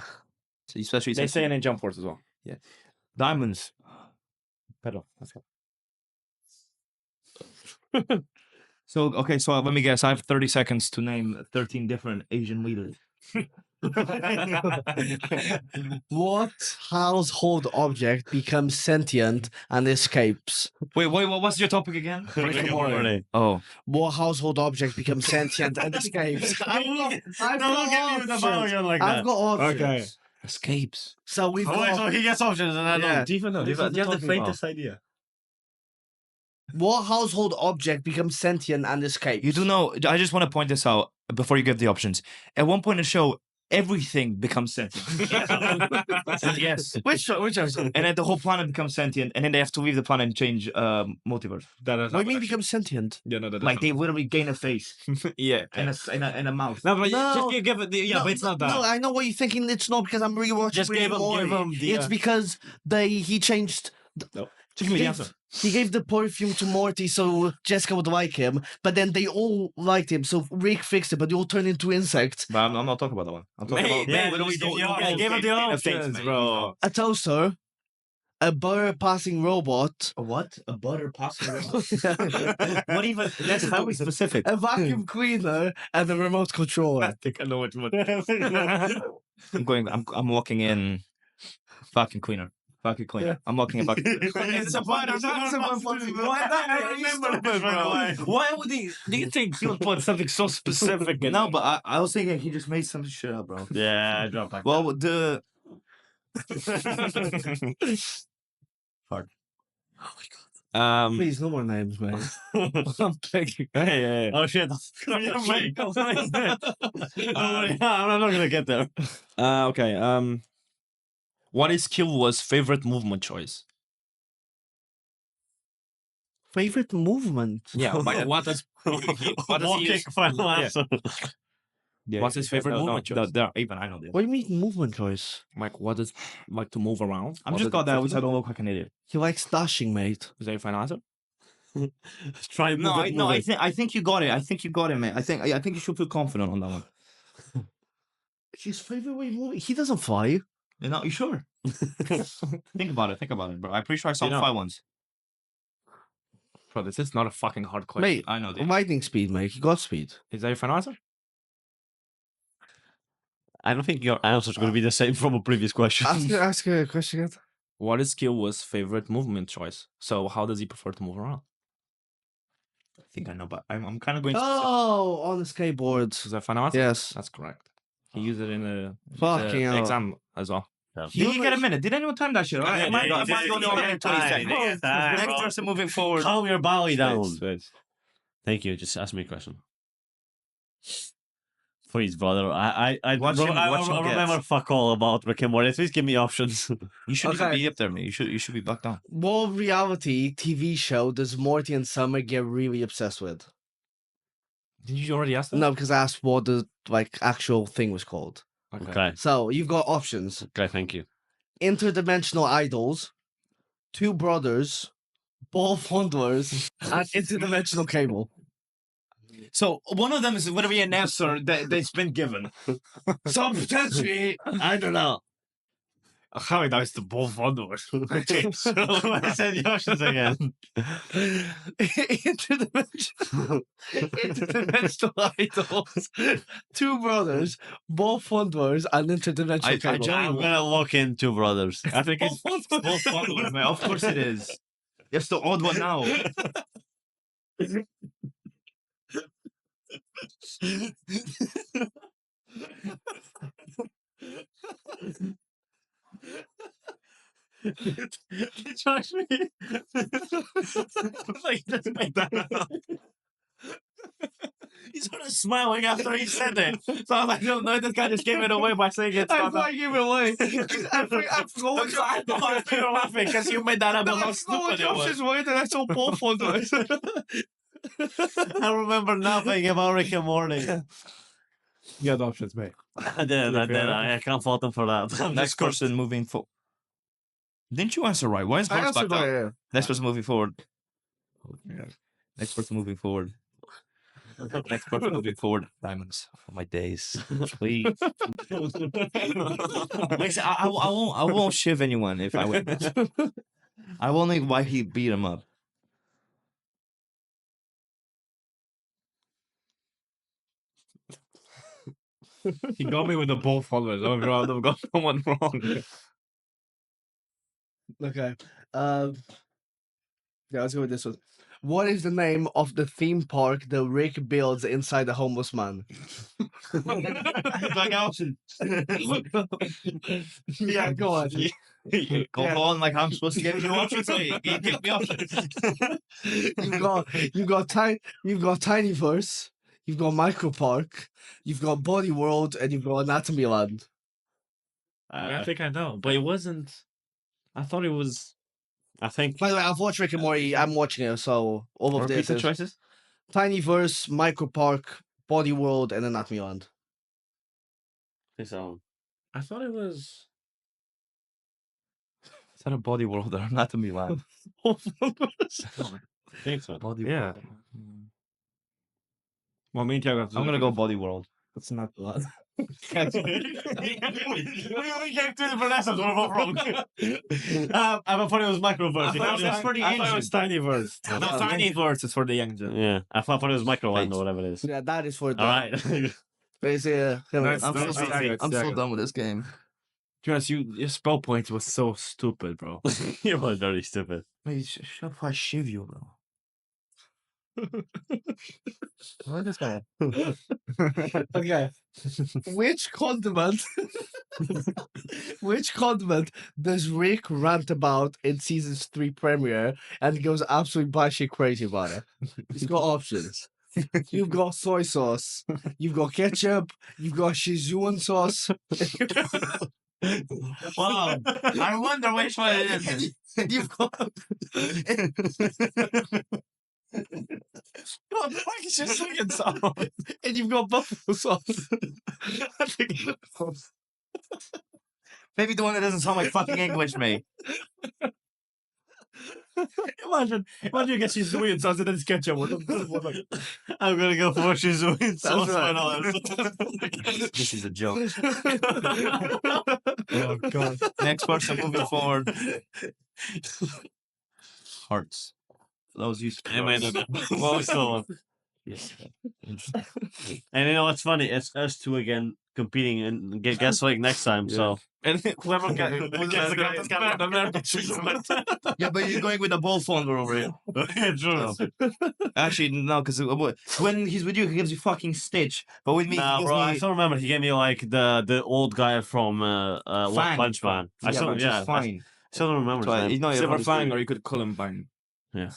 So especially they say it in Jump Force as well. Yeah. Diamonds. Pedal. Let's go. So let me guess. I have 30 seconds to name 13 different Asian leaders. What household object becomes sentient and escapes? Wait, what's your topic again? Rick and Morty. Oh. What household object becomes sentient and escapes? I've got options. Okay. Escapes. So we've got so he gets options and I Yeah. don't. Do you even know? Do you have the faintest idea? what household object becomes sentient and escapes? You do know, I just want to point this out before you give the options. At one point in the show, everything becomes sentient. Yes. Which episode? And then the whole planet becomes sentient, and then they have to leave the planet and change multiverse. What do you mean becomes sentient? Yeah, no, Like they literally gain a face yeah. and a mouth. No, but No. just give it. But it's not that. No, I know what you're thinking. It's not because I'm rewatching. Just Rick give and him Morty. the. It's because he changed. No. Just give me the answer. He gave the perfume to Morty so Jessica would like him, but then they all liked him, so Rick fixed it, but they all turned into insects. But I'm not talking about that one. I'm talking about Give him the options, bro. A toaster, a butter passing robot, A what? A butter pasta. What even? That's highly specific. a vacuum cleaner, and a remote controller. think I know which one. I'm walking in vacuum cleaner. Vacuum cleaner. Yeah. I'm walking in vacuum cleaner. It's a butter. Why would he? Do you think he would put something so specific? No, but I was thinking he just made some shit up, bro. Yeah, drop back. Well, the Fuck. Please, no more names, man. I'm begging. Hey. Oh shit! I'm not gonna get there. okay. What is Killwood's favorite movement choice? Favorite movement? Yeah. Like, what does he Walking use? final Yeah. answer. What's his favorite movement choice? Even I know this. What do you mean movement choice? Like, what does like to move around? I'm What just does got it that, fit which I in? don't look like an idiot. He likes dashing, mate. Is that your final answer? Try and No, move it, I move it. think you got it. I think you got it, man. I think you should feel confident on that one. His favorite way movie? He doesn't fly. You know, you sure? Think about it, bro. I'm pretty sure I saw You know- 5 ones. Bro, this is not a fucking hard question. Mate, I know, dude. lightning speed, mate. He got speed. Is that your final answer? I don't think your answer is going to be the same from a previous question. Ask a question again. What is Killwood's favorite movement choice? So how does he prefer to move around? I think I know, but I'm kind of going to. Oh, on the skateboard. Is that final answer? Yes. That's correct. He used it in the Fucking hell. exam as well. Did you get a minute? Did anyone time that shit? Right? Am I going to only 20 seconds? Next person moving forward. Calm your belly down. Space. Thank you. Just ask me a question. Please, brother. I Watch him remember get. fuck all about Rick and Morty. Please give me options. You shouldn't even Okay. be up there, man. You should be back down. What reality TV show does Morty and Summer get really obsessed with? Did you already ask that? No, because I asked what the actual thing was called. Okay. So you've got options: Okay. Thank you. interdimensional idols, two brothers, ball fondlers, and interdimensional cable. So one of them is literally an answer that's been given. So potentially, I don't know. How many times the ball fondler? I said the options again. interdimensional idols, two brothers, ball fondlers, and interdimensional cable. I'm gonna look into brothers. I think it's Both fondlers, man. Of course it is. It's the odd one now. Trust me. Like, just make that up. He's sort of smiling after he said it. So I'm like, no, this guy just gave it away by saying it's I not. thought I gave it away. I forgot what I thought you were laughing because you made that up. No, How I forgot what stupid it was. options were, and I saw both on it. I remember nothing about Rick and Morty. You had options, mate. I did. I can't fault him for that. I'm Next just cursed. person moving forward. Didn't you answer right? Why is I Hearts back answered right, down? yeah. Next person moving forward. Next person moving forward. Next person moving forward. Diamonds for my days. Please. Listen, I won't shiv anyone if I win. I will know why he beat him up. He got me with the ball followers. I've got someone wrong. Okay. Yeah, let's go with this one. What is the name of the theme park that Rick builds inside the homeless man? Like option. Yeah, go on. Go on, like I'm supposed to give you options. So you give me options. you've got Tinyverse, you've got Micro Park, you've got Body World, and you've got Anatomy Land. I think I know, but it wasn't. I thought it was. I think. By the way, I've watched Rick and Morty. I'm watching it, so all of Repeat this the is choices. Tinyverse, Micro Park, Body World, and Anatomy Land. So. I thought it was. Is that a Body World or Anatomy Land? I think so. Body Yeah. World. Well, me and Tiago have to. I'm gonna go Body World. That's not the last. We came to the Vanessa's wrong. I thought it was Microverse. That's for the I thought it engine. was Tinyverse. No, Tinyverse is for the engine. Yeah, I thought it was Microland Thanks. or whatever it is. Yeah, that is for the. All right. Basically, Nice. I'm Nice. so, Nice. I'm so done with this game. Just your spell points was so stupid, bro. You were very stupid. Wait, shut up! I shiv you, bro. What is this guy? Okay. Which condiment? Which condiment does Rick rant about in season's 3 premiere and goes absolutely batshit crazy about it? He's got options. You've got soy sauce. You've got ketchup. You've got Szechuan sauce. Wow, I wonder which one it is. You've got. God, why is your singing sauce? And you've got buffalo sauce. I think Maybe the one that doesn't sound like fucking English, mate. Imagine you get Szechuan sauce and then it's ketchup. I'm gonna go for Szechuan sauce. This is a joke. Oh god. Next person moving forward. Hearts. For those used to. Well, still. Yes. And you know what's funny? It's us two again competing and guess like next time. So And whoever got Yeah, but you're going with the ball founder over here. true. Actually, no, because when he's with you, he gives you fucking Stitch. But with me, Nah, he gives bro, I me still remember he gave me like the old guy from One Fang. Punch Man. I still which is fine. still don't remember. So, his name. no, Silver Fang, or you could call him Bang. Yeah.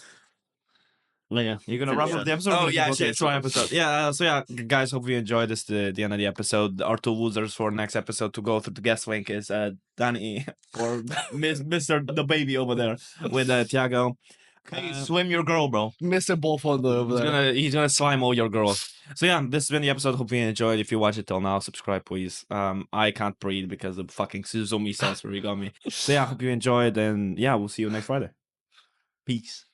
You're gonna wrap up the episode. Oh yeah, it's one episode. Yeah, so yeah, guys, hope you enjoyed this. The end of the episode. Our 2 losers for next episode to go through the guest link is Danny or Mr. the baby over there with Tiago. Hey, swim your girl, bro. Mr. Ballfonder over there. He's gonna slime all your girls. So yeah, this has been the episode. Hope you enjoyed. If you watch it till now, subscribe please. I can't breathe because the fucking Suzumi sauce really got me. So yeah, hope you enjoyed, and yeah, we'll see you next Friday. Peace.